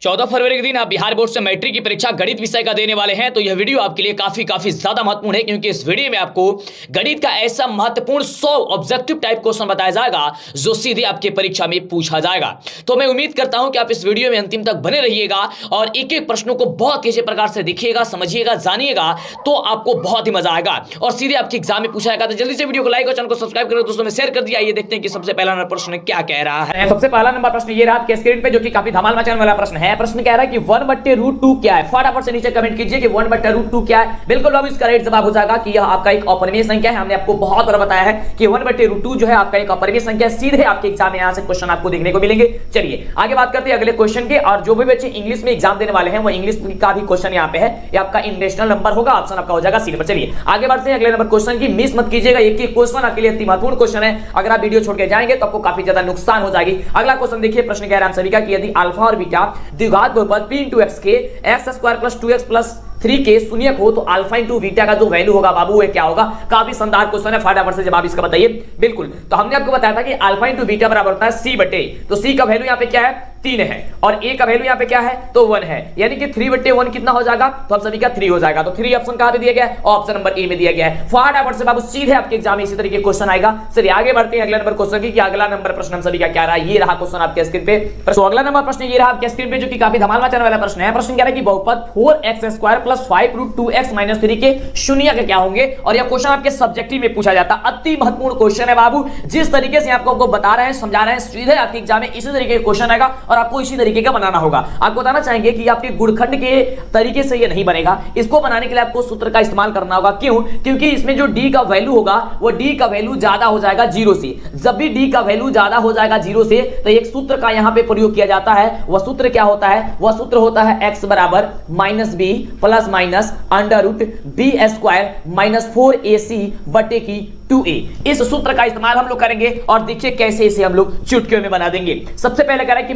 14 फरवरी के दिन आप बिहार बोर्ड से मैट्रिक की परीक्षा गणित विषय का देने वाले हैं। तो यह वीडियो आपके लिए काफी ज्यादा महत्वपूर्ण है, क्योंकि इस वीडियो में आपको गणित का ऐसा महत्वपूर्ण 100 ऑब्जेक्टिव टाइप क्वेश्चन बताया जाएगा जो सीधे आपके परीक्षा में पूछा जाएगा। तो मैं उम्मीद करता हूं कि आप इस वीडियो में अंतिम तक बने रहिएगा और एक एक प्रश्नों को बहुत अच्छे प्रकार से देखिएगा, समझिएगा, जानिएगा, तो आपको बहुत ही मजा आएगा और सीधे आपके एग्जाम में पूछा जाएगा। तो जल्दी से वीडियो को लाइक और चैनल को सब्सक्राइब करो, दोस्तों में शेयर कर दिया। ये देखते हैं कि सबसे पहला नंबर प्रश्न क्या कह रहा है। सबसे पहला नंबर प्रश्न ये रहा आपके स्क्रीन पे, जो कि काफी धमाल मचाने वाला प्रश्न है। प्रश्न कह रहा है कि 1/√2 क्या है। फटाफट से नीचे कमेंट कीजिए कि 1/√2 क्या है। बिल्कुल बाबू, इसका राइट जवाब हो जाएगा कि यह आपका एक अपरिमेय संख्या है। हमने आपको बहुत बार बताया है कि 1/√2 जो है आपका एक अपरिमेय संख्या है। सीधे आपके एग्जाम में यहां से क्वेश्चन आपको देखने को मिलेंगे। चलिए आगे बात करते हैं अगले क्वेश्चन के। और जो भी बच्चे इंग्लिश में एग्जाम देने वाले हैं वो इंग्लिश का भी क्वेश्चन यहां पे है। ये आपका इंटरनेशनल नंबर होगा, ऑप्शन आपका हो जाएगा सी नंबर। चलिए आगे बढ़ते हैं अगले नंबर क्वेश्चन की। मिस मत कीजिएगा, एक एक क्वेश्चन आपके लिए अति महत्वपूर्ण क्वेश्चन है। अगर आप वीडियो छोड़ के जाएंगे तो आपको काफी ज्यादा नुकसान हो जाएगी। अगला क्वेश्चन देखिए, प्रश्न कह रहा है हम सभी का कि यदि अल्फा और बीटा द्विघात बहुपद p * x के x² + 2x + 3 के शून्यक हो तो अल्फा * बीटा का जो वैल्यू होगा बाबू वो क्या होगा। काफी शानदार क्वेश्चन है, फटाफट से जवाब इसका बताइए। बिल्कुल, तो हमने आपको बताया था कि अल्फा * बीटा बराबर होता है c बटे, तो c का वैल्यू यहाँ पे क्या है 3 है और a का वैल्यू यहाँ पे क्या है तो 1 है, यानी कि 3/1 कितना हो जाएगा तो हम सभी का 3 हो जाएगा। तो 3 ऑप्शन कहां पे दिया गया है, ऑप्शन नंबर ए में दिया गया है। फटाफट से बाबू सीधे आपके एग्जाम में इसी तरीके क्वेश्चन आएगा। चलिए आगे बढ़ते हैं अगले नंबर क्वेश्चन की कि अगला नंबर प्रश्न हम सभी का क्या रहा है। ये रहा क्वेश्चन आपके स्क्रीन पे। तो अगला नंबर प्रश्न ये रहा आपके स्क्रीन पे, जो कि काफी धमाल मचाने वाला प्रश्न है। प्रश्न कह रहा है कि बहुपद 4x² + 5√2x - 3 के शून्यक क्या होंगे। और यह क्वेश्चन आपके सब्जेक्टिव में पूछा जाता है। अति महत्वपूर्ण क्वेश्चन है बाबू। जिस तरीके से आपको बता रहे हैं, समझा रहे हैं, सीधे आपके एग्जाम में इसी तरीके का क्वेश्चन आएगा और आपको इसी तरीके का बनाना होगा। आपको बताना चाहेंगे कि आपके गुणखंड के तरीके से ये नहीं बनेगा। इसको बनाने के लिए आपको सूत्र का इस्तेमाल करना होगा। क्यों? क्योंकि इसमें जो d का वैल्यू होगा वो d का वैल्यू ज्यादा हो जाएगा 0 से। जब भी d का वैल्यू ज्यादा हो जाएगा 0 से तो एक सूत्र का यहां पे प्रयोग किया जाता है। वह सूत्र क्या होता है? वह सूत्र होता है x = -b + √b² - 4ac बटे की 2a। इस सूत्र का इस्तेमाल हम लोग करेंगे और देखिए कैसे इसे हम लोग चुटकियों में बना देंगे। सबसे पहले कह रहा है कि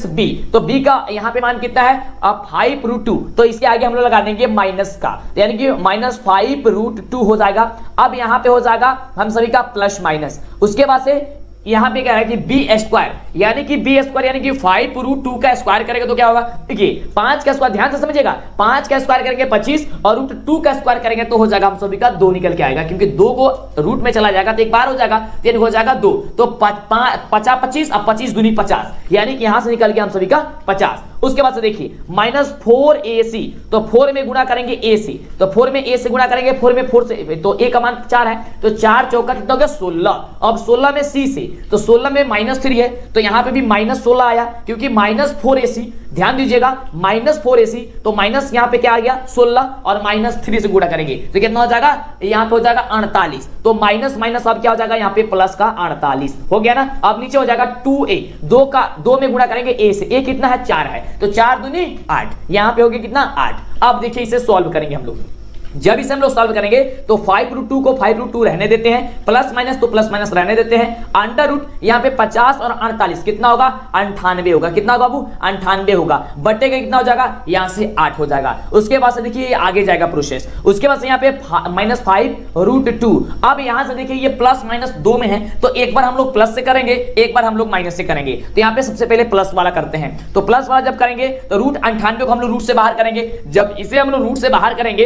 -b, तो b का यहां पे मान कितना है अब 5√2, तो इसके आगे हम लोग लगा देंगे माइनस का, यानी कि -5√2 हो जाएगा। अब यहां पे हो जाएगा हम सभी का प्लस माइनस। उसके बाद से यहां पे कह रहा है कि b², यानी कि b² यानी कि 5√2 का स्क्वायर करेंगे तो क्या होगा। देखिए 5 का स्क्वायर, ध्यान से समझिएगा, 5 का स्क्वायर करेंगे 25 और √2 का स्क्वायर करेंगे तो हो जाएगा हम सभी का 2 निकल के आएगा, क्योंकि 2 को रूट में चला जाएगा तो एक बार हो जाएगा, यानी हो जाएगा 2। तो 50 25 अब 25 दूनी 50, यानी कि यहां से निकल गया हम सभी का 50। उसके बाद से देखिए -4ac, तो 4 में गुणा करेंगे a से, तो 4 में a से गुणा करेंगे, 4 में 4 से, तो a का मान 4 है, तो 4 चौका कितना हो गया 16। अब 16 में c से, तो 16 में -3 है, तो यहां पे भी -16 आया, क्योंकि -4ac, ध्यान दीजिएगा -4ac, तो माइनस यहां पे क्या आ गया 16 और -3 से गुणा करेंगे तो कितना हो जाएगा, यहां पे हो जाएगा 48। तो माइनस माइनस अब क्या हो जाएगा, यहां पे प्लस का 48 हो गया ना। अब नीचे हो जाएगा 2a, 2 में गुणा करेंगे a से, a कितना है 4 है, तो 4 दूनी 8, यहां पे हो गया कितना 8। अब देखिए इसे सॉल्व करेंगे हम लोग। जब इसे हम लोग सॉल्व करेंगे तो 5√2 को 5√2 रहने देते हैं, प्लस माइनस तो प्लस माइनस रहने देते हैं, अंडर रूट यहाँ पे 50 और 48 कितना होगा 98 होगा। कितना होगा बाबू 98 होगा, बटे का कितना हो जाएगा यहाँ से 8 हो जाएगा। उसके बाद से देखिए आगे जाएगा प्रोसेस। उसके बाद से यहाँ पे -5√2। अब यहाँ से देखिए ये प्लस माइनस 2 में है, तो एक बार हम लोग प्लस से करेंगे, एक बार हम लोग माइनस से करेंगे। तो यहाँ पे सबसे पहले प्लस वाला करते हैं, तो प्लस वाला जब करेंगे तो √98 को हम लोग रूट से बाहर करेंगे। जब इसे हम लोग रूट से बाहर करेंगे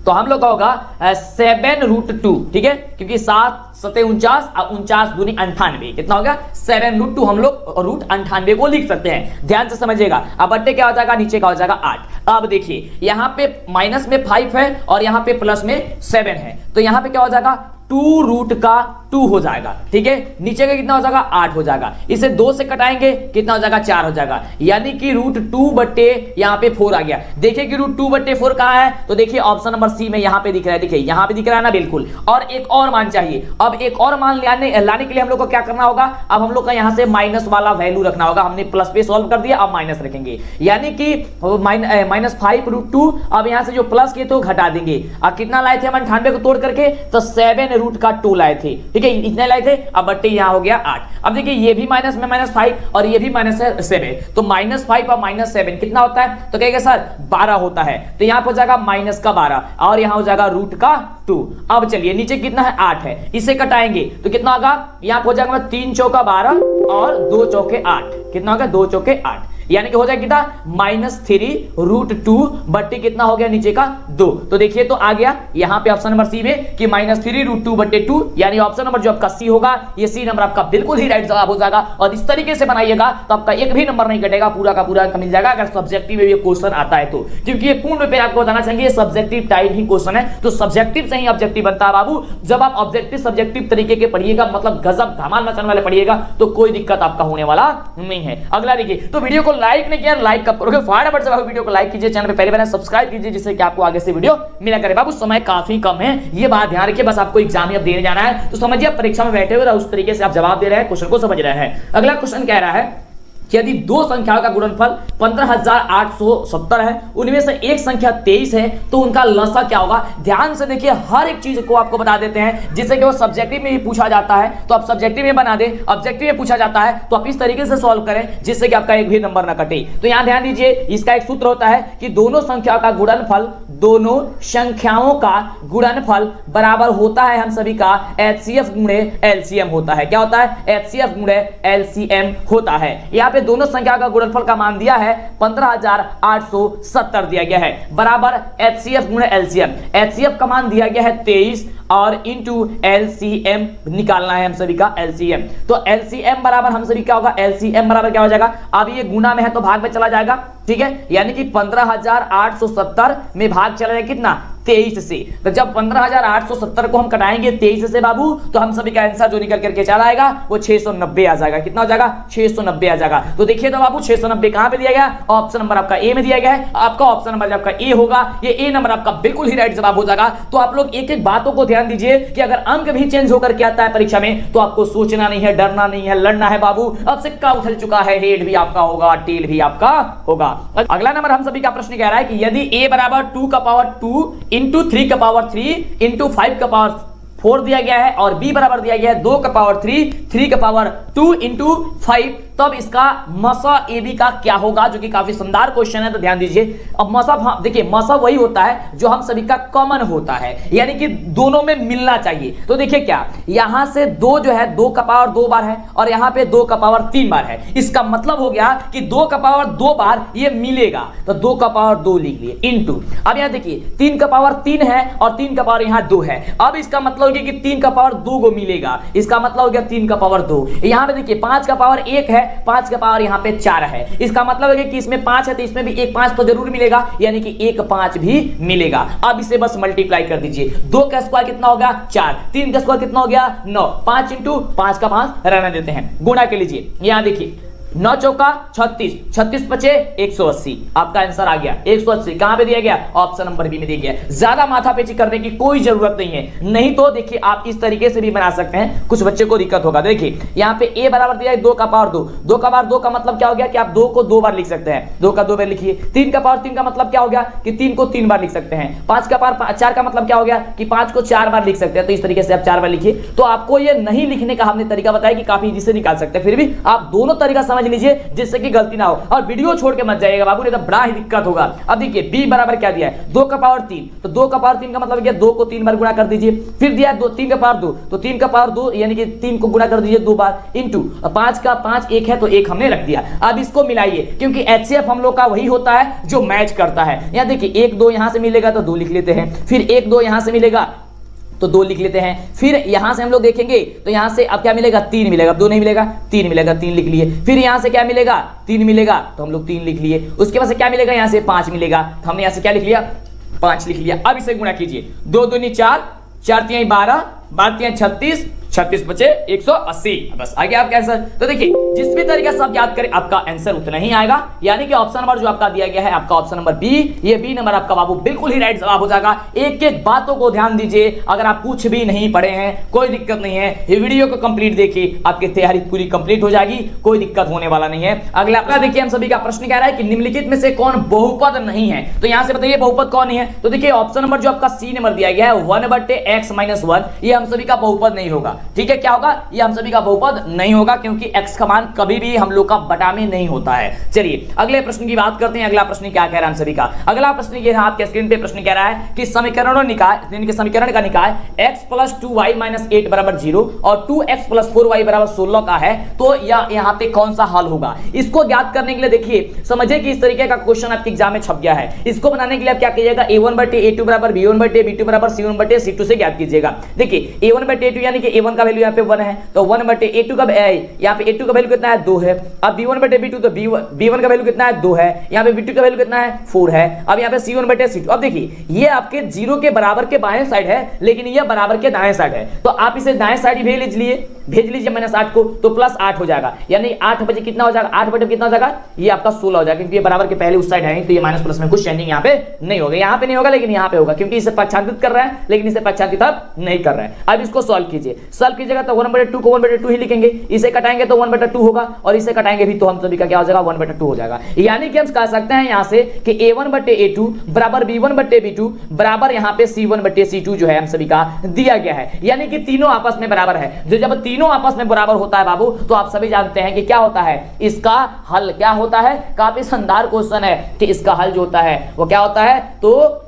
तो हम लोग का होगा 7√2, ठीक है, क्योंकि 7 7 49 और 49 दूनी 98, कितना होगा 7√2। हम लोग √98 को लिख सकते हैं, ध्यान से समझिएगा। अब बट्टे क्या हो जाएगा, नीचे का हो जाएगा 8। अब देखिए यहाँ पे माइनस में 5 है और यहाँ पे प्लस में 7 है, तो यहाँ पे क्या हो जाएगा 2√2 हो जाएगा, ठीक है। नीचे का कितना हो जाएगा 8 हो जाएगा। इसे 2 से कटाएंगे कितना हो जाएगा 4 हो जाएगा, यानी कि √2 बट्टे यहाँ पे 4 आ गया। देखिए कि √2 बट्टे 4 कहां है, तो देखिए ऑप्शन नंबर सी में यहाँ पे दिख रहा है। देखिए यहाँ पे दिख रहा है ना, बिल्कुल। और एक और मान चाहिए। अब एक और मान लाने के लिए हम लोग को क्या करना होगा, अब हम लोग का यहाँ से माइनस वाला वैल्यू रखना होगा। हमने प्लस पे सॉल्व कर दिया, अब माइनस रखेंगे, यानी कि -5√2। अब यहाँ से जो प्लस किए तो घटा देंगे। अब कितना लाए थे हम 98 को तोड़ करके, तो 7√2 लाए थे, ठीक है, इतने लाए थे। अब बट्टे यहाँ हो गया 8। अब देखिए ये भी माइनस में -5 और ये भी -7, तो -5 और -7 कितना होता है, तो कहेगा सर 12 होता है, तो यहाँ पर हो जाएगा -12 और यहाँ हो जाएगा √2। अब चलिए नीचे कितना है 8 है, इसे कटाएंगे तो कितना होगा, यहाँ पर हो जाएगा 3 चौका 12 और 2 चौके 8, कितना होगा 2 चौके 8। यानी कि हो जाएगा कितना -3√2 बट्टे कितना हो गया नीचे का 2। तो देखिए तो आ गया यहां पे ऑप्शन नंबर सी में कि -3√2 बट्टे 2, यानी ऑप्शन नंबर जो आपका सी होगा, ये सी नंबर आपका बिल्कुल ही राइट जवाब हो जाएगा। और इस तरीके से बनाइएगा तो आपका एक भी नंबर नहीं कटेगा, पूरा का पूरा मिल जाएगा अगर सब्जेक्टिव में ये क्वेश्चन आता है तो, क्योंकि ये पूर्ण पे आपको बताना चाहिए सब्जेक्टिव टाइप ही क्वेश्चन है, तो सब्जेक्टिव से ही ऑब्जेक्टिव बनता है बाबू। जब आप ऑब्जेक्टिव सब्जेक्टिव तरीके के पढ़िएगा, मतलब गजब धमाल मचाने वाले पढ़िएगा, तो कोई दिक्कत आपका होने वाला नहीं है। अगला देखिए, तो वीडियो को लाइक नहीं किया, लाइक कब करोगे? फटाफट से वीडियो को लाइक कीजिए, चैनल पे पहले बार सब्सक्राइब कीजिए, जिससे कि आपको आगे से वीडियो मिला करे। बाबू समय काफी कम है, ये बात ध्यान रखिए, बस आपको एग्जाम ही अब देने जाना है, तो समझिए आप परीक्षा में बैठे हुए उस तरीके से आप जवाब दे रहे हैं, क्वेश्चन को समझ रहे हैं। अगला क्वेश्चन कह रहा है कि यदि दो संख्याओं का गुणनफल 15,870 है, उनमें से एक संख्या 23 है, तो उनका लसा क्या होगा? ध्यान से देखिए, हर एक चीज को आपको बता देते हैं, जिससे कि वो सब्जेक्टिव में भी पूछा जाता है तो आप सब्जेक्टिव में बना दें, ऑब्जेक्टिव में पूछा जाता है तो आप इस तरीके से सॉल्व करें जिससे कि आपका एक भी नंबर ना कटे। तो यहां ध्यान दीजिए, इसका एक सूत्र होता है कि दोनों संख्याओं का गुणनफल, दोनों संख्याओं का गुणनफल बराबर होता है हम सभी का HCF गुणे LCM होता है। क्या होता है? HCF गुणे LCM होता है। यहां पे दोनों संख्या का गुणनफल का मान दिया है 15,870 दिया गया है, बराबर HCF गुणे LCM। HCF का मान दिया गया है 23 और इंटू LCM निकालना है हम सभी का LCM। तो LCM बराबर हम सभी क्या होगा? LCM बराबर क्या हो जाएगा? अब ये गुना में है तो भाग में चला जाएगा, ठीक है, यानी कि 15,870 में भाग चला जाएगा कितना? 23 से। तो जब 15,870 को हम कटाएंगे 23 से बाबू, तो हम सभी का आंसर जो निकल करके चला आएगा वो 690 आ जाएगा। कितना हो जाएगा? 690 आ जाएगा। तो देखिए तो बाबू 690 कहां पे दिया गया? ऑप्शन नंबर आपका ए में दिया गया है। आपका ऑप्शन नंबर आपका ए होगा, ये ए नंबर आपका बिल्कुल ही राइट जवाब हो जाएगा। तो आप लोग एक एक बातों को ध्यान दीजिए कि अगर अंक भी चेंज होकर के आता है परीक्षा में, तो आपको सोचना नहीं है, डरना नहीं है, लड़ना है बाबू। अब सिक्का उछल चुका है, हेड भी आपका होगा, टेल भी आपका होगा। अगला नंबर हम सभी का प्रश्न कह रहा है कि यदि a बराबर 2 का पावर 2 इंटू 3 का पावर 3 इंटू 5 का पावर 4 दिया गया है, और b बराबर दिया गया है 2 का पावर 3 3 का पावर 2 इंटू 5, तब इसका मसा AB का क्या होगा? जो कि काफी शानदार क्वेश्चन है, तो ध्यान दीजिए। अब मसा, देखिए मसा वही होता है जो हम सभी का कॉमन होता है, यानी कि दोनों में मिलना चाहिए। तो देखिए क्या, यहां से 2 जो है 2 का पावर 2 बार है, और यहां पे 2 का पावर 3 बार है। इसका मतलब हो गया कि 2 का पावर 2 बार ये मिलेगा, तो 2 का पावर 2 लिख लिए इंटू, अब यहां देखिए 3 का पावर 3 है और 3 का पावर यहां 2 है। अब इसका मतलब हो गया कि 3 का पावर 2 को मिलेगा, इसका मतलब हो गया 3 का पावर 2। यहां पे देखिए 5 का पावर 1 है, 5 का पावर यहां पे 4 है, इसका मतलब है कि इसमें 5 है तो इसमें भी एक 5 तो जरूर मिलेगा, यानी कि एक 5 भी मिलेगा। अब इसे बस मल्टीप्लाई कर दीजिए, 2 का स्क्वायर कितना हो गया? 4, 3 का स्क्वायर कितना हो गया? 9, 5 इंटू 5 का 5 रहने देते हैं, गुणा के लीजिए। यहां देखिए 9 चौका 36, 36 बचे 180, आपका आंसर आ गया 180। कहां पे दिया गया? ऑप्शन नंबर बी में दिया गया। ज्यादा माथापेची करने की कोई जरूरत नहीं है, नहीं तो देखिए आप इस तरीके से भी बना सकते हैं, कुछ बच्चे को दिक्कत होगा। देखिए यहां पे a बराबर दिया है 2 का पावर 2, 2 का पावर 2 का मतलब क्या हो गया कि आप 2 को 2 बार लिख सकते हैं, 2 का 2 बार लिखिए। 3 का पावर 3 का मतलब क्या हो गया कि 3 को 3 बार लिख सकते हैं। 5 का पावर 4 का मतलब क्या हो गया कि 5 को 4 बार लिख सकते हैं, तो इस तरीके से आप 4 बार लिखिए। तो आपको ये नहीं लिखने का हमने तरीका बताया कि काफी इजी से निकाल सकते हैं, फिर भी आप दोनों तरीका समझ लीजिए जिससे की गलती ना हो, और वीडियो छोड़ के मत जाइएगा बाबू, नहीं तो बड़ा ही दिक्कत होगा। अब देखिए b बराबर क्या दिया है? 2 का पावर 3, तो 2 का पावर 3 का मतलब क्या? 2 को 3 बार गुणा कर दीजिए। फिर दिया है 3 का पावर 2, तो 3 का पावर 2 यानी कि 3 को गुणा कर दीजिए 2 बार, इंटू 5 का 5 1 है तो 1 हमने रख दिया। अब इसको मिलाइए, क्योंकि HCF हम लोग का वही होता है जो मैच करता है। यहां देखिए 1 2 यहां से मिलेगा तो 2 लिख लेते हैं, फिर 1 2 यहां से मिलेगा तो 2 लिख लेते हैं, फिर यहां से हम लोग देखेंगे तो यहां से अब क्या मिलेगा? 3 मिलेगा, अब 2 नहीं मिलेगा, 3 मिलेगा, 3 लिख लिए। फिर यहां से क्या मिलेगा? 3 मिलेगा, तो हम लोग 3 लिख लिए। उसके बाद से क्या मिलेगा? यहां से 5 मिलेगा, तो हमने यहां से क्या लिख लिया? 5 लिख लिया। अब इसे गुणा कीजिए, 2 दूनी 4, 4 3 12, 12 3 36, 36 बचे 180, बस आ गया आपका आंसर। तो देखिए जिस भी तरीके से आप याद करें आपका आंसर उतना ही आएगा, यानी कि ऑप्शन नंबर जो आपका दिया गया है आपका ऑप्शन नंबर बी, ये बी नंबर आपका बाबू बिल्कुल ही राइट जवाब हो जाएगा। एक एक बातों को ध्यान दीजिए, अगर आप कुछ भी नहीं पढ़े हैं कोई दिक्कत नहीं है, ये वीडियो को कंप्लीट देखिए, आपकी तैयारी पूरी कंप्लीट हो जाएगी, कोई दिक्कत होने वाला नहीं है। अगला आपका देखिए हम सभी का प्रश्न कह रहा है कि निम्नलिखित में से कौन बहुपद नहीं है? तो यहां से बताइए बहुपद कौन नहीं है? तो देखिए ऑप्शन नंबर जो आपका सी नंबर दिया गया है 1/x - 1, ये हम सभी का बहुपद नहीं होगा। ठीक है, क्या होगा, ये हम सभी का बहुपद नहीं होगा क्योंकि x का मान कभी भी हम लोग का बटा में नहीं होता है। चलिए अगले प्रश्न की बात करते हैं। अगला प्रश्न क्या कह रहा है हम सभी का, अगला प्रश्न ये आपके स्क्रीन पे प्रश्न कह रहा है कि समीकरणों निकाय, इनके समीकरण का निकाय x + 2y - 8 = 0 और 2x + 4y = 16 का है, तो यहाँ पे कौन सा हल होगा। इसको ज्ञात करने के लिए देखिए समझिए कि इस तरीके का क्वेश्चन आपके एग्जाम में छप गया है। इसको बनाने के लिए आप क्या कीजिएगा, a1/a2 = b1/b2 = c1/c2 से ज्ञात कीजिएगा। देखिए a1/a2 यानी कि a1 का वैल्यू यहाँ पे 1 है, तो 1/a2 का यहाँ पे a2 का वैल्यू कितना है, 2 है। अब b1/b2 तो b1 का वैल्यू कितना है, 2 है। यहाँ पे b2 का वैल्यू कितना है, 4 है। अब यहाँ पे c1/c2, अब देखिए ये आपके 0 के बराबर के बाएं साइड है, लेकिन ये बराबर के दाएं साइड है, तो आप इसे दाएं साइड ही भेज लीजिए -8 को, तो +8 हो जाएगा। यानी 8 बजे कितना हो जाएगा, 8 बटे कितना हो जाएगा, ये आपका 16 हो जाएगा, क्योंकि ये बराबर के पहले उस साइड है, तो ये माइनस प्लस में कुछ चेंजिंग यहाँ पे नहीं होगा, यहाँ पे नहीं होगा लेकिन यहाँ पे होगा, क्योंकि इसे पक्षांतरित कर रहा है लेकिन इसे पक्षांतरित अब नहीं कर रहा है। अब इसको सॉल्व कीजिए, सॉल्व कीजिएगा तो 1/2 को 1/2 ही लिखेंगे, इसे कटाएंगे तो 1/2 होगा और इसे कटाएंगे भी तो हम सभी का क्या हो जाएगा, 1/2 हो जाएगा। यानी कि हम कह सकते हैं यहाँ से कि a1/a2 बराबर b1/b2 बराबर यहाँ पे c1/c2 जो है हम सभी का दिया गया है। यानी कि तीनों आपस में बराबर है। जो जब तीनों आपस में बराबर होता है बाबू, तो आप सभी जानते हैं कि क्या होता है, इसका हल क्या होता है। काफी शानदार क्वेश्चन है कि इसका हल जो होता है वो क्या होता है, तो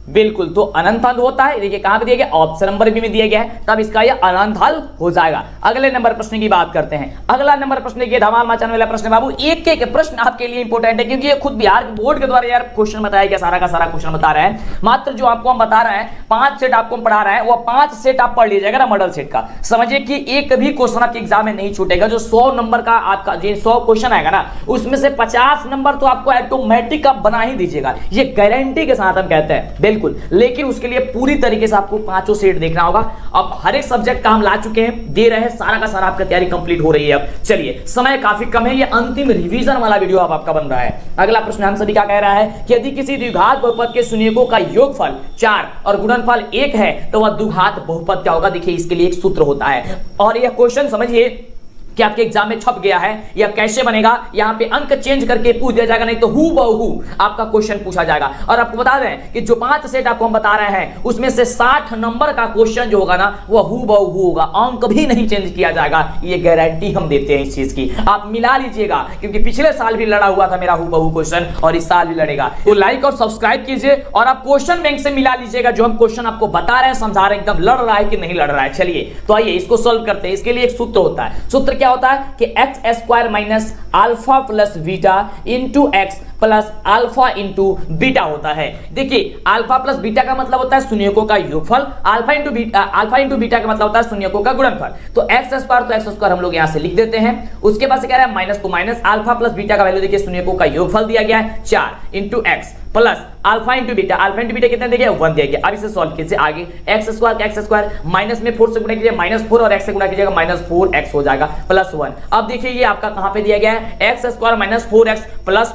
बिल्कुल तो अनंत हल होता है। देखिए कहां पे दिया गया, ऑप्शन नंबर बी में दिया गया है, तब इसका ये अनंत हल हो जाएगा। अगले नंबर प्रश्न की बात करते हैं। अगला नंबर प्रश्न ये धमाल मचाने वाला प्रश्न बाबू, एक एक प्रश्न आपके लिए इंपॉर्टेंट है, क्योंकि ये खुद बिहार बोर्ड के द्वारा यार क्वेश्चन बताया गया, सारा का सारा क्वेश्चन बता रहे हैं। मात्र जो आपको हम बता रहे हैं 5 सेट आपको हम पढ़ा रहे हैं, वो 5 सेट आप पढ़ लीजिएगा ना मॉडल सेट का। समझिए कि एक भी क्वेश्चन आपके एग्जाम में नहीं छूटेगा। जो 100 नंबर का आपका जो 100 क्वेश्चन आएगा ना, उसमें से 50 नंबर तो आपको ऑटोमेटिक आप बना ही दीजिएगा, ये गारंटी के साथ हम कहते हैं बिल्कुल। लेकिन उसके लिए पूरी तरीके से आपको 5 सेट देखना होगा। अब हर एक सब्जेक्ट का हम ला चुके हैं, दे रहे हैं, सारा का सारा आपका तैयारी कंप्लीट हो रही है। अब चलिए समय काफी कम है, ये अंतिम रिवीजन वाला वीडियो आपका बन रहा है। अगला प्रश्न हम सभी का कह रहा है कि यदि किसी द्विघात बहुपद के शून्यकों का योगफल 4 और गुणनफल 1 है तो वह द्विघात बहुपद क्या होगा। देखिए इसके लिए एक सूत्र होता है, और यह क्वेश्चन समझिए कि आपके एग्जाम में छप गया है। यह कैसे बनेगा, यहां पे अंक चेंज करके पूछ दिया जाएगा, नहीं तो हूबहू आपका क्वेश्चन पूछा जाएगा। और आपको बता दें कि जो 5 सेट आपको हम बता रहे हैं, उसमें से 60 नंबर का क्वेश्चन जो होगा ना, वो हूबहू होगा, अंक भी नहीं चेंज किया जाएगा। ये गारंटी हम देते हैं इस चीज की। आप मिला लीजिएगा, क्योंकि पिछले साल भी लड़ा हुआ था मेरा हूबहू क्वेश्चन, और इस साल भी लड़ेगा। तो लाइक और सब्सक्राइब कीजिए, और आप क्वेश्चन बैंक से मिला लीजिएगा। जो हम क्वेश्चन आपको बता रहे हैं, समझा रहे हैं, एकदम लड़ रहा है कि नहीं लड़ रहा है। चलिए तो आइए इसको सोल्व करते हैं। इसके लिए एक सूत्र होता है। सूत्र क्या होता है कि x² minus alpha plus beta into x plus alpha into beta होता है। देखिए अल्फा प्लस बीटा का मतलब होता है शून्यकों का योगफल, अल्फा इंटू बीटा का मतलब होता है शून्यकों का गुणनफल। तो x² हम लोग यहां से लिख देते हैं। उसके बाद से कह रहा है माइनस को माइनस, अल्फा प्लस बीटा का वैल्यू देखिए शून्यकों का योगफल दिया गया है 4 into x plus alpha into beta, alpha into beta कितना दिया गया 1 दिया गया। अब इसे सॉल्व कीजिए आगे, x² माइनस में 4 से गुणा कीजिए -4 और x से गुणा कीजिएगा -4x हो जाएगा प्लस 1। अब देखिए ये आपका कहां पे दिया गया है, x² माइनस 4x प्लस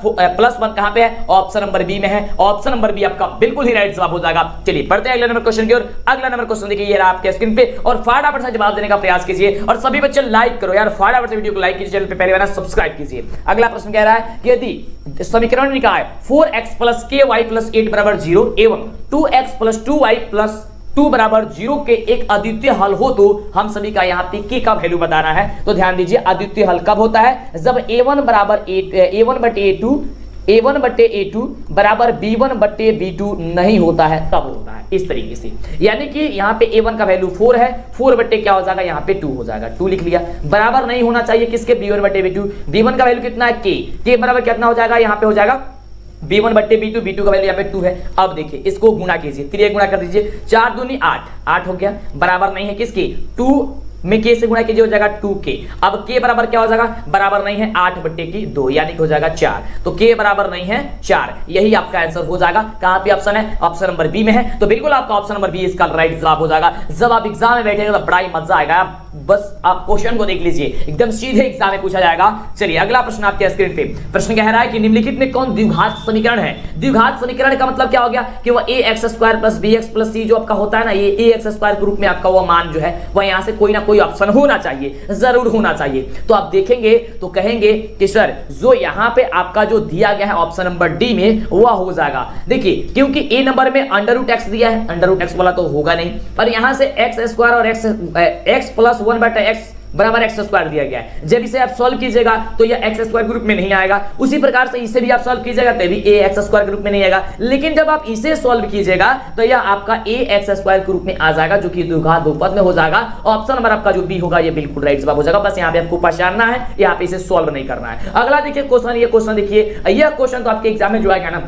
1 कहां पे है, ऑप्शन नंबर बी में है। ऑप्शन नंबर बी आपका बिल्कुल ही राइट जवाब हो जाएगा। चलिए बढ़ते हैं अगले नंबर क्वेश्चन की ओर। अगला नंबर क्वेश्चन देखिए ये रहा आपके स्क्रीन पे, और फटाफट से जवाब देने का प्रयास कीजिए। और सभी बच्चे लाइक करो यार, फटाफट से वीडियो को लाइक कीजिए, चैनल पे पहले बार सब्सक्राइब कीजिए। अगला प्रश्न कह रहा है कि यदि समीकरण निकाय 4x प्लस ky प्लस 8 बराबर 0 एवं 2x प्लस 2y प्लस 2 बराबर 0 के एक अद्वितीय हल हो, तो हम सभी का यहाँ पे k का वैल्यू बताना है। तो ध्यान दीजिए अद्वितीय हल कब होता है, जब a1 बराबर a1/a2 बराबर b1/b2 नहीं होता है, तब होता है इस तरीके से। यानी कि यहाँ पे a1 का वैल्यू 4 है, 4 बटे क्या हो जाएगा, यहाँ पे 2 हो जाएगा, 2 लिख लिया। बराबर नहीं होना चाहिए किसके, b1/b2। b1 का वैल्यू कितना है k बराबर कितना हो जाएगा, यहाँ पे हो जाएगा b1/b2, b2 का वैल्यू यहाँ पे 2 है। अब देखिए इसको गुणा कीजिए, 3 गुणा कर दीजिए, 4 दूनी 8 हो गया, बराबर नहीं है किसकी, 2 में k से गुणा कीजिए हो जाएगा 2k। अब k बराबर क्या हो जाएगा, बराबर नहीं है 8/2 यानी कि हो जाएगा 4। तो k बराबर नहीं है 4, यही आपका आंसर हो जाएगा। कहां पे ऑप्शन है, ऑप्शन नंबर बी में है। तो बिल्कुल आपका ऑप्शन नंबर बी इसका राइट जवाब हो जाएगा। जब आप एग्जाम में बैठेंगे तो बड़ा ही मजा आएगा। बस आप क्वेश्चन को देख लीजिए, एकदम सीधे एग्जाम में पूछा जाएगा। चलिए अगला प्रश्न आपके स्क्रीन पे, प्रश्न कह रहा है कि निम्नलिखित में कौन द्विघात समीकरण है। द्विघात समीकरण का मतलब क्या हो गया कि वह ax² plus bx plus c जो आपका होता है ना, ये ax² के रूप में आपका वो मान जो है वह यहां से कोई ना कोई ऑप्शन होना चाहिए, जरूर होना चाहिए। तो आप देखेंगे तो कहेंगे कि सर जो यहाँ पे आपका जो दिया गया है ऑप्शन नंबर डी में वह हो जाएगा। देखिए क्योंकि ए नंबर में अंडर रूट एक्स दिया है, अंडर रूट एक्स वाला तो होगा नहीं, और यहाँ से x² और x प्लस 1/x बराबर एक्स स्क्वायर दिया गया है। जब इसे आप सॉल्व कीजिएगा तो यह एक्स स्क्वायर ग्रुप में नहीं आएगा। उसी प्रकार से इसे भी आप सॉल्व कीजिएगा तो भी ए एक्स स्क्वायर ग्रुप में नहीं आएगा। लेकिन जब आप इसे सॉल्व कीजिएगा तो यह आपका ए एक्स स्क्वायर ग्रुप में आ जाएगा, जो कि द्विघात बहुपद में हो जाएगा। ऑप्शन नंबर आपका जो बी होगा ये बिल्कुल राइट जवाब हो जाएगा। बस यहाँ पे आपको पहचानना है, यहाँ पे इसे सॉल्व नहीं करना है। अगला देखिए क्वेश्चन, ये क्वेश्चन देखिए, यह क्वेश्चन तो आपके एग्जाम में जो आएगा ना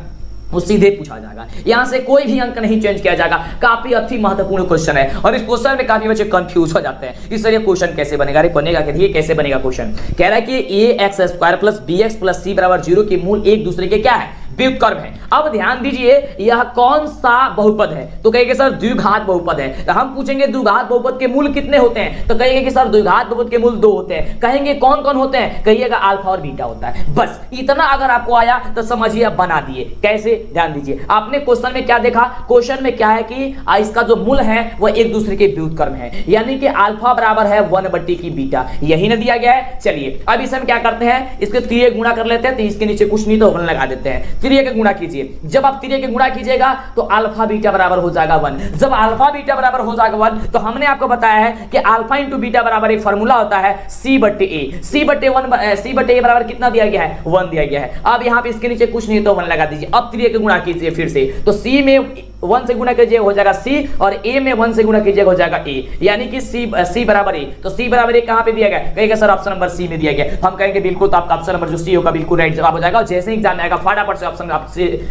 वो सीधे पूछा जाएगा, यहां से कोई भी अंक नहीं चेंज किया जाएगा। काफी अति महत्वपूर्ण क्वेश्चन है और इस क्वेश्चन में काफी बच्चे कंफ्यूज हो जाते हैं। इस तरह क्वेश्चन कैसे बनेगा, अरे बनेगा देखिए कैसे बनेगा क्वेश्चन। कह रहा है कि A X square plus B X plus C बराबर 0 के मूल एक दूसरे के क्या है, व्युत्क्रम है। अब ध्यान दीजिए यह कौन सा बहुपद है, तो कहेंगे सर द्विघात बहुपद है। तो हम पूछेंगे द्विघात बहुपद के मूल कितने होते हैं, तो कहेंगे कि सर द्विघात बहुपद के मूल 2 होते हैं। कहेंगे कौन कौन होते हैं, कहिएगा अल्फा और बीटा होता है। बस इतना अगर आपको आया तो समझिए आप बना दिए। कैसे, ध्यान दीजिए, आपने क्वेश्चन में क्या देखा, क्वेश्चन में क्या है कि इसका जो मूल है वह एक दूसरे के व्युत्क्रम है, यानी कि अल्फा बराबर है 1/की बीटा, यही ना दिया गया है। चलिए अब इसे हम क्या करते हैं, इसके त्रिय गुणा कर लेते हैं। तो इसके नीचे कुछ नहीं तो 1 लगा देते हैं, त्रिय के गुणा कीजिए। जब आप त्रिय के गुणा कीजिएगा तो अल्फा बीटा बराबर हो जाएगा 1। जब अल्फा बीटा बराबर हो जाएगा 1 तो हमने आपको बताया है कि अल्फा इंटू बीटा बराबर एक फार्मूला होता है C/A। C/A बराबर कितना दिया गया है, 1 दिया गया है। अब यहाँ पे इसके नीचे कुछ नहीं तो 1 लगा दीजिए। अब त्रिय के गुणा कीजिए फिर से, तो C में 1 से गुणा कीजिए हो जाएगा C और A में 1 से गुणा कीजिए हो जाएगा A, यानी कि C बराबर A। तो C बराबर A कहां पे दिया गया, कहेगा सर ऑप्शन नंबर C में दिया गया। हम कहेंगे बिल्कुल, तो आपका ऑप्शन नंबर जो C होगा बिल्कुल राइट जवाब हो जाएगा। और जैसे ही एग्जाम में आएगा फटाफट से ऑप्शन आप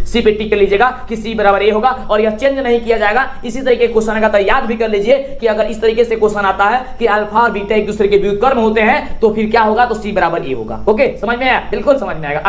C पे टिक कर लीजिएगा कि C बराबर A होगा और यह चेंज नहीं किया जाएगा। इसी तरीके के क्वेश्चन आएगा तो याद भी कर लीजिए कि अगर इस तरीके से क्वेश्चन आता है कि अल्फा और बीटा एक दूसरे के व्युत्क्रम होते हैं तो फिर क्या होगा, तो C बराबर A होगा। ओके, समझ में आया, बिल्कुल समझ में आएगा।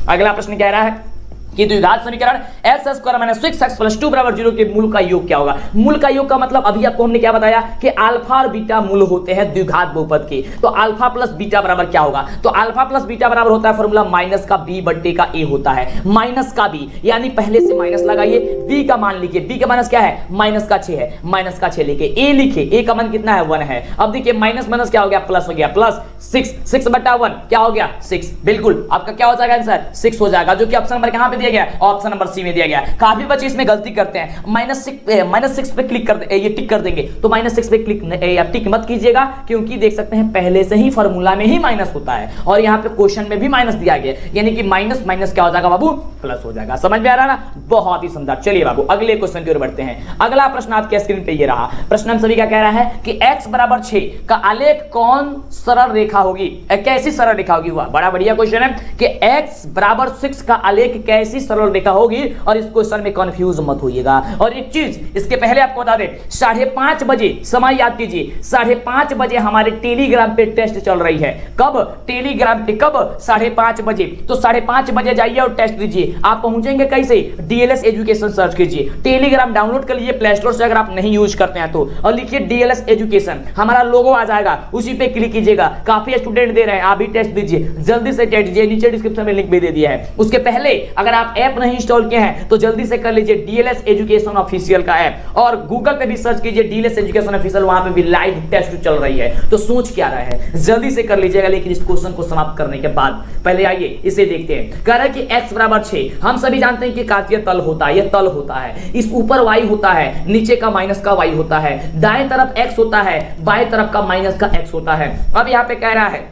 अगला प्रश्न कह रहा है कि द्विघात समीकरण x square minus 6x plus 2 बराबर 0 के मूल का योग क्या होगा। मूल का योग का मतलब अभी आपको हमने क्या बताया कि अल्फा और बीटा मूल होते हैं द्विघात बहुपद के। तो अल्फा प्लस बीटा बराबर क्या होगा, तो अल्फा प्लस बीटा बराबर होता है फॉर्मूला माइनस का b/a होता है। माइनस का b यानी पहले से माइनस लगाइए, b का मान लिखिए, b का माइनस क्या है, माइनस का 6 है, माइनस का 6 लिखे, a लिखे, a का मान कितना है 1 है। अब देखिए माइनस माइनस क्या हो गया, प्लस हो गया, प्लस 6/1 क्या हो गया 6, बिल्कुल आपका क्या हो जाएगा आंसर 6 हो जाएगा, जो कि ऑप्शन नंबर कहां पे दिया गया, ऑप्शन नंबर सी में दिया गया है। काफी बच्चे इसमें गलती करते हैं, -6 पे क्लिक कर ये टिक कर देंगे, तो -6 पे क्लिक या टिक मत कीजिएगा, क्योंकि देख सकते हैं पहले से ही फार्मूला में ही माइनस होता है और यहाँ पे क्वेश्चन में भी माइनस दिया गया, यानी कि माइनस माइनस क्या हो जाएगा बाबू, प्लस हो जाएगा। समझ में आ रहा ना, बहुत ही शानदार। चलिए बाबू अगले क्वेश्चन की ओर बढ़ते हैं। अगला प्रश्न आपके स्क्रीन पे ये रहा। प्रश्न हम सभी का कह रहा है कि x बराबर 6 का आलेख कौन सरल रेखा होगी, कैसी सरल रेखा होगी। हुआ बड़ा बढ़िया क्वेश्चन है कि x बराबर 6 का आलेख कैसी सरल रेखा होगी, और इस क्वेश्चन में कंफ्यूज मत होइएगा। और एक चीज इसके पहले आपको बता दें, 5:30 बजे समय याद कीजिए, 5:30 बजे हमारे टेलीग्राम पे टेस्ट चल रही है। कब, टेलीग्राम पे कब, 5:30 बजे। तो 5:30 बजे जाइए और टेस्ट दीजिए। आप पहुंचेंगे कैसे, डीएलएस एजुकेशन सर्च कीजिए, टेलीग्राम डाउनलोड कर लीजिए प्ले स्टोर से अगर आप नहीं यूज करते हैं तो, और लिखिए डीएलएस एजुकेशन, हमारा लोगो आ जाएगा, उसी पे क्लिक कीजिएगा। काफी स्टूडेंट दे रहे हैं, आप भी टेस्ट दीजिए, जल्दी से टेस्ट दीजिए, नीचे डिस्क्रिप्शन में लिंक भी दे दिया है। उसके पहले अगर आप ऐप नहीं इंस्टॉल किए हैं तो जल्दी से कर लीजिए डीएलएस एजुकेशन ऑफिशियल का ऐप, और गूगल पे भी सर्च कीजिए डीएलएस एजुकेशन ऑफिशियल, वहां पे भी लाइव टेस्ट चल रही है। तो सोच क्या रहा है, जल्दी से कर लीजिएगा। लेकिन इस क्वेश्चन को समाप्त करने के बाद पहले आइए इसे देखते हैं। कह रहा है कि x बराबर 6, हम सभी जानते हैं कि कार्तीय तल होता है, यह तल होता है, इस ऊपर y होता है, नीचे का माइनस का y होता है, दाएं तरफ x होता है, बाएं तरफ का माइनस का x होता है। अब यहाँ पे कह रहा है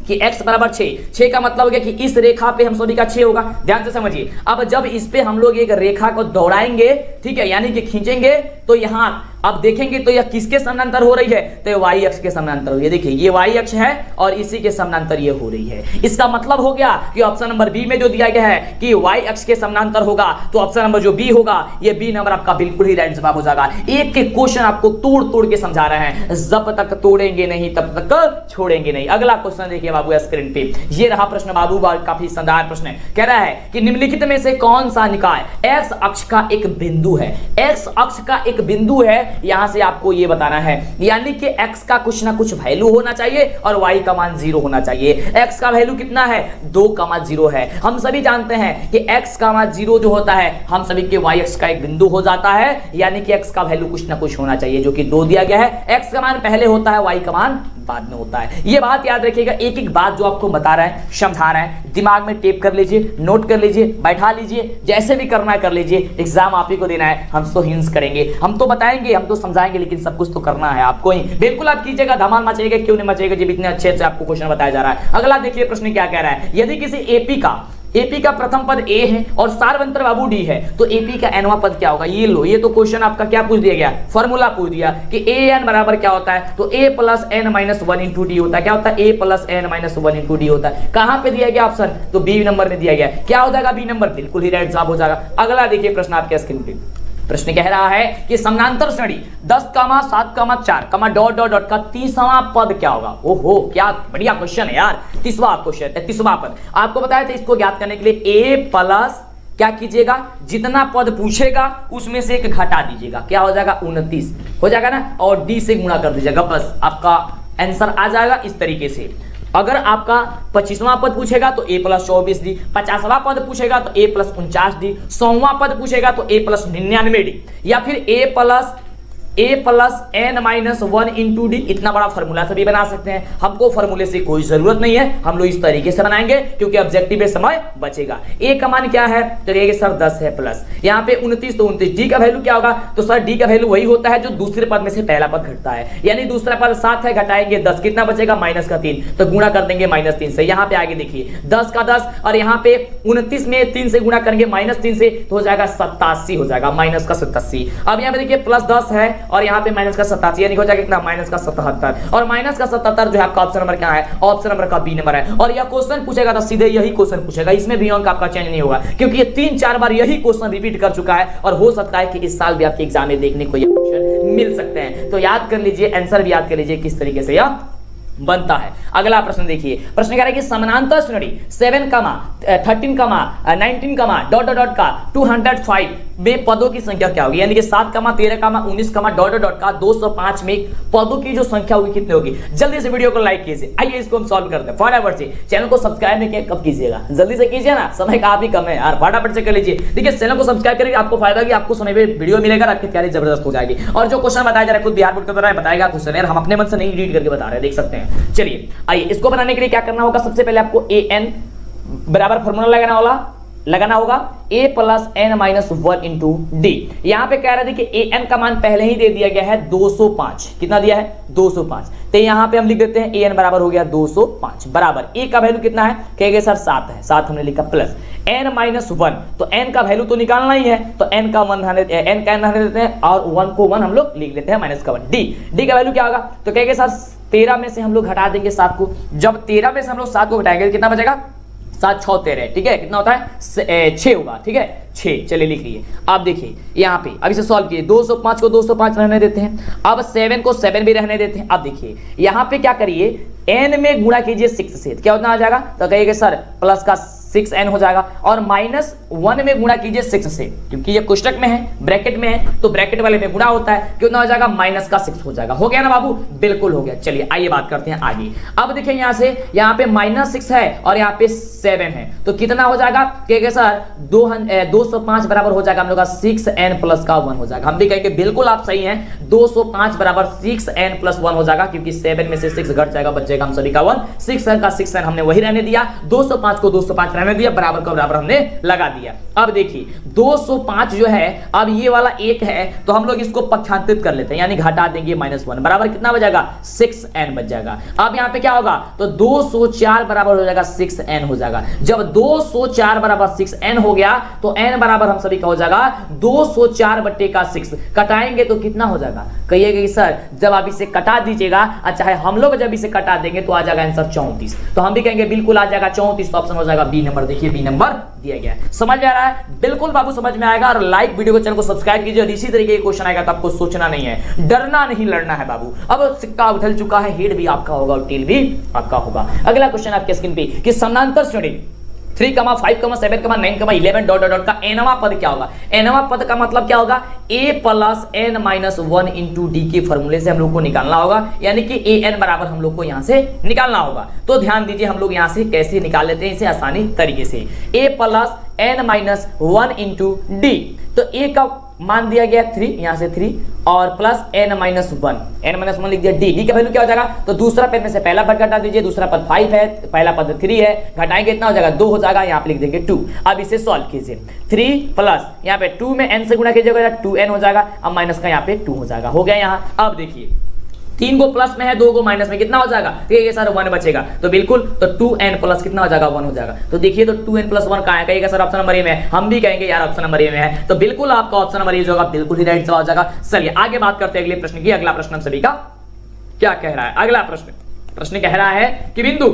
कि x बराबर 6 का मतलब हो गया कि इस रेखा पे हम सभी का 6 होगा। ध्यान से समझिए, अब जब इस पे हम लोग एक रेखा को दौड़ाएंगे, ठीक है, यानी कि खींचेंगे, तो यहां अब देखेंगे तो यह किसके समानांतर हो रही है, तो ये y अक्ष के समानांतर हो रही है। देखिए ये y अक्ष है और इसी के समानांतर ये हो रही है। इसका मतलब हो गया कि ऑप्शन नंबर बी में जो दिया गया है कि y अक्ष के समानांतर होगा, तो ऑप्शन नंबर जो बी होगा, ये बी नंबर आपका बिल्कुल ही राइट जवाब हो जाएगा। एक के क्वेश्चन आपको तोड़ तोड़ के समझा रहे हैं, जब तक तोड़ेंगे नहीं तब तक छोड़ेंगे नहीं। अगला क्वेश्चन देखिए बाबू स्क्रीन पे, ये रहा प्रश्न बाबू, काफी शानदार प्रश्न है। कह रहा है कि निम्नलिखित में से कौन सा निकाय x अक्ष का एक बिंदु है, x अक्ष का एक बिंदु है, यहां से आपको ये बताना है, यानी कि x का कुछ ना कुछ वैल्यू होना चाहिए और y का मान 0 होना चाहिए। x का वैल्यू कितना है, 2,0 है। हम सभी जानते हैं कि x का मान 0 जो होता है, हम सभी के y अक्ष का एक बिंदु हो जाता है, यानी कि x का वैल्यू कुछ ना कुछ होना चाहिए, जो कि 2 दिया गया है। x का मान पहले होता है, y का मान बाद में होता है। ये बात याद रखिएगा, एक एक बात जो आपको बता रहा है, समझा रहा है, दिमाग में टेप कर लीजिए, नोट कर लीजिए, बैठा लीजिए, जैसे भी करना है कर लीजिए। एग्जाम आप ही को देना है, हम तो हिंस करेंगे, हम तो बताएंगे, हम तो समझाएंगे, लेकिन सब कुछ तो करना है आपको ही। बिल्कुल आप कीजिएगा, धमाल मचाइएगा, क्यों नहीं मचाइएगा जब इतने अच्छे से आपको क्वेश्चन बताया जा रहा है। अगला देखिए प्रश्न क्या कह रहा है, यदि किसी एपी का प्रथम पद ए है और सार्वंत्र बाबू डी है तो एपी का एनवा पद क्या होगा। ये लो, ये तो क्वेश्चन आपका क्या पूछ दिया गया, फॉर्मूला पूछ दिया कि ए एन बराबर क्या होता है, तो A plus N minus 1 into D होता है। क्या होता है, A plus N minus 1 into D होता है। कहां पे दिया गया ऑप्शन, तो बी नंबर में दिया गया। क्या हो जाएगा, बी नंबर, बिल्कुल ही राइट जवाब हो जाएगा। अगला देखिए प्रश्न आपके स्क्रीन पे, प्रश्न कह रहा है कि समानांतर श्रेणी 10, 7, 4, डॉट डॉट डॉट का 30वां पद क्या होगा। ओहो, क्या बढ़िया क्वेश्चन है यार। 30वां क्वेश्चन, 30वां पद आपको बताया था। इसको ज्ञात करने के लिए ए प्लस क्या कीजिएगा, जितना पद पूछेगा उसमें से एक घटा दीजिएगा। क्या हो जाएगा, 29 हो जाएगा ना, और डी से गुणा कर दीजिएगा, बस आपका आंसर आ जाएगा। इस तरीके से अगर आपका 25वां पद पूछेगा तो a प्लस 24 दी, 50वां पद पूछेगा तो a प्लस 49 दी, 100वां पद पूछेगा तो a प्लस 99 डी, या फिर a plus n minus 1 into D. इतना बड़ा फॉर्मूला से भी बना सकते हैं, हमको फॉर्मूले से कोई जरूरत नहीं है, हम लोग इस तरीके से बनाएंगे क्योंकि ऑब्जेक्टिव में समय बचेगा। a का मान क्या है, तो कहेंगे सर 10 है प्लस यहाँ पे 29, तो 29। डी का वैल्यू क्या होगा, तो सर डी का वैल्यू वही होता है जो दूसरे पद में से पहला पद घटता है, यानी दूसरा पद 7 है, घटाएंगे 10, कितना बचेगा, माइनस का 3, तो गुणा कर देंगे -3 से। यहाँ पे आगे देखिए 10 का 10 और यहाँ पे 29 में 3 से गुणा करेंगे -3 से, तो हो जाएगा 87 हो जाएगा, माइनस का 87। अब यहाँ पे देखिए प्लस 10 है और यहाँ पे माइनस का 87, यानी हो जाएगा कितना, माइनस का 77, और माइनस का 77 जो है आपका ऑप्शन नंबर क्या है, ऑप्शन नंबर का बी नंबर है। और यह क्वेश्चन पूछेगा तो सीधे यही क्वेश्चन पूछेगा, इसमें भी अंक आपका चेंज नहीं होगा क्योंकि ये 3-4 बार यही क्वेश्चन रिपीट कर चुका है, और हो सकता है कि इस साल भी आपके एग्जाम में देखने को ये क्वेश्चन मिल सकते हैं। तो याद कर लीजिए, आंसर भी याद कर लीजिए किस तरीके से यह बनता है। अगला प्रश्न देखिए, प्रश्न कह रहा है कि समानांतर श्रेणी 7, 13, 19, डॉट डॉट डॉट का 205 में पदों की संख्या क्या होगी, यानी कि 7, 13, 19, डॉट डॉट डॉट का 205 में पदों की जो संख्या होगी कितनी होगी। जल्दी से वीडियो को लाइक कीजिए, आइए इसको हम सॉल्व करते हैं फटाफट से। चैनल को सब्सक्राइब नहीं किया कब कीजिएगा, जल्दी से कीजिए ना, समय का आप ही कम है यार, फटाफट से कर लीजिए। देखिए चैनल को सब्सक्राइब करिए, आपको फायदा कि आपको समय पे वीडियो मिलेगा, आपकी तैयारी जबरदस्त हो जाएगी। और जो क्वेश्चन बताया जा रहा है खुद बिहार बोर्ड का बताएगा क्वेश्चन, हम अपने मन से नहीं रीड करके बता रहे हैं, देख सकते हैं। चलिए आइए, इसको बनाने के लिए क्या करना होगा, सबसे पहले आपको ए एन बराबर फॉर्मूला लगाना होगा a plus N minus 1 into d. यहां पे कह रहा है कि ए एन का मान पहले ही दे दिया गया है 205, कितना दिया है 205, तो यहां पे हम लिख देते हैं ए एन बराबर हो गया 205 बराबर a का वैल्यू कितना है, कहेंगे सर 7 है, 7 हमने लिखा, प्लस n माइनस 1, तो n का वैल्यू तो निकालना ही है, तो n का 1 रहने देते हैं और 1 को 1 हम लोग लिख लेते हैं माइनस का 1। डी का वैल्यू क्या होगा, तो कहेंगे सर 13 में से हम लोग घटा देंगे 7 को, जब 13 में से हम लोग 7 को घटाएंगे कितना बचेगा, 7 6 13, ठीक है, कितना होता है 6 होगा, ठीक है 6। चलिए लिख लीजिए। अब देखिए यहाँ पे अब इसे सॉल्व कीजिए, 205 को 205 रहने देते हैं, अब 7 को 7 भी रहने देते हैं। अब देखिए यहाँ पे क्या करिए, n में गुणा कीजिए 6 से, क्या होना आ जाएगा, तो कहिएगा सर प्लस का 6n हो जाएगा, और -1 में गुणा कीजिए 6 से, क्योंकि ये कोष्टक में है, ब्रैकेट में है, तो ब्रैकेट वाले में गुणा होता है, कितना हो जाएगा, माइनस का 6 हो जाएगा। हो गया ना बाबू, बिल्कुल हो गया। चलिए आइए बात करते हैं आगे। अब देखिए यहाँ से यहाँ पे -6 है और यहाँ पे 7 है, तो कितना हो जाएगा, कहेंगे सर 205 बराबर हो जाएगा हम लोग का 6n प्लस का 1 हो जाएगा। हम भी कहेंगे बिल्कुल आप सही हैं, 205 बराबर 6n प्लस 1 हो जाएगा, क्योंकि 7 में से 6 घट जाएगा, बचेगा हम सभी का 1, 6n का 6n हमने वही रहने दिया, 205 को 205 रहने दिया, बराबर का बराबर हमने लगा दिया। अब देखिए 205 जो है, अब ये वाला 1 है तो हम लोग इसको पक्षांतरित कर लेते हैं, यानी घटा देंगे -1, बराबर कितना बचेगा, 6n बच जाएगा। अब यहाँ पे क्या होगा, तो 204 बराबर हो जाएगा 6n हो जाएगा। जब 204 बराबर 6n हो गया तो n बराबर हम सभी का हो जाएगा 204 बट्टे का 6, कटाएंगे तो कितना हो जाएगा, कहिएगा कि सर जब आप इसे कटा दीजिएगा, अच्छा है हम लोग जब इसे कटा देंगे तो आ जाएगा आंसर 34, तो हम भी कहेंगे बिल्कुल आ जाएगा 34, तो ऑप्शन हो जाएगा बी नंबर। देखिए बी नंबर दिया गया है, समझ में आ रहा है, बिल्कुल बाबू समझ में आएगा। और लाइक वीडियो को, चैनल को सब्सक्राइब कीजिए, और इसी तरीके के क्वेश्चन आएगा तो आपको सोचना नहीं है, डरना नहीं, लड़ना है बाबू। अब सिक्का उछल चुका है, हेड भी आपका होगा और टेल भी आपका होगा। अगला क्वेश्चन आपके स्क्रीन पे कि समानांतर श्रेणी 3, 5, 7, 9, 11 डॉट डॉट का एनवा पद क्या होगा। एनवा पद का मतलब क्या होगा, a plus n minus 1 into D के फॉर्मूले से हम लोग को निकालना होगा, यानी कि ए एन बराबर हम लोग को यहां से निकालना होगा। तो ध्यान दीजिए हम लोग यहां से कैसे निकाल लेते हैं इसे आसानी तरीके से, a plus n minus 1 into D. तो a का मान दिया गया 3, यहां से 3 और प्लस n-1 लिख दिया। डी का वैल्यू क्या हो जाएगा, तो दूसरा पद में से पहला पद घटा दीजिए, दूसरा पद 5 है, पहला पद 3 है, घटाएंगे इतना हो जाएगा 2 हो जाएगा, यहाँ पे लिख देंगे 2। अब इसे सॉल्व कीजिए, 3 प्लस यहाँ पे 2 में n से गुणा कीजिएगा 2n हो जाएगा, अब माइनस का यहाँ पे 2 हो जाएगा, हो गया यहाँ। अब देखिए 3 को प्लस में है, 2 को माइनस में, कितना हो जाएगा, ठीक है सर 1 बचेगा, तो बिल्कुल तो 2n प्लस कितना हो जाएगा 1 हो जाएगा। तो देखिए तो 2n प्लस 1 कहाँ है, कहेगा सर ऑप्शन नंबर ए में है, हम भी कहेंगे यार ऑप्शन नंबर ए में है, तो बिल्कुल आपका ऑप्शन नंबर ए जो होगा बिल्कुल ही राइट जवाब हो जाएगा। चलिए आगे बात करते हैं अगले प्रश्न की। अगला प्रश्न हम सभी का क्या कह रहा है, अगला प्रश्न कह रहा है कि बिंदु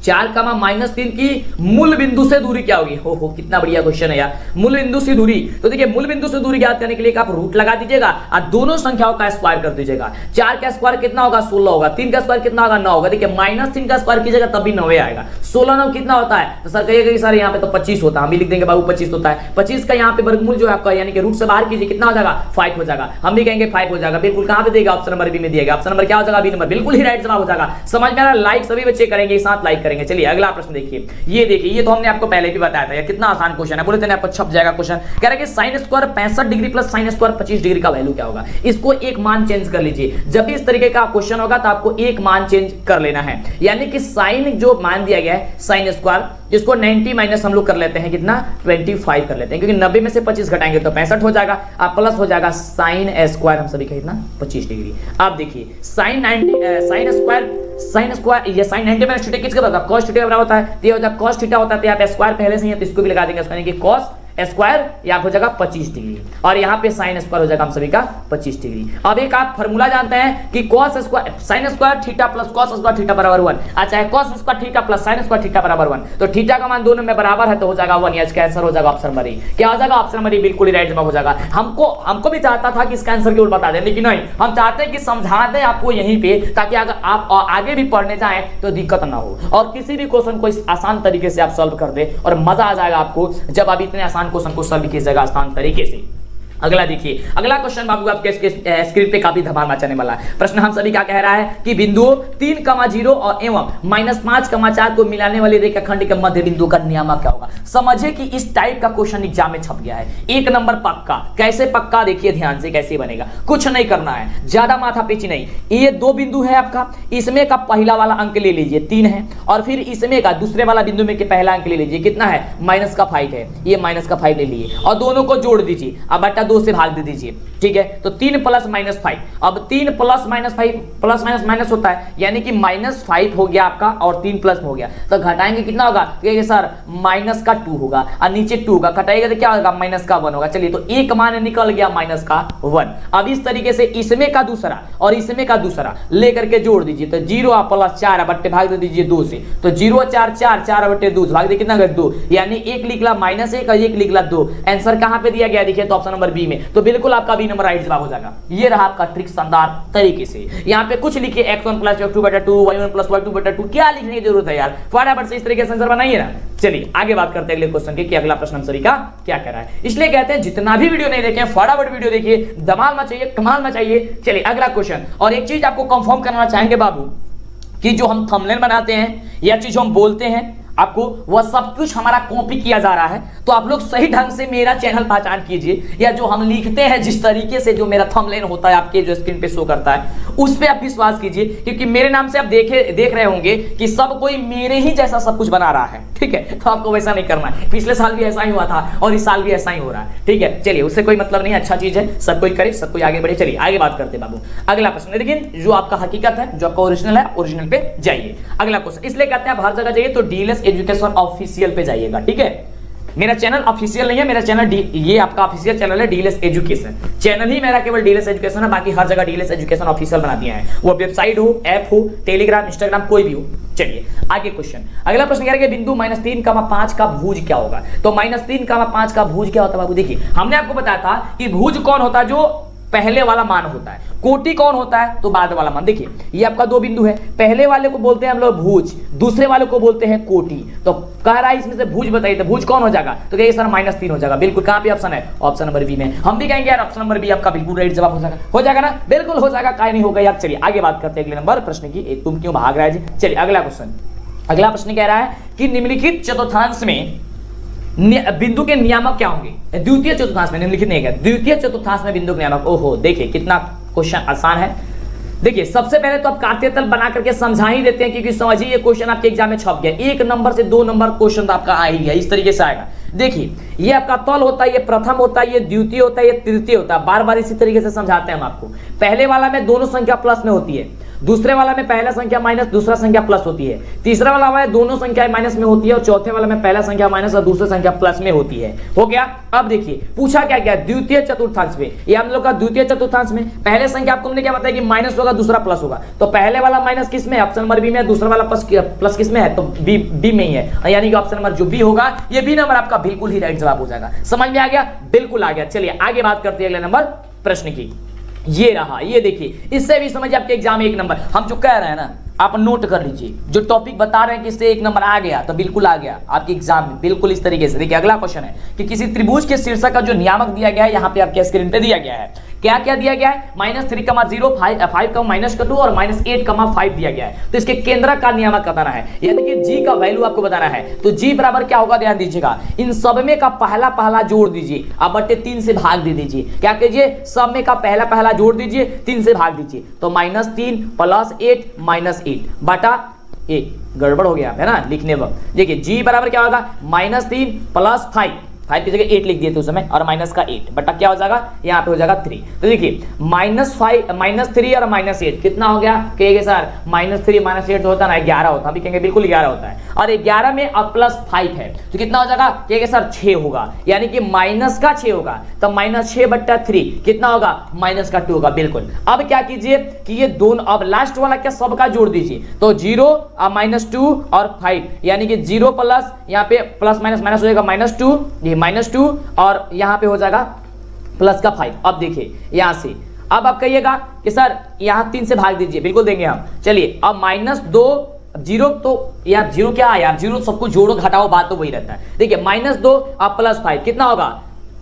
4,-3 की मूल बिंदु से दूरी क्या होगी। हो कितना बढ़िया क्वेश्चन है यार, मूल बिंदु से दूरी। तो देखिए मूल बिंदु से दूरी ज्ञात करने के लिए आप रूट लगा दीजिएगा और दोनों संख्याओं का स्क्वायर कर दीजिएगा। 4 का स्क्वायर कितना होगा 16 होगा, 3 का स्क्वायर कितना होगा 9 होगा। देखिए -3 का स्क्वायर कीजिएगा तब भी 9 आएगा। 16 9 कितना होता है, तो सर कहिएगा कि सर यहाँ पे तो 25 होता है, हम भी लिख देंगे बाबू 25 होता है। 25 का यहाँ पे वर्गमूल जो है आपका यानी कि रूट से बाहर कीजिए, कितना हो जाएगा 5 हो जाएगा, हम भी कहेंगे 5 हो जाएगा। बिल्कुल कहां पे देगा, ऑप्शन नंबर बी में दिएगा। ऑप्शन नंबर क्या हो जाएगा, बी नंबर, बिल्कुल ही राइट जवाब हो जाएगा। समझ में आ रहा है, लाइक सभी बच्चे करेंगे, साथ लाइक करेंगे। चलिए अगला प्रश्न देखिए, ये देखिए ये तो हमने आपको पहले भी बताया था, ये कितना आसान क्वेश्चन है, बोले थे आपको छप जाएगा क्वेश्चन। कह रहा है कि sin square 65 degree plus sin square 25 degree का वैल्यू क्या होगा। इसको एक मान चेंज कर लीजिए, जब भी इस तरीके का क्वेश्चन होगा तो आपको एक मान चेंज कर लेना है। यानी कि sin जो मान दिया गया है sin स्क्वायर, जिसको 90 माइनस हम लोग कर लेते हैं कितना 25 कर लेते हैं, क्योंकि 90 में से 25 घटाएंगे तो 65 हो जाएगा, अब प्लस हो जाएगा sin स्क्वायर हम सभी का कितना 25 डिग्री। अब देखिए sin स्क्वायर ये sin 90 माइनस थीटा किसके बराबर, cos थीटा के बराबर होता है, ये हो जाएगा cos थीटा होता है, तो यहाँ पे स्क्वायर पहले से ही है तो इसको भी लगा देंगे, यानी कि cos स्क्वायर या हो जाएगा 25 डिग्री और यहाँ पे sin स्क्वायर हो जाएगा हम सभी का 25 डिग्री। अब एक आप फार्मूला जानते हैं कि cos square sin square theta plus cos square theta बराबर 1, अच्छा है cos square theta plus sin square theta बराबर 1, तो थीटा का मान दोनों में बराबर है तो हो जाएगा 1, इसका आंसर हो जाएगा ऑप्शन नंबर ए। क्या हो जाएगा ऑप्शन नंबर ए, बिल्कुल ही राइट जवाब हो जाएगा। हमको भी चाहता था कि इसका आंसर केवल बता दें, लेकिन नहीं, हम चाहते हैं कि समझा दें आपको यहीं पे, ताकि अगर आप आगे भी पढ़ने जाएं तो दिक्कत ना हो और किसी भी क्वेश्चन को इस आसान तरीके से आप सॉल्व कर दे और मजा आ जाएगा आपको जब आप इतने आसान क्वेश्चन को सॉल्व जगह आसान तरीके से। अगला देखिए, अगला क्वेश्चन बाबू आपके स्क्रीन पे काफी धमाल मचाने वाला है। प्रश्न हम सभी क्या कह रहा है कि बिंदुओं 3,0 और एवं -5,4 को मिलाने वाले रेखाखंड के मध्य बिंदु का नियामक क्या होगा। समझिए कि इस टाइप का क्वेश्चन एग्जाम में छप गया है, 1 नंबर पक्का। कैसे पक्का, देखिए ध्यान से कैसे बनेगा, कुछ नहीं करना है, ज्यादा माथा पीछी नहीं। ये 2 बिंदु है आपका, इसमें का पहला वाला अंक ले लीजिए 3 है और फिर इसमें का दूसरे वाला बिंदु में के पहला अंक ले लीजिए, कितना है -5 है, ये -5 ले लिए और दोनों को जोड़ दीजिए, अब बटा 2 से भाग दे दीजिए, ठीक है। तो 3 + -5, अब 3 + -5 प्लस माइनस माइनस होता है, यानी कि -5 हो गया आपका और 3 प्लस हो गया, तो घटाएंगे कितना होगा, कहेंगे सर -2 होगा और नीचे 2 होगा, घटाएगा तो क्या होगा -1 होगा। चलिए तो एक मान निकल गया -1। अब इस तरीके से इसमें का दूसरा और इसमें का दूसरा लेकर के जोड़ दीजिए, तो 0 + 4 बट्टे भाग दे दीजिए 2 से, तो 0 4 4 4 बट्टे 2 भाग दे कितना 2, यानी एक लिखला -1 और एक लिखला 2। आंसर कहां पे दिया गया, देखिए तो ऑप्शन नंबर बी में, तो बिल्कुल आपका बी नंबर राइट जवाब हो जाएगा। ये रहा आपका ट्रिक शानदार तरीके से। यहाँ पे कुछ लिखिए x1 + x2/2 y1 + y2/2, क्या लिखने की जरूरत है यार, फटाफट से इस तरीके से आंसर बनाइए ना। चलिए आगे बात करते हैं अगले क्वेश्चन की कि अगला प्रश्न हम सभी का क्या कह रहा है। इसलिए कहते हैं जितना भी वीडियो नहीं देखें फटाफट वीडियो देखिए, धमाल मचाइए, कमाल मचाइए। चलिए अगला क्वेश्चन, और एक चीज आपको कंफर्म करना चाहेंगे बाबू कि जो हम थंबनेल बनाते हैं या चीज हम बोलते हैं आपको वह सब कुछ हमारा कॉपी किया जा रहा है, तो आप लोग सही ढंग से मेरा चैनल पहचान कीजिए, या जो हम लिखते हैं जिस तरीके से जो मेरा थंबनेल होता है आपके जो स्क्रीन पे शो करता है उस पे आप विश्वास कीजिए, क्योंकि मेरे नाम से आप देख रहे होंगे कि सब कोई मेरे ही जैसा सब कुछ बना रहा है, ठीक है। तो आपको वैसा नहीं करना है, पिछले साल भी ऐसा ही हुआ था और इस साल भी ऐसा ही हो रहा है, ठीक है। चलिए उससे कोई मतलब नहीं, अच्छा चीज है, सब कोई करे, सब कोई आगे बढ़े। चलिए आगे बात करते हैं बाबू, अगला प्रश्न। लेकिन जो आपका हकीकत है, जो आपका ओरिजिनल है, ओरिजिनल पे जाइए। अगला क्वेश्चन, इसलिए कहते हैं आप हर जगह जाइए तो डीएलएस एजुकेशन ऑफिशियल पे जाइएगा, ठीक है। मेरा चैनल ऑफिशियल नहीं है, मेरा चैनल ये आपका ऑफिशियल चैनल है डीएलएस एजुकेशन, चैनल ही मेरा केवल डीएलएस एजुकेशन है, बाकी हर जगह डीएलएस एजुकेशन ऑफिशियल बना दिया है, वो वेबसाइट हो, ऐप हो, टेलीग्राम, इंस्टाग्राम, कोई भी हो। चलिए आगे क्वेश्चन, अगला प्रश्न कह रहा है कि बिंदु -3,5 का भुज क्या होगा। तो -3,5 का भुज क्या होता है बाबू, देखिए हमने आपको बताया था कि भुज कौन होता है, जो पहले वाला मान होता है, कोटि कौन होता है, तो बाद वाला मान। देखिए ये आपका 2 बिंदु है, पहले वाले को बोलते हैं हम लोग भुज, दूसरे वाले को बोलते हैं कोटि। तो कह रहा है इसमें से भुज बताइए, तो भुज कौन हो जाएगा, तो कहिए सर -3 हो जाएगा। बिल्कुल कहां पे ऑप्शन है, ऑप्शन नंबर बी में। हम भी कहेंगे यार ऑप्शन नंबर बी आपका बिल्कुल राइट जवाब हो जाएगा ना, बिल्कुल हो जाएगा, काय नहीं होगा यार। चलिए आगे बात करते हैं अगले नंबर प्रश्न की, तुम क्यों भाग रहा है जी। चलिए अगला क्वेश्चन, अगला प्रश्न कह रहा है कि निम्नलिखित चतुर्थांश में बिंदु के नियामक क्या होंगे? द्वितीय चतुर्थांश में निम्नलिखित नहीं है, द्वितीय चतुर्थांश में बिंदु के नियामक। ओहो, देखिए कितना क्वेश्चन आसान है। देखिए सबसे पहले तो आप कांटे तल बना करके समझा ही देते हैं, क्योंकि समझिए ये क्वेश्चन आपके एग्जाम में छप गया, 1 नंबर से 2 नंबर क्वेश्चन तो आपका आ ही गया, इस तरीके से आएगा। देखिए ये आपका तल होता है, ये प्रथम होता है, ये द्वितीय होता है, ये तृतीय होता है। बार बार इसी तरीके से समझाते हैं हम आपको। पहले वाला में दोनों संख्या प्लस में होती है, दूसरे वाला में पहला संख्या माइनस दूसरा संख्या प्लस होती है, तीसरा वाला में दोनों संख्याएं माइनस में होती है, और चौथे वाला में पहला संख्या माइनस और दूसरा संख्या प्लस में होती है। हो गया। अब देखिए पूछा क्या क्या, द्वितीय चतुर्थांश में, ये हम लोग का द्वितीय चतुर्थांश में पहले संख्या आपको हमने क्या बताया कि माइनस होगा, दूसरा प्लस होगा, तो पहले वाला माइनस किस में है? ऑप्शन नंबर बी में। दूसरा वाला प्लस किस में है? तो बी में ही है, यानी कि ऑप्शन नंबर जो बी होगा, ये बी नंबर आपका बिल्कुल ही राइट जवाब हो जाएगा। समझ में आ गया? बिल्कुल आ गया। चलिए आगे बात करते हैं अगले नंबर प्रश्न की। ये रहा, ये देखिए, इससे भी समझिए आपके एग्जाम में 1 नंबर। हम जो कह रहे हैं ना, आप नोट कर लीजिए, जो टॉपिक बता रहे हैं कि इससे 1 नंबर आ गया तो बिल्कुल आ गया आपके एग्जाम में, बिल्कुल इस तरीके से। देखिए अगला क्वेश्चन है कि किसी त्रिभुज के शीर्षक का जो नियामक दिया गया है, यहाँ पे आपके स्क्रीन पे दिया गया है, क्या क्या दिया गया है? -3, 0, 5, -2 और -8, 5 दिया गया है। तो इसके केंद्र का नियामक बताना है, यानी कि जी का वैल्यू आपको बताना है। तो जी बराबर क्या होगा, ध्यान दीजिएगा, इन सब में का पहला जोड़ दीजिए, आप बटे 3 से भाग दे दीजिए। क्या कीजिए? सब में का पहला जोड़ दीजिए, 3 से भाग दीजिए, तो -3 + 8 -8 बटा 1। गड़बड़ हो गया है ना लिखने वक्त। देखिए जी बराबर क्या होगा, -3 + 5 की जगह 8 लिख दिए थे उस समय, और माइनस का 8 बटा क्या हो जाएगा, यहाँ पे हो जाएगा 3। तो देखिए -3 और -8 कितना हो गया? कहेंगे सर -3 -8 होता ना 11 होता, अभी कहेंगे बिल्कुल 11 होता है, और 11 में अब +5 है तो कितना हो जाएगा? कहेंगे सर 6 होगा, यानी कि माइनस का 6 होगा, तो -6 बटा 3 कितना होगा? -2 होगा, बिल्कुल। अब क्या कीजिए कि ये दोनों, अब लास्ट वाला क्या सबका जोड़ दीजिए, तो 0 -2 और 5, यानी कि 0 प्लस यहाँ पे प्लस माइनस माइनस हो जाएगा -2, -2 और यहाँ पे हो जाएगा प्लस का 5। अब देखिए यहाँ से, अब आप कहिएगा कि सर यहाँ 3 से भाग दीजिए, बिल्कुल देंगे हम। चलिए अब -2 0, तो यार 0 क्या है यार, 0 सबको जोड़ो घटाओ, बात तो वही रहता है। देखिए -2 और +5 कितना होगा?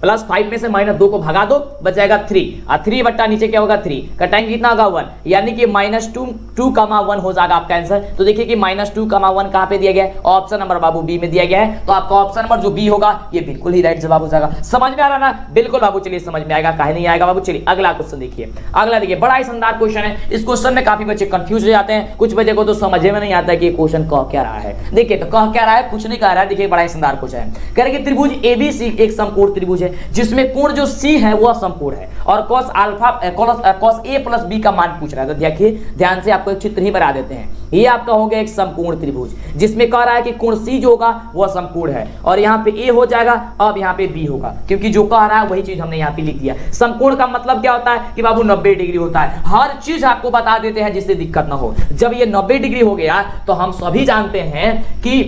+5 में से -2 को भगा दो, बच जाएगा 3, और 3 बट्टा नीचे क्या होगा 3, कटाएंगे कितना होगा 1, यानी कि -2, 1 हो जाएगा आपका आंसर। तो देखिए कि -2, 1 कहां पे दिया गया है? ऑप्शन नंबर बाबू बी में दिया गया है, तो आपका ऑप्शन नंबर जो बी होगा ये बिल्कुल ही राइट जवाब हो जाएगा। समझ में आ रहा ना? बिल्कुल बाबू। चलिए समझ में आएगा, काहे नहीं आएगा बाबू। चलिए अगला क्वेश्चन देखिए। अगला देखिए, बड़ा ही शानदार क्वेश्चन है। इस क्वेश्चन में काफी बच्चे कंफ्यूज हो जाते हैं, कुछ बच्चे को तो समझ में नहीं आता कि ये क्वेश्चन कह क्या रहा है। देखिए तो कह क्या रहा है, कुछ नहीं कह रहा है। देखिए बड़ा ही शानदार क्वेश्चन है, कह रहे कि त्रिभुज एबीसी एक समकोण त्रिभुज है, जिसमें कोण जो सी है वह समकोण है, और cos a + b का मान पूछ रहा है। तो देखिए ध्यान से, आपको एक चित्र ही बना देते हैं। ये आपका हो गया एक समकोण त्रिभुज, जिसमें कह रहा है कि कोण सी जो होगा वह समकोण है, और यहाँ पे a हो जाएगा, अब यहाँ पे b होगा, क्योंकि जो कह रहा है वही चीज हमने यहाँ पे लिख दिया। समकोण का मतलब क्या होता है कि बाबू 90 डिग्री होता है। हर चीज आपको बता देते हैं जिससे दिक्कत ना हो। जब ये 90 डिग्री हो गया तो हम सभी जानते हैं कि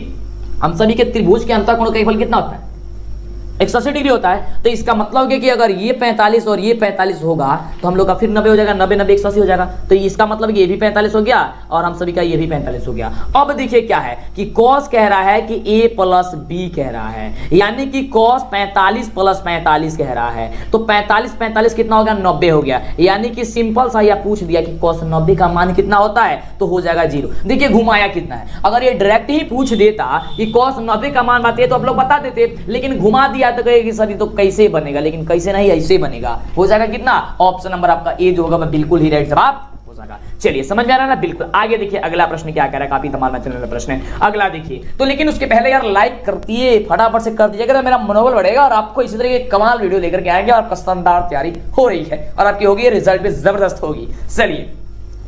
हम सभी के त्रिभुज के अंतःकोण का फल कितना होता है? 180 डिग्री होता है। तो इसका मतलब है कि अगर ये 45 और ये 45 होगा तो हम लोग का फिर 90 हो जाएगा, 90 90 180 हो जाएगा। तो इसका मतलब ये भी 45 हो गया और हम सभी का ये भी 45 हो गया। अब देखिए क्या है कि cos कह रहा है कि a + b कह रहा है, यानी कि cos 45 + 45 कह रहा है। तो 45 45 कितना हो गया? 90 हो गया, यानी कि सिंपल सा यह पूछ दिया कि cos 90 का मान कितना होता है, तो हो जाएगा 0। देखिए घुमाया कितना है। अगर ये डायरेक्ट ही पूछ देता कि cos 90 का मान बताइए तो आप लोग बता देते, लेकिन घुमा दिया तो कहेगी सर ये तो कैसे बनेगा, लेकिन कैसे नहीं, ऐसे बनेगा। हो जाएगा कितना? ऑप्शन नंबर आपका ए जो होगा वह बिल्कुल ही राइट जवाब हो जाएगा। चलिए समझ में आ रहा है ना? बिल्कुल। आगे देखिए अगला प्रश्न क्या कह रहा है, काफी धमाल मचने वाला प्रश्न है। अगला देखिए, तो लेकिन उसके पहले यार लाइक करती फटाफट से कर दीजिएगा, तो मेरा मनोबल बढ़ेगा और आपको इसी तरह की कमाल वीडियो लेकर के आएंगे और आपका शानदार तैयारी हो रही है और आपकी होगी, रिजल्ट भी जबरदस्त होगी। चलिए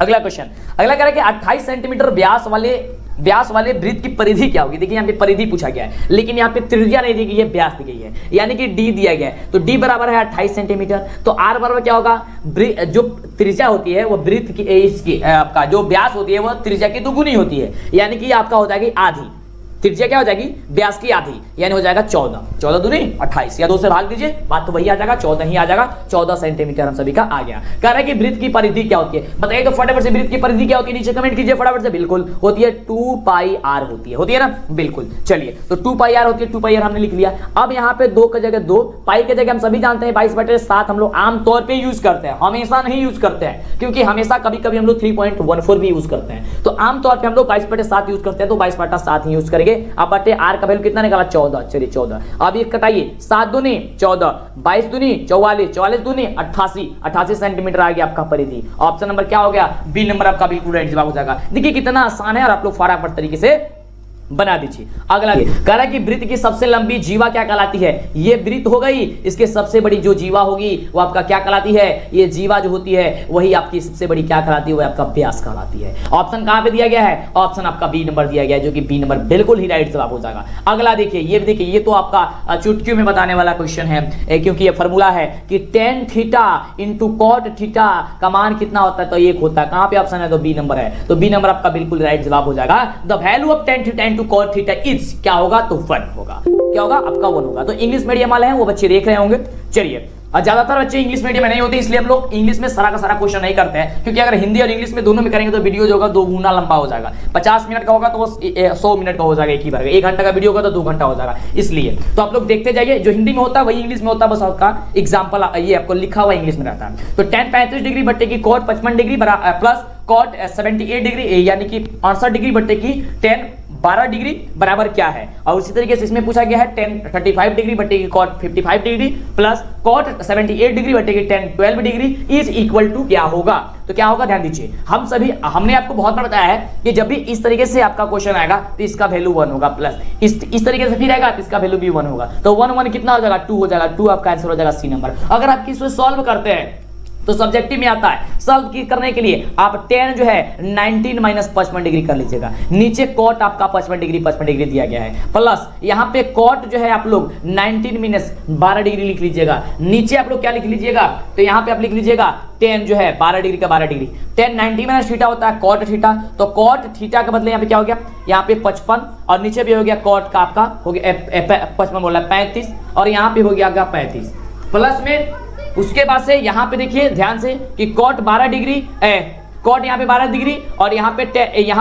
अगला क्वेश्चन, अगला कह रहा है कि 28 सेंटीमीटर व्यास वाले वृत्त की परिधि क्या होगी। देखिए यहाँ पे परिधि पूछा गया है, लेकिन यहाँ पे त्रिज्या नहीं दी गई है, व्यास दी गई है, यानी कि d दिया गया है। तो d बराबर है 28 सेंटीमीटर। तो r बराबर क्या होगा? जो त्रिज्या होती है वो वृत्त की इसकी आपका जो व्यास होती है वह त्रिज्या की दुगुनी होती है, यानी कि आपका हो जाएगी आधी। त्रिज्या क्या हो जाएगी? व्यास की आधी, यानी हो जाएगा 14 दूनी 28, या 2 से भाग दीजिए, बात तो वही आ जाएगा, 14 ही आ जाएगा। 14 सेंटीमीटर हम सभी का आ गया। कह रहा है कि वृत्त की परिधि क्या होती है, बताइए तो फटाफट से। वृत्त की परिधि क्या होती है नीचे कमेंट कीजिए फटाफट से। बिल्कुल होती है 2πr होती है ना? बिल्कुल। चलिए तो 2πr होती है, 2πr हमने लिख लिया। अब यहाँ पे 2 की जगह 2, पाई की जगह हम सभी जानते हैं 22/7 हम लोग आमतौर पर यूज करते हैं, हमेशा नहीं यूज करते हैं, क्योंकि हमेशा कभी कभी हम लोग 3.14 भी यूज करते हैं। तो आमतौर पर हम लोग 22/7 यूज करते हैं, तो 22/7 ही यूज करेंगे। अब बटे आर का वैल्यू कितना निकाला 14, चलिए 14। अब ये कटाइए 7 दूनी 14, 22 दूनी 44, 44 दूनी 88, 88 सेंटीमीटर आ गया आपका परिधि। ऑप्शन नंबर क्या हो गया, बी नंबर आपका बिल्कुल राइट जवाब हो जाएगा। देखिए कितना आसान है और आप लोग फटाफट तरीके से बना दीजिए। अगला कह रहा है कि वृत्त की सबसे लंबी जीवा क्या कहलाती है, ये वृत्त हो गई, इसके सबसे बड़ी जो जीवा होगी वो आपका क्या कहलाती है, ये जीवा जो होती है वही आपकी सबसे बड़ी क्या कहलाती है, वो आपका व्यास कहलाती है। ऑप्शन कहां पे दिया गया है, ऑप्शन आपका बी नंबर दिया गया है, जो कि बी नंबर बिल्कुल ही राइट जवाब हो जाएगा। अगला देखिए, ये देखिए ये तो आपका चुटकियों में बताने वाला क्वेश्चन है, क्योंकि ये फॉर्मूला है कि tan theta into cot theta का मान कितना होता है, तो एक होता है। कहां पे ऑप्शन है, तो बी नंबर है, तो बी नंबर आपका बिल्कुल राइट जवाब हो जाएगा। The value of tan theta into cot theta is क्या होगा, तो 1 होगा। क्या होगा आपका 1 होगा। तो इंग्लिश मीडियम वाले हैं वो बच्चे देख रहे होंगे। चलिए, और ज्यादातर बच्चे इंग्लिश मीडियम में नहीं होते, इसलिए हम लोग इंग्लिश में सारा का सारा क्वेश्चन नहीं करते हैं, क्योंकि अगर हिंदी और इंग्लिश में दोनों में करेंगे तो वीडियो जो होगा 2 गुना लंबा हो जाएगा। 50 मिनट का होगा तो वो 100 मिनट का हो जाएगा एक ही बार। 1 घंटा का वीडियो होगा तो 2 घंटा हो जाएगा। इसलिए तो आप लोग देखते जाइए, जो हिंदी में होता है वही इंग्लिश में होता है, बस आपका एग्जाम्पल ये आपको लिखा हुआ इंग्लिश में रहता है। तो tan 35 डिग्री बट्टे की cot 55 degree plus cot 78 degree यानी कि 68 डिग्री बट्टे की tan 12 डिग्री बराबर क्या है। और उसी तरीके से इसमें पूछा गया है tan 35 डिग्री बट्टे की cot 55 degree plus cot 78 degree बट्टे की tan 12 degree is equal to क्या होगा। तो क्या होगा, ध्यान दीजिए, हमने आपको बहुत बार बताया है कि जब भी इस तरीके से आपका क्वेश्चन आएगा तो इसका वैल्यू 1 होगा, प्लस इस तरीके से फिर आएगा तो इसका वैल्यू भी 1 होगा। तो 1 1 कितना हो जाएगा, 2 हो जाएगा। 2 आपका आंसर हो जाएगा सी नंबर। अगर आप इसको सॉल्व करते हैं तो सब्जेक्टिव में आता है, सॉल्व करने के लिए आप tan जो है 19 माइनस 55 डिग्री कर लीजिएगा। नीचे cot आपका 55 डिग्री दिया गया है, प्लस यहाँ पे cot जो है आप लोग 19 माइनस 12 डिग्री लिख लीजिएगा। नीचे आप लोग क्या लिख लीजिएगा, तो यहाँ पे आप लिख लीजिएगा tan जो है 12 डिग्री का 12 डिग्री। tan 90 माइनस थीटा होता है cot थीटा, तो cot थीटा के बदले यहाँ पे क्या हो गया, यहाँ पे 55 और नीचे भी हो गया cot का आपका हो गया 55 बोला 35 और यहाँ पे हो गया 35 प्लस में। उसके बाद से यहाँ पे देखिए ध्यान से कि cot 12 डिग्री cot यहाँ पे 12 डिग्री और यहाँ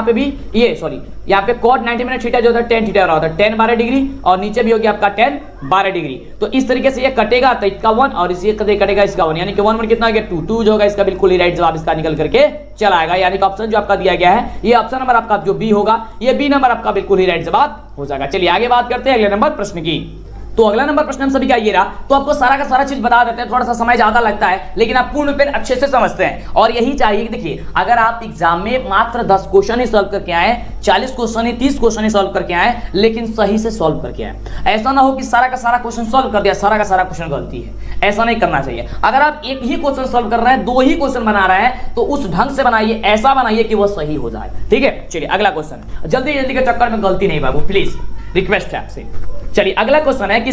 पे भी ये सॉरी यहाँ पे cot 90 माइनस थीटा जो होता है tan थीटा होता है tan 12 डिग्री और नीचे भी हो गया आपका tan 12 डिग्री। तो इस तरीके से ये कटेगा तो इसका 1 और इसी कटेगा इसका 1, यानी कि 1 1 कितना हो गया 2 2 जो होगा इसका बिल्कुल ही राइट जवाब इसका निकल करके चला आएगा। यानी कि ऑप्शन जो आपका दिया गया है ये ऑप्शन नंबर आपका जो बी होगा, ये बी नंबर आपका बिल्कुल ही राइट जवाब हो जाएगा। चलिए आगे बात करते हैं अगले नंबर प्रश्न की। तो अगला नंबर प्रश्न हम सभी का ये रहा, तो आपको सारा का सारा चीज बता देते हैं, थोड़ा सा समय ज्यादा लगता है लेकिन आप पूर्ण पेन अच्छे से समझते हैं और यही चाहिए। देखिए अगर आप एग्जाम में मात्र 10 क्वेश्चन ही सॉल्व करके आए, 40 क्वेश्चन ही 30 क्वेश्चन ही सॉल्व करके आए, लेकिन सही से सॉल्व करके आए, ऐसा ना हो कि सारा का सारा क्वेश्चन सॉल्व कर दिया, सारा का सारा क्वेश्चन गलती है, ऐसा नहीं करना चाहिए। अगर आप एक ही क्वेश्चन सॉल्व कर रहे हैं, 2 ही क्वेश्चन बना रहे हैं, तो उस ढंग से बनाइए, ऐसा बनाइए कि वो सही हो जाए। ठीक है, चलिए अगला क्वेश्चन, जल्दी जल्दी के चक्कर में गलती नहीं बाबू, प्लीज रिक्वेस्ट है आपसे। चलिए अगला क्वेश्चन है कि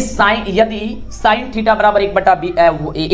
यदि साइन थीटा बराबर a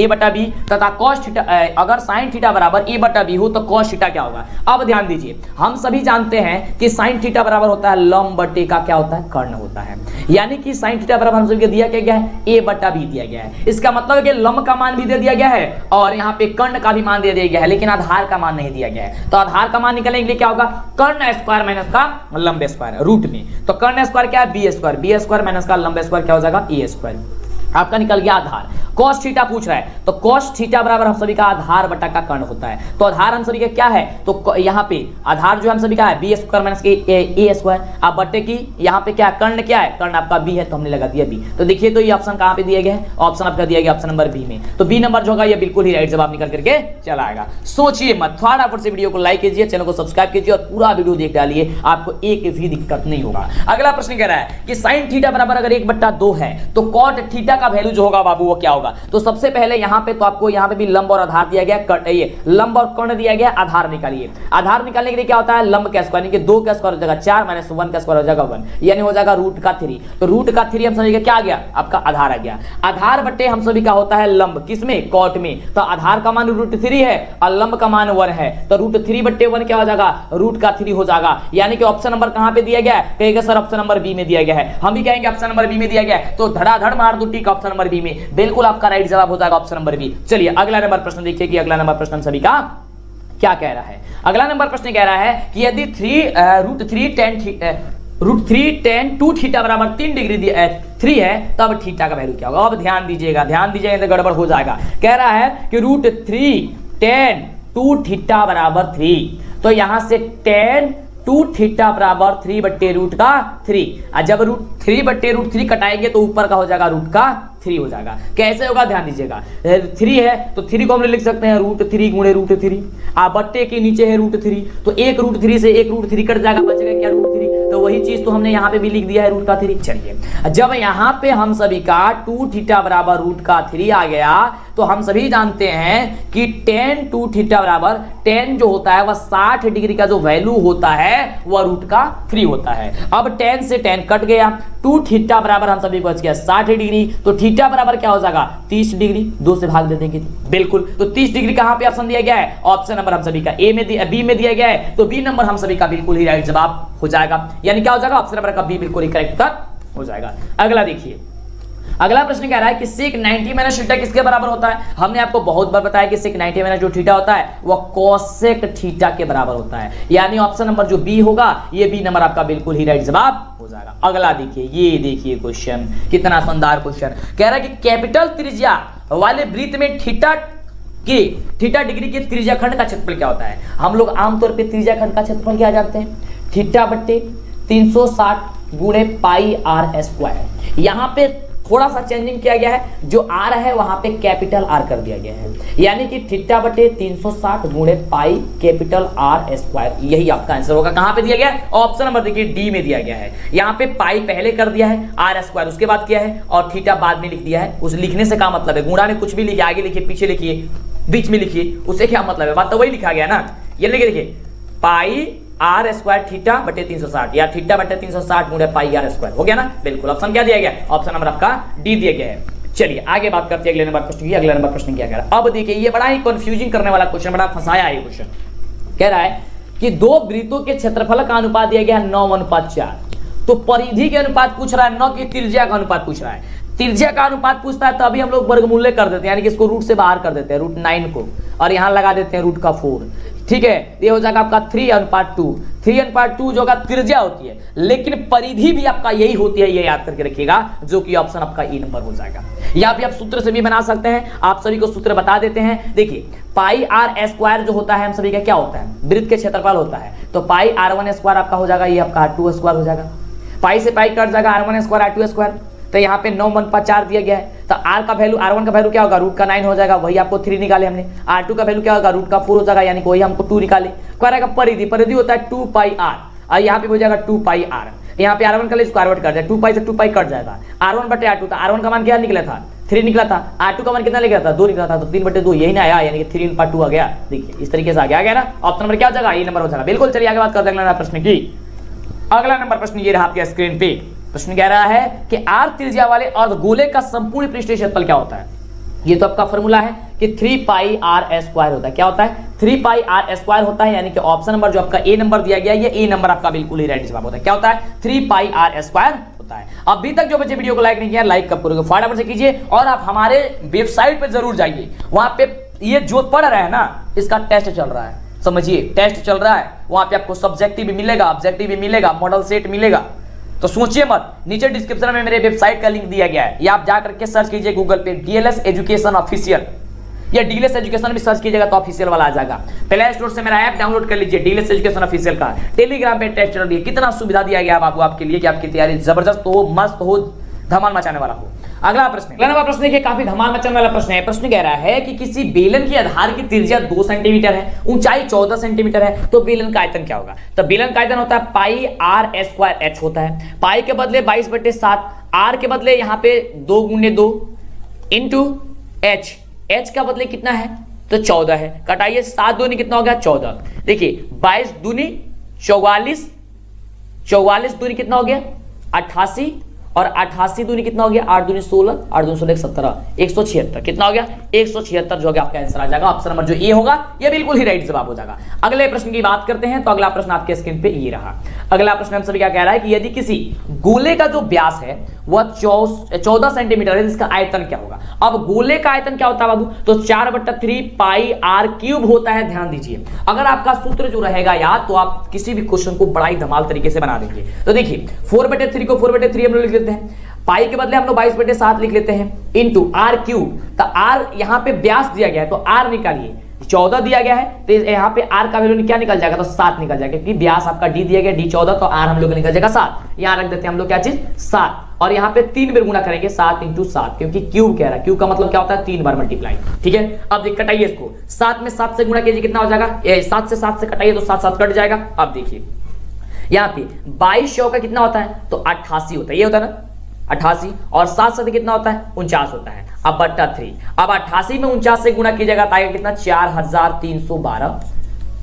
बटा बी तथा कॉस थीटा, अगर साइन थीटा बराबर a बटा बी हो तो कॉस थीटा क्या होगा। अब ध्यान दीजिए, हम सभी जानते हैं कि साइन थीटा बराबर होता है लंब बटे का क्या होता है, कर्ण होता है। यानी कि साइन थीटा बराबर हम सभी को दिया क्या गया है, a बटा बी दिया गया है। इसका मतलब है कि लंब का मान भी दे दिया गया है और यहाँ पे कर्ण का भी मान दे दिया गया है, लेकिन आधार का मान नहीं दिया गया है। तो आधार का मान निकलने के लिए क्या होगा, कर्ण स्क्वायर माइनस का लंब स्क्वायर रूट में। तो कर्ण स्क्वायर क्या है, बी स्क्वायर माइनस का लंब स्क्वायर क्या हो जाएगा, ए स्क्वायर। आपका निकल गया आधार। cos थीटा पूछ रहा है तो cos थीटा बराबर हम सभी का आधार बटा का कर्ण होता है। तो आधार हम सभी का क्या है, तो यहाँ पे आधार जो हम सभी का है बी स्क्वायर माइनस ए स्क्वायर, आप बटे की यहाँ पे क्या कर्ण क्या है, कर्ण आपका बी है तो हमने लगा दिया बी। तो देखिए तो ये ऑप्शन कहाँ पे दिए गए हैं, ऑप्शन आपका दिया गया ऑप्शन नंबर बी में। तो बी नंबर जो होगा ये बिल्कुल ही राइट जवाब निकल करके चला आएगा। सोचिए मत, फटाफट से वीडियो को लाइक कीजिए, चैनल को सब्सक्राइब कीजिए और पूरा वीडियो देख डालिए, आपको एक भी दिक्कत नहीं होगा। अगला प्रश्न कह रहा है कि साइन थीटा बराबर अगर 1/2 है तो कॉट थीटा का वैल्यू जो होगा बाबू वो क्या होगा। तो सबसे पहले यहाँ पे तो आपको यहाँ पे भी लंब और आधार दिया गया, ये लंब और कर्ण दिया गया, आधार निकालिए। आधार निकालने के लिए क्या होता है, लंब का स्क्वायर, यानी कि 2 का स्क्वायर हो जाएगा 4 माइनस 1 का स्क्वायर हो जाएगा 1, यानी हो जाएगा रूट का 3। तो रूट का 3 हम सभी का क्या आ गया, आपका आधार आ गया। आधार बटे हम सभी का होता है लंब, किसमें, कॉट में। तो आधार का मान √3 है और लंब का मान 1 है, तो √3 बटे 1 क्या हो जाएगा, रूट का 3 हो जाएगा। यानी कि ऑप्शन नंबर कहां पे दिया गया है, कहेगा सर ऑप्शन नंबर बी में दिया गया है, हम भी कहेंगे ऑप्शन नंबर बी में दिया गया है। तो धड़ाधड़ मार दो टिक ऑप्शन नंबर बी में, बिल्कुल आपका राइट जवाब हो जाएगा ऑप्शन नंबर बी। चलिए अगला नंबर प्रश्न देखिए कि अगला नंबर प्रश्न हम सभी का क्या कह रहा है। अगला नंबर प्रश्न कह रहा है कि यदि √3 tan 2 थीटा बराबर 3 डिग्री 3 है तब थीटा का वैल्यू क्या होगा। अब ध्यान दीजिएगा तो गड़बड़ हो जाएगा। कह रहा है कि √3 tan 2 थीटा बराबर 3, तो यहां से tan टू थीटा बराबर 3/√3। जब √3/√3 कटाएंगे तो ऊपर का हो जाएगा √3 हो जाएगा। कैसे होगा ध्यान दीजिएगा, 3 है तो 3 को हम लिख सकते हैं √3 गुणे √3, बट्टे के नीचे है √3, तो एक √3 से एक √3 कट जाएगा, बचेगा क्या √3, तो वही चीज तो हमने यहाँ पे भी लिख दिया है √3। चलिए जब यहाँ पे हम सभी का 2 थीटा बराबर √3 आ गया तो हम सभी जानते हैं कि tan 2 थीटा बराबर tan जो होता है वह 60 डिग्री का जो वैल्यू होता है वह √3 होता है। अब tan से tan कट गया, 2 थीटा बराबर हम सभी बच गया 60 डिग्री, तो थीटा बराबर क्या हो जाएगा 30 डिग्री, 2 से भाग दे देंगे बिल्कुल। तो 30 डिग्री कहां पे ऑप्शन दिया गया है, ऑप्शन नंबर हम सभी का बी में दिया गया है, तो बी नंबर हम सभी का बिल्कुल ही राइट जवाब हो जाएगा। यानी क्या हो जाएगा, ऑप्शन नंबर का बी बिल्कुल ही करेक्ट हो जाएगा। अगला देखिए, अगला प्रश्न कह रहा है कि sec 90 माइनस थीटा किसके बराबर होता है। हमने आपको बहुत बार बताया कि sec 90 माइनस जो थीटा होता है वह cosec थीटा के बराबर होता है। यानी ऑप्शन नंबर जो बी होगा ये बी नंबर आपका बिल्कुल ही राइट जवाब हो जाएगा। अगला देखिए, ये देखिए क्वेश्चन, कितना शानदार क्वेश्चन। कह रहा है कि कैपिटल त्रिज्या वाले वृत्त में थीटा डिग्री के त्रिज्या खंड का क्षेत्रफल क्या होता है। हम लोग आमतौर पर त्रिज्या खंड का क्षेत्रफल क्या जानते हैं, थीटा बट्टे 360 गुणे पाई आर स्क्वायर। यहाँ पे थोड़ा सा चेंजिंग किया गया है, जो आर है वहां पे कैपिटल आर कर दिया गया है, यानी कि थीटा बटे 360 गुणे पाई कैपिटल आर स्क्वायर, यही आपका आंसर होगा। कहां पे दिया गया है, ऑप्शन नंबर देखिए डी में दिया गया है। यहाँ पे पाई पहले कर दिया है, आर स्क्वायर उसके बाद किया है, और थीटा बाद में लिख दिया है। उस लिखने से क्या मतलब है, गुणा में कुछ भी लिखिए, आगे लिखिए, पीछे लिखिए, बीच में लिखिए, उससे क्या मतलब है, बात तो वही लिखा गया ना। ये देखिए पाई आर स्क्वायर थीटा बटे 360 या थीटा बटे 360 गुणे पाई आर स्क्वायर हो गया ना। बिल्कुल ऑप्शन क्या दिया गया, ऑप्शन नंबर आपका डी दिया गया है। चलिए आगे बात करते हैं अगले नंबर प्रश्न की। अगला नंबर प्रश्न क्या कह रहा है, अब देखिए ये बड़ा ही कंफ्यूजिंग करने वाला क्वेश्चन, बड़ा फंसाया है ये क्वेश्चन। कह रहा है कि दो वृत्तों के क्षेत्रफल का अनुपात दिया गया है 9:4, तो परिधि के अनुपात पूछ रहा है, न कि त्रिज्या का अनुपात पूछ रहा है। त्रिज्या का अनुपात पूछता है तो अभी हम लोग वर्गमूल्य कर देते हैं, यानी कि इसको रूट से बाहर कर देते हैं, √9 को, और यहाँ लगा देते हैं √4। ठीक है, ये हो जाएगा आपका 3:2। 3:2 जो का त्रिज्या होती है, लेकिन परिधि भी आपका यही होती है, ये याद करके रखिएगा, जो कि ऑप्शन आपका ई नंबर हो जाएगा। या भी आप सूत्र से भी बना सकते हैं, आप सभी को सूत्र बता देते हैं। देखिए पाई आर स्क्वायर जो होता है हम सभी का क्या होता है, वृत्त के क्षेत्रफल होता है, तो पाई R1 स्क्वायर आपका हो जाएगा, ये आपका R2 स्क्वायर हो जाएगा। पाई से पाई कट जाएगा, R1 स्क्वायर R2 स्क्वायर, तो यहाँ पे 9:4 दिया गया है, तो आर का वैल्यू R1 का वैल्यू क्या होगा, √9 हो जाएगा, वही आपको 3 निकाले हमने। R2 का वैल्यू क्या होगा, √4 हो जाएगा, यानी कि वही हमको 2 निकाले। क्या रहेगा, परिधि होता है 2 पाई आर, और यहाँ पे हो जाएगा 2 पाई आर। यहाँ पे R1 का ले स्क्वायर वर्ड कर जाए, 2 पाई से 2 पाई कट जाएगा, R1 बटे R2, तो R1 का मान क्या निकला था 3 निकला था, R2 का मान कितना निकला था 2 निकला था, तो 3/2 यही ना आया, यानी कि 3/2 आ गया। देखिए इस तरीके से आ गया ना, ऑप्शन नंबर क्या हो जाएगा, ये नंबर हो जाएगा। बिल्कुल चलिए आगे बात करते हैं अगला प्रश्न की। अगला नंबर प्रश्न ये रहा आपके स्क्रीन पे। प्रश्न कह रहा है कि आर त्रिज्या वाले अर्धगोले का संपूर्ण पृष्ठीय क्षेत्रफल क्या होता है। ये तो आपका फॉर्मूला है कि 3 पाई आर स्क्वायर होता है। क्या होता है, 3 पाई आर स्क्वायर होता है, यानी कि ऑप्शन नंबर जो आपका ए नंबर दिया गया, ये ए नंबर आपका बिल्कुल ही राइट जवाब होता है। क्या होता है, 3 पाई आर स्क्वायर होता है। अभी तक जो बच्चे वीडियो को लाइक नहीं किया, लाइक कब करोगे, फटाफट से कीजिए, और आप हमारे वेबसाइट पे जरूर जाइए, वहां पे ये जो पढ़ रहे हैं ना, इसका टेस्ट चल रहा है, समझिए टेस्ट चल रहा है, वहां पे आपको सब्जेक्टिव भी मिलेगा, ऑब्जेक्टिव भी मिलेगा, मॉडल सेट मिलेगा। तो सोचिए मत, नीचे डिस्क्रिप्शन में मेरे वेबसाइट का लिंक दिया गया है, या आप जा करके सर्च कीजिए गूगल पे डीएलएस एजुकेशन ऑफिशियल, या डीएलएस एजुकेशन भी सर्च कीजिएगा तो ऑफिशियल वाला आ जाएगा। प्ले स्टोर से मेरा ऐप डाउनलोड कर लीजिए, डीएलएस एजुकेशन ऑफिशियल का। टेलीग्राम पे टेस्ट चल रही है, कितना सुविधा दिया गया बाबू आपके लिए कि आपकी तैयारी जबरदस्त हो, मस्त हो, धमाल मचाने वाला हो। अगला प्रश्न, अगला नंबर प्रश्न देखिए, काफी धमाल मचाने वाला प्रश्न है। प्रश्न कह रहा है कि किसी बेलन की आधार की त्रिज्या 2 सेंटीमीटर है, ऊंचाई 14 सेंटीमीटर है, तो बेलन का आयतन क्या होगा। तो बेलन का आयतन होता है पाई आर स्क्वायर एच होता है। पाई के बदले 22/7, आर के बदले यहाँ पे 2 × 2 इंटू एच, एच का बदले कितना है तो 14 है, कटाइए 7 दूनी कितना हो गया 14। देखिए 22 दूनी 44, 44 दूनी कितना हो गया 88, और 88 दूनी कितना हो गया 8 दूनी 16, 8 दूनी 16 17, 176 कितना हो गया 176 जो आपका आंसर आ जाएगा। ऑप्शन नंबर जो ए होगा ये बिल्कुल ही राइट जवाब हो जाएगा। अगले प्रश्न की बात करते हैं, तो अगला प्रश्न आपके स्क्रीन पे ये रहा। अगला प्रश्न हम सभी क्या कह रहा है कि यदि किसी गोले का जो व्यास है वह 14 सेंटीमीटर है, इसका आयतन क्या होगा। अब गोले का आयतन क्या होता है बाबू, तो 4/3 पाई आर क्यूब होता है। ध्यान दीजिए, अगर आपका सूत्र जो रहेगा याद, तो आप किसी भी क्वेश्चन को बड़ा ही धमाल तरीके से बना देंगे। तो देखिए 4/3 को 4/3 हम लोग लिख लेते हैं, पाई के बदले हम लोग 22/7 लिख लेते हैं, इंटू आर क्यूब। तो आर यहाँ पे व्यास दिया गया है तो आर निकालिए, 14 दिया गया है, तो यहाँ पे r का वैल्यू क्या निकल जाएगा, तो 7 निकल जाएगा, क्योंकि व्यास आपका d दिया गया, d 14, तो r हम लोग निकल जाएगा 7। यहाँ रख देते हैं हम लोग क्या चीज 7, और यहाँ पे 3 बार गुणा करेंगे 7 × 7, क्योंकि क्यूब कह रहा है, क्यूब का मतलब क्या होता है 3 बार मल्टीप्लाई। ठीक है, अब देख कटाइए इसको, 7 में 7 से गुणा कीजिए कितना हो जाएगा, 7 से 7 से कटाइए तो 7 7 कट जाएगा। अब देखिए यहाँ पे 22 का कितना होता है, तो 88 होता है, ये होता है ना 88, और 7 से कितना होता है 49 होता है। अब बट्टा 3, अब 88 में 49 से गुणा कीजिएगा तो आएगा कितना 4312,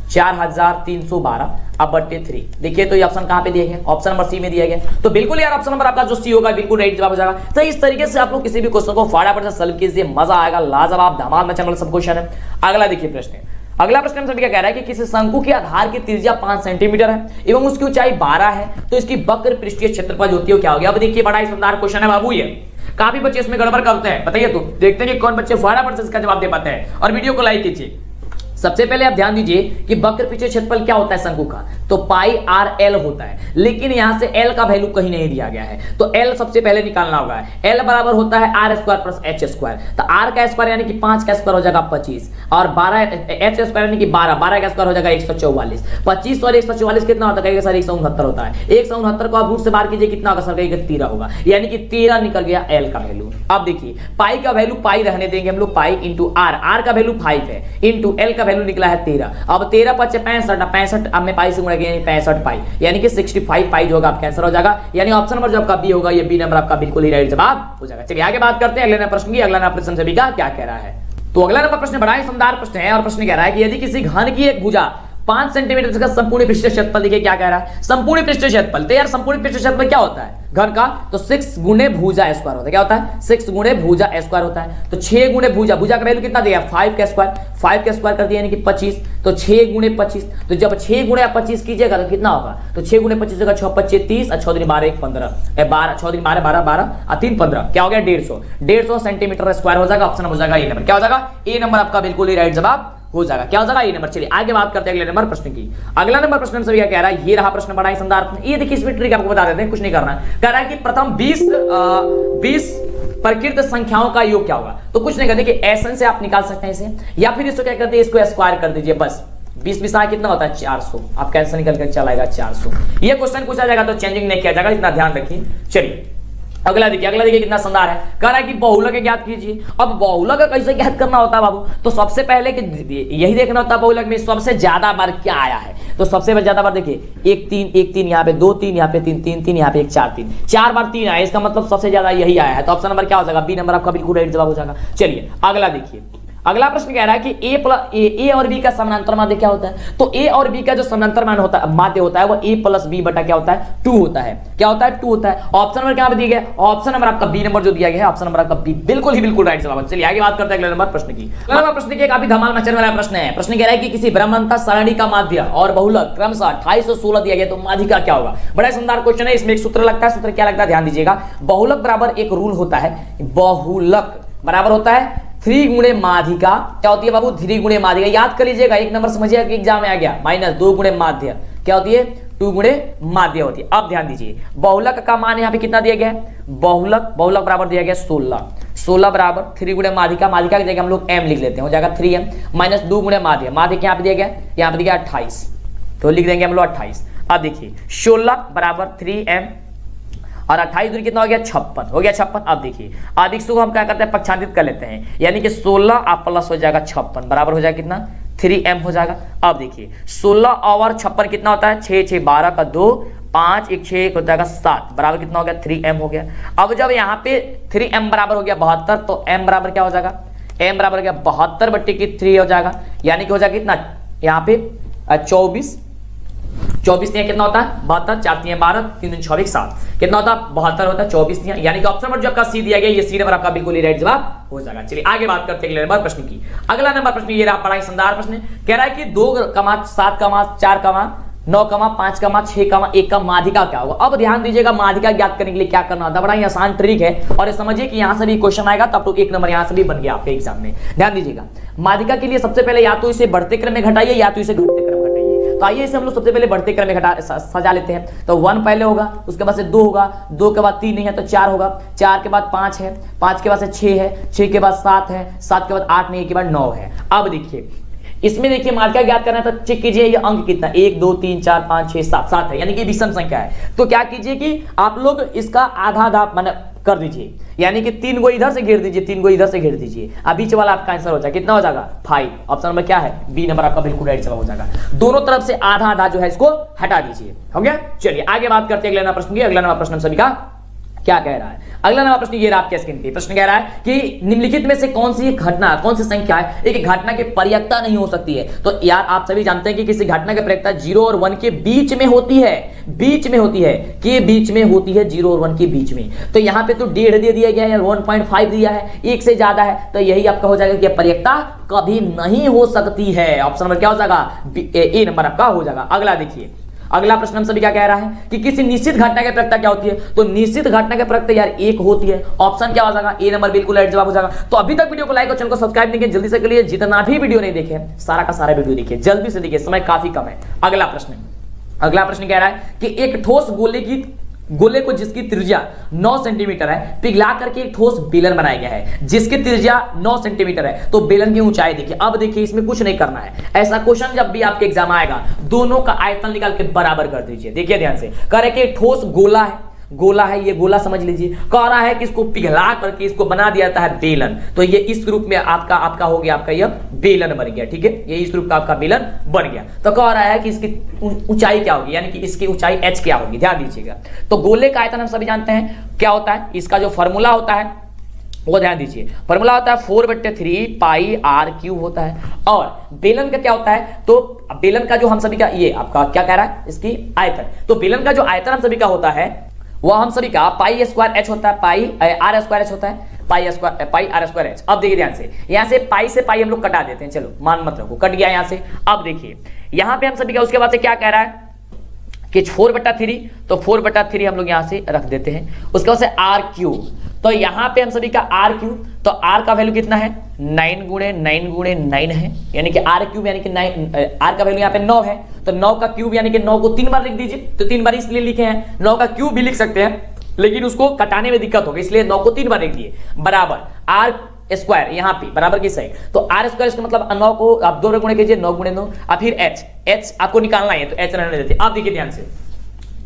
4312, अब बट्टे 3। देखिए तो ये ऑप्शन कहां पे दिया गया, ऑप्शन नंबर सी में दिया गया, तो बिल्कुल यार ऑप्शन नंबर आपका जो सी होगा बिल्कुल राइट जवाब हो जाएगा। तो इस तरीके से आप लोग किसी भी क्वेश्चन को फटाफट से सॉल्व कीजिए, मजा आएगा, लाजवाब धमाल में चैनल सब क्वेश्चन है। अगला देखिए प्रश्न, अगला प्रश्न हमसे क्या कह रहा है कि किसी शंकु के आधार की त्रिज्या 5 सेंटीमीटर है एवं उसकी ऊंचाई 12 है, तो इसकी वक्र पृष्ठीय क्षेत्रफल जो होती है वो क्या होगी। अब देखिए बड़ा ही शानदार क्वेश्चन है बाबू, ये काफी बच्चे इसमें गड़बड़ करते हैं, बताइए तो देखते हैं कि कौन बच्चे फटाफट से इसका जवाब दे पाते हैं, और वीडियो को लाइक कीजिए। सबसे पहले आप ध्यान दीजिए कि वक्र पृष्ठीय क्षेत्रफल क्या होता है शंकु का, तो पाई आर एल होता है, लेकिन यहां से एल का वैल्यू कहीं नहीं दिया गया है, तो एल सबसे पहले निकालना होगा। एल बराबर होता है r square plus h square, तो आर का स्क्वायर यानी कि 5 का स्क्वायर हो जाएगा 25, और 12 एच स्क्वायर यानी कि 12 का स्क्वायर हो जाएगा 144। 25 और 144 कितना होता है सर 169 होता है, 169 को आप रूट से बाहर कीजिए कितना होगा सर 13 होगा, यानी कि 13 निकल गया एल का वैल्यू। अब देखिए पाई का वैल्यू पाई रहने देंगे हम लोग, पाई इंटू आर, आर का वैल्यू 5 है, इंटू एल का वैल्यू निकला है 13। अब 13 × 5 = 65, 65 अब में पाई से गुणा किया 65 पाई, यानी कि 65 पाई जो होगा आपका आंसर हो जाएगा, यानी ऑप्शन नंबर जो आपका बी होगा, ये बी नंबर आपका बिल्कुल ही राइट जवाब हो जाएगा। चलिए आगे बात करते हैं अगले नंबर प्रश्न की। अगला नंबर प्रश्न सभी का क्या कह रहा है, तो अगला नंबर प्रश्न बड़ा ही शानदार प्रश्न है, और प्रश्न कह रहा है कि यदि किसी घन की एक भुजा 5 सेंटीमीटर का संपूर्ण पृष्ठीय क्षेत्रफल, देखिए क्या कह रहा है संपूर्ण पृष्ठीय क्षेत्रफल, तो यार संपूर्ण पृष्ठीय क्षेत्रफल क्या होता है घन का, तो 6 गुणे भुजा स्क्वायर होता है, क्या होता है 6 गुणे भुजा स्क्वायर होता है, तो 6 गुणे भुजा, भुजा का वैल्यू कितना दिया 5 का स्क्वायर, 5 का स्क्वायर कर दिया यानी कि 25, तो 6 गुणे 25, तो जब 6 गुणे 25 कीजिएगा तो कितना होगा, तो 6 गुणे 25 होगा 6 × 25 30, और 6 × 12 = 15, 12 6 × 12 12 12 और 3 15, क्या हो गया 150 सेंटीमीटर स्क्वायर हो जाएगा। ऑप्शन हो जाएगा ए नंबर, क्या हो जाएगा ए नंबर आपका बिल्कुल ही राइट जवाब हो जाएगा, क्या हो जाएगा ए नंबर। चलिए आगे बात करते हैं अगले नंबर प्रश्न की। अगला नंबर प्रश्न हमसे क्या कह रहा है, ये रहा प्रश्न बड़ा ही शानदार, ये देखिए इसमें ट्रिक आपको बता देते हैं, कुछ नहीं करना है। कह रहा है कि प्रथम 20 प्रकृत संख्याओं का योग क्या होगा, तो कुछ नहीं करते कि एसन से आप निकाल सकते हैं इसे, या फिर इसको क्या करते हैं इसको स्क्वायर कर दीजिए बस, 20 20 कितना होता है 400, आपका आंसर निकल कर चलाएगा 400। ये क्वेश्चन पूछा जाएगा तो चेंजिंग नहीं किया जाएगा, इतना ध्यान रखिए। चलिए अगला देखिए कितना शानदार है, कह रहा है कि बहुलक ज्ञात कीजिए। अब बहुलक कैसे ज्ञात करना होता है बाबू, तो सबसे पहले कि यही देखना होता है बहुलक में सबसे ज्यादा बार क्या आया है, तो सबसे ज्यादा बार देखिए 1 3 1 3, यहाँ पे 2 3, यहाँ पे 3 3 3, यहाँ पे 1 4 3, 4 बार 3 आया, इसका मतलब सबसे ज्यादा यही आया है, तो ऑप्शन नंबर क्या हो जाएगा बी नंबर आपका बिल्कुल राइट जवाब हो जाएगा। चलिए अगला देखिए, अगला प्रश्न कह रहा है कि ए और बी का समानांतर माध्य क्या होता है, तो ए और बी का जो समानांतर मान होता है माध्य होता है वो a + b बटा क्या होता है 2 होता है, क्या होता है 2 होता है। ऑप्शन नंबर क्या दिया गया, ऑप्शन नंबर आपका बी नंबर जो दिया गया है, ऑप्शन नंबर आपका बी बिल्कुल ही बिल्कुल राइट जवाब। चलिए आगे बात करते हैं अगले नंबर प्रश्न की। अगला नंबर प्रश्न की काफी धमाल मचने वाला प्रश्न है। प्रश्न कह रहा है कि किसी ब्रह्मांतर सारणी का माध्य और बहुलक क्रमशः 28 और 16 दिया गया, तो माध्यिका क्या होगा। बड़ा शानदार क्वेश्चन है, इसमें एक सूत्र लगता है, सूत्र क्या लगता है ध्यान दीजिएगा। बहुलक बराबर एक रूल होता है, बहुलक बराबर होता है 3 गुणे माध्यिका, क्या होती है बाबू 3 गुणे माध्यिका, याद कर लीजिएगा, एक नंबर समझिएगा कि एग्जाम में आ गया, -2 गुणे माध्य क्या होती है 2 गुणे माध्य होती है। अब ध्यान दीजिए बहुलक का मान यहाँ पे कितना दिया गया है, बहुलक बराबर दिया गया 16 बराबर 3 गुणे माध्यिका, माध्यिका की जगह हम लोग m लिख लेते हैं, हो जाएगा 3m -2 गुणे माध्य, माध्य यहाँ पे दिया गया, यहाँ पे दिया 28, तो लिख देंगे हम लोग 28। अब देखिए 16 बराबर 3m और 28 दूरी कितना हो गया 56, हो गया 56। अब देखिए अब इसको हम क्या करते हैं पक्षांतरित कर लेते हैं, यानी कि 16 आप प्लस हो जाएगा 56 बराबर हो जाएगा कितना 3m हो जाएगा। अब देखिए 16 और 56 कितना होता है 6 6 12 का 2 5 1 6 1 हो जाएगा 7 बराबर कितना हो गया 3m हो गया। अब जब यहाँ पे 3m बराबर हो गया 72, तो m बराबर क्या हो जाएगा, m बराबर हो गया 72/3 हो जाएगा, यानी कि हो जाएगा कितना यहाँ पे 24 कितना होता है 72, 4 3 12 3 3 24 7 कितना होता है 72 होता है 24, यानी कि ऑप्शन नंबर जो आपका सी दिया गया, ये सी नंबर आपका बिल्कुल ही राइट जवाब हो जाएगा। चलिए आगे बात करते हैं अगले नंबर प्रश्न की। अगला नंबर प्रश्न ये रहा बड़ा ही शानदार प्रश्न, कह रहा है कि 2, 7, 4, 9, 5, 6, 1 का माध्यिका क्या होगा। अब ध्यान दीजिएगा माध्यिका ज्ञात करने के लिए क्या करना होता है, बड़ा ही आसान ट्रिक है, और समझिए कि यहां से भी क्वेश्चन आएगा तब तो 1 नंबर यहां से भी बन गया आपके एग्जाम में। ध्यान दीजिएगा माध्यिका के लिए सबसे पहले या तो इसे बढ़ते क्रम में घटाइए या तो इसे घटते क्रम में घटाइए। तो आइए इसे हम लोग सबसे पहले बढ़ते क्रम में सजा लेते हैं, तो 1 पहले होगा, उसके बाद से 2 होगा, 2 के बाद 3 नहीं है तो 4 होगा, 4 के बाद 5 है, 5 के बाद से 6 है, 6 के बाद 7 है, 7 के बाद 8 नहीं है, के बाद 9 है। अब देखिए इसमें देखिए मान क्या ज्ञात करना है, तो चेक कीजिए ये अंक कितना 1 2 3 4 5 6 7 7 है, यानी कि विषम संख्या है। तो क्या कीजिए कि आप लोग इसका आधा आधा माने कर दीजिए, यानी कि 3 गो इधर से घेर दीजिए, 3 गो इधर से घेर दीजिए। अब बीच वाला आपका आंसर हो जाएगा, कितना हो जाएगा 5। ऑप्शन नंबर क्या है, बी नंबर आपका बिल्कुल राइट जवाब हो जाएगा। दोनों तरफ से आधा आधा जो है इसको हटा दीजिए। हो गया, चलिए आगे बात करते हैं अगला नंबर प्रश्न की। अगला नंबर प्रश्न सभी का क्या कह रहा है। अगला नंबर प्रश्न ये रहा आपके स्क्रीन पे। प्रश्न कह रहा है कि निम्नलिखित में से कौन सी घटना, कौन सी संख्या है एक घटना की पर्यायता नहीं हो सकती है। तो यार आप सभी जानते हैं कि किसी घटना की पर्यायता 0 और 1 के बीच में होती है, बीच में होती है, के बीच में होती है, 0 और 1 के बीच में। तो यहाँ पे तो 1.5 दे दिया गया है, 1.5 दिया है, 1 से ज्यादा है, तो यही आपका हो जाएगा कि पर्यायता कभी नहीं हो सकती है। ऑप्शन नंबर क्या हो जाएगा, ए नंबर आपका हो जाएगा। अगला देखिए, अगला प्रश्न हम सभी क्या कह रहा है कि किसी निश्चित घटना की पर्यायता क्या होती है। तो निश्चित घटना की पर्यायता यार 1 होती है। ऑप्शन क्या हो जाएगा, ए नंबर बिल्कुल राइट जवाब हो जाएगा। तो अभी तक वीडियो को लाइक और चैनल को सब्सक्राइब नहीं किया जल्दी से करिए। जितना भी वीडियो नहीं देखे सारा का सारा वीडियो देखिए, जल्दी से देखिए, समय काफी कम है। अगला प्रश्न कह रहा है कि एक ठोस गोले को जिसकी त्रिज्या 9 सेंटीमीटर है पिघला करके एक ठोस बेलन बनाया गया है जिसकी त्रिज्या 9 सेंटीमीटर है। तो बेलन की ऊंचाई देखिए। अब देखिए इसमें कुछ नहीं करना है, ऐसा क्वेश्चन जब भी आपके एग्जाम आएगा दोनों का आयतन निकाल के बराबर कर दीजिए। देखिए ध्यान से, कह रहे कि ठोस गोला है, ये गोला समझ लीजिए। कह रहा है कि इसको पिघला करके इसको बना दिया जाता है बेलन। तो ये इस रूप में आपका हो गया, आपका ये बेलन बन गया। ठीक है, ये इस रूप का आपका बेलन बन गया। तो कह रहा है कि इसकी ऊंचाई क्या होगी, यानी कि इसकी ऊंचाई h क्या होगी, ध्यान दीजिएगा। तो गोले का आयतन हम सभी जानते हैं क्या होता है, इसका जो फॉर्मूला होता है वो ध्यान दीजिए। फॉर्मूला होता है 4/3 पाई r क्यूब होता है। और बेलन का क्या होता है, तो बेलन का जो हम सभी का ये आपका क्या कह रहा है, इसकी आयतन। तो बेलन का जो आयतन हम सभी का होता है वह हम सभी का पाई स्क्वायर h होता है, पाई r स्क्वायर h होता है, पाई r स्क्वायर h। अब देखिए ध्यान से, यहां से पाई से पाई हम लोग कटा देते हैं, चलो मान मत रखो, कट गया यहां से। अब देखिए यहां पे हम सभी का उसके बाद से क्या कह रहा है कि 4/3, तो 4/3 हम लोग यहां से रख देते हैं। उसके बाद से r क्यूब, तो यहां पे हम सभी का r क्यूब, तो r का वैल्यू कितना है 9 गुणे 9 है, यानी कि r क्यूब यानी कि 9, r का वैल्यू यहाँ पे 9 है। तो 9 का क्यूब यानी कि 9 को 3 बार लिख दीजिए। तो 3 बार इसलिए लिखे हैं, 9 का क्यूब भी लिख सकते हैं लेकिन उसको कटाने में दिक्कत होगी, इसलिए 9 को 3 बार लिख दिए। बराबर r स्क्वायर, यहाँ पे बराबर की साइड, तो r स्क्वायर इसका मतलब 9 को आप 2 गुणे कीजिए, 9 गुणे 9, और फिर h आपको निकालना है, तो h रहने देते। आप देखिए ध्यान से,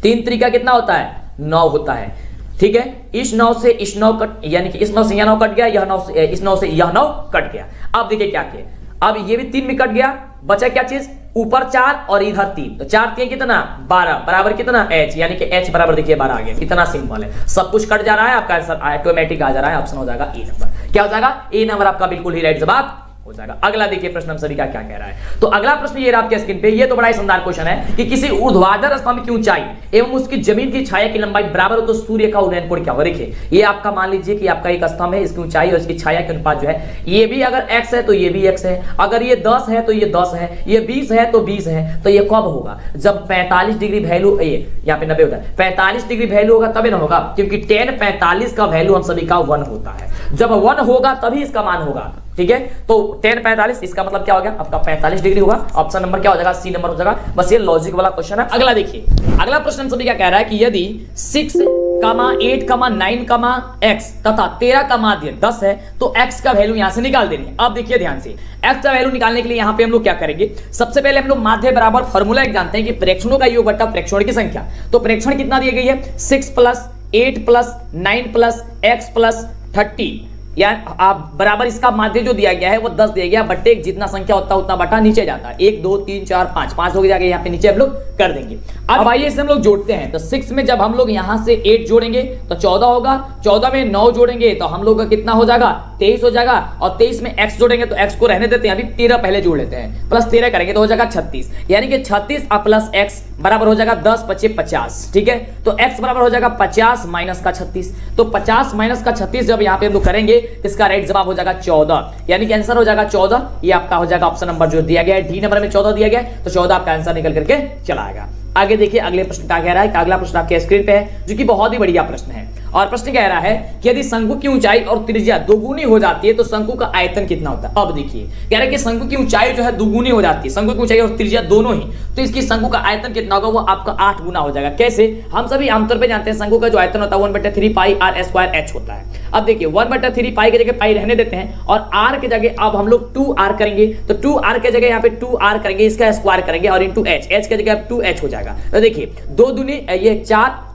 3 तरीका कितना होता है 9 होता है। ठीक है, इस 9 से इस 9 कट, यानी कि इस 9 से यह 9 कट गया, यह 9 से इस 9 से यह 9 कट गया। अब देखिए क्या किया, अब ये भी 3 में कट गया, बचा क्या चीज, ऊपर 4 और इधर 3, तो 4 3 कितना 12, बराबर कितना h, यानी कि h बराबर देखिए 12 आ गया। कितना सिंपल है, सब कुछ कट जा रहा है, आपका आंसर ऑटोमेटिक आ जा रहा है। ऑप्शन हो जाएगा ए नंबर। क्या हो जाएगा, ए नंबर आपका बिल्कुल ही राइट जवाब हो जाएगा। अगला देखिए प्रश्न हम सभी का क्या कह रहा है। तो अगला प्रश्न ये रहा आपके स्क्रीन पे, ये तो बड़ा ही शानदार क्वेश्चन है कि किसी ऊर्ध्वाधर स्तंभ की ऊंचाई एवं उसकी जमीन की छाया की लंबाई बराबर हो तो सूर्य का उदयन कोण क्या होगा। देखिए ये आपका मान लीजिए कि आपका एक स्तंभ है, इसकी ऊंचाई और इसकी छाया के अनुपात जो है, ये भी अगर x है तो ये भी x है, अगर ये 10 है तो ये 10 है, ये 20 है तो 20 है। तो ये कब होगा, जब 45 डिग्री वैल्यू, ये यहाँ पे 90 होता है, 45 डिग्री वैल्यू होगा तभी ना होगा, क्योंकि tan 45 का वैल्यू हम सभी का 1 होता है। जब 1 होगा तभी इसका मान होगा। ठीक है, तो tan 45 इसका मतलब क्या हो गया, आपका 45 डिग्री होगा। ऑप्शन नंबर क्या हो जाएगा, सी नंबर हो जाएगा। बस ये लॉजिक वाला क्वेश्चन है। अगला देखिए, अगला प्रश्न हम सभी क्या कह रहा है कि यदि 6, 8, 9, x तथा 13 का माध्य 10 है तो x का वैल्यू यहां से निकाल देंगे। अब देखिए ध्यान से, x का वैल्यू निकालने के लिए यहां पे हम लोग क्या करेंगे, सबसे पहले हम लोग माध्य बराबर फॉर्मूला एक जानते हैं कि प्रेक्षणों का योग बटा प्रेक्षण की संख्या। तो प्रेक्षण कितना दी गई है, 6 + 8 + 9 + x + 30, या आप बराबर इसका माध्य जो दिया गया है वो 10 दिया गया, बट्टे जितना संख्या होता है उतना बटा नीचे जाता है। 1 2 3 4 5 हो जाएगा, यहाँ पे नीचे हम लोग कर देंगे। अब आइए इसे हम लोग जोड़ते हैं। तो 6 में जब हम लोग यहाँ से 8 जोड़ेंगे तो 14 होगा, 14 में 9 जोड़ेंगे तो हम लोग का कितना हो जाएगा, 23 हो जाएगा, और 23 में x जोड़ेंगे तो x को रहने देते हैं, अभी 13 पहले जोड़ लेते हैं, प्लस 13 करेंगे तो हो जाएगा 36, यानी कि 36 प्लस x बराबर हो जाएगा 10 × 25 50। ठीक है, तो x बराबर हो जाएगा 50 माइनस का 36, तो 50 माइनस का 36 जब यहाँ पे हम लोग करेंगे इसका राइट जवाब हो जाएगा 14, यानी कि आंसर हो जाएगा 14। ये आपका हो जाएगा ऑप्शन नंबर जो दिया गया है, डी नंबर में 14 दिया गया है, तो 14 आपका आंसर निकल करके चला आएगा। आगे देखिए अगले प्रश्न क्या कह रहा है। अगला प्रश्न आपके स्क्रीन पे है जो कि बहुत ही बढ़िया प्रश्न है। और प्रश्न कह रहा है कि यदि शंकु की ऊंचाई और त्रिज्या दोगुनी हो जाती है तो शंकु का आयतन कितना होता है। अब देखिए कह रहा है कि शंकु की ऊंचाई जो है दोगुनी हो जाती है, शंकु की ऊंचाई और त्रिज्या दोनों ही, तो इसकी शंकु का आयतन कितना होगा, वो आपका 8 गुना हो जाएगा। कैसे, हम सभी आमतौर पर जानते हैं शंकु का जो आयतन होता है 1/3 पाई r स्क्वायर h होता है। अब देखिए 1/3 पाई की जगह पाई रहने देते हैं और r की जगह अब हम लोग 2r करेंगे, तो 2r की जगह यहाँ पे 2r करेंगे, इसका स्क्वायर करेंगे और इंटू h की जगह 2h हो जाएगा। तो देखिए 2 दूनी ये 4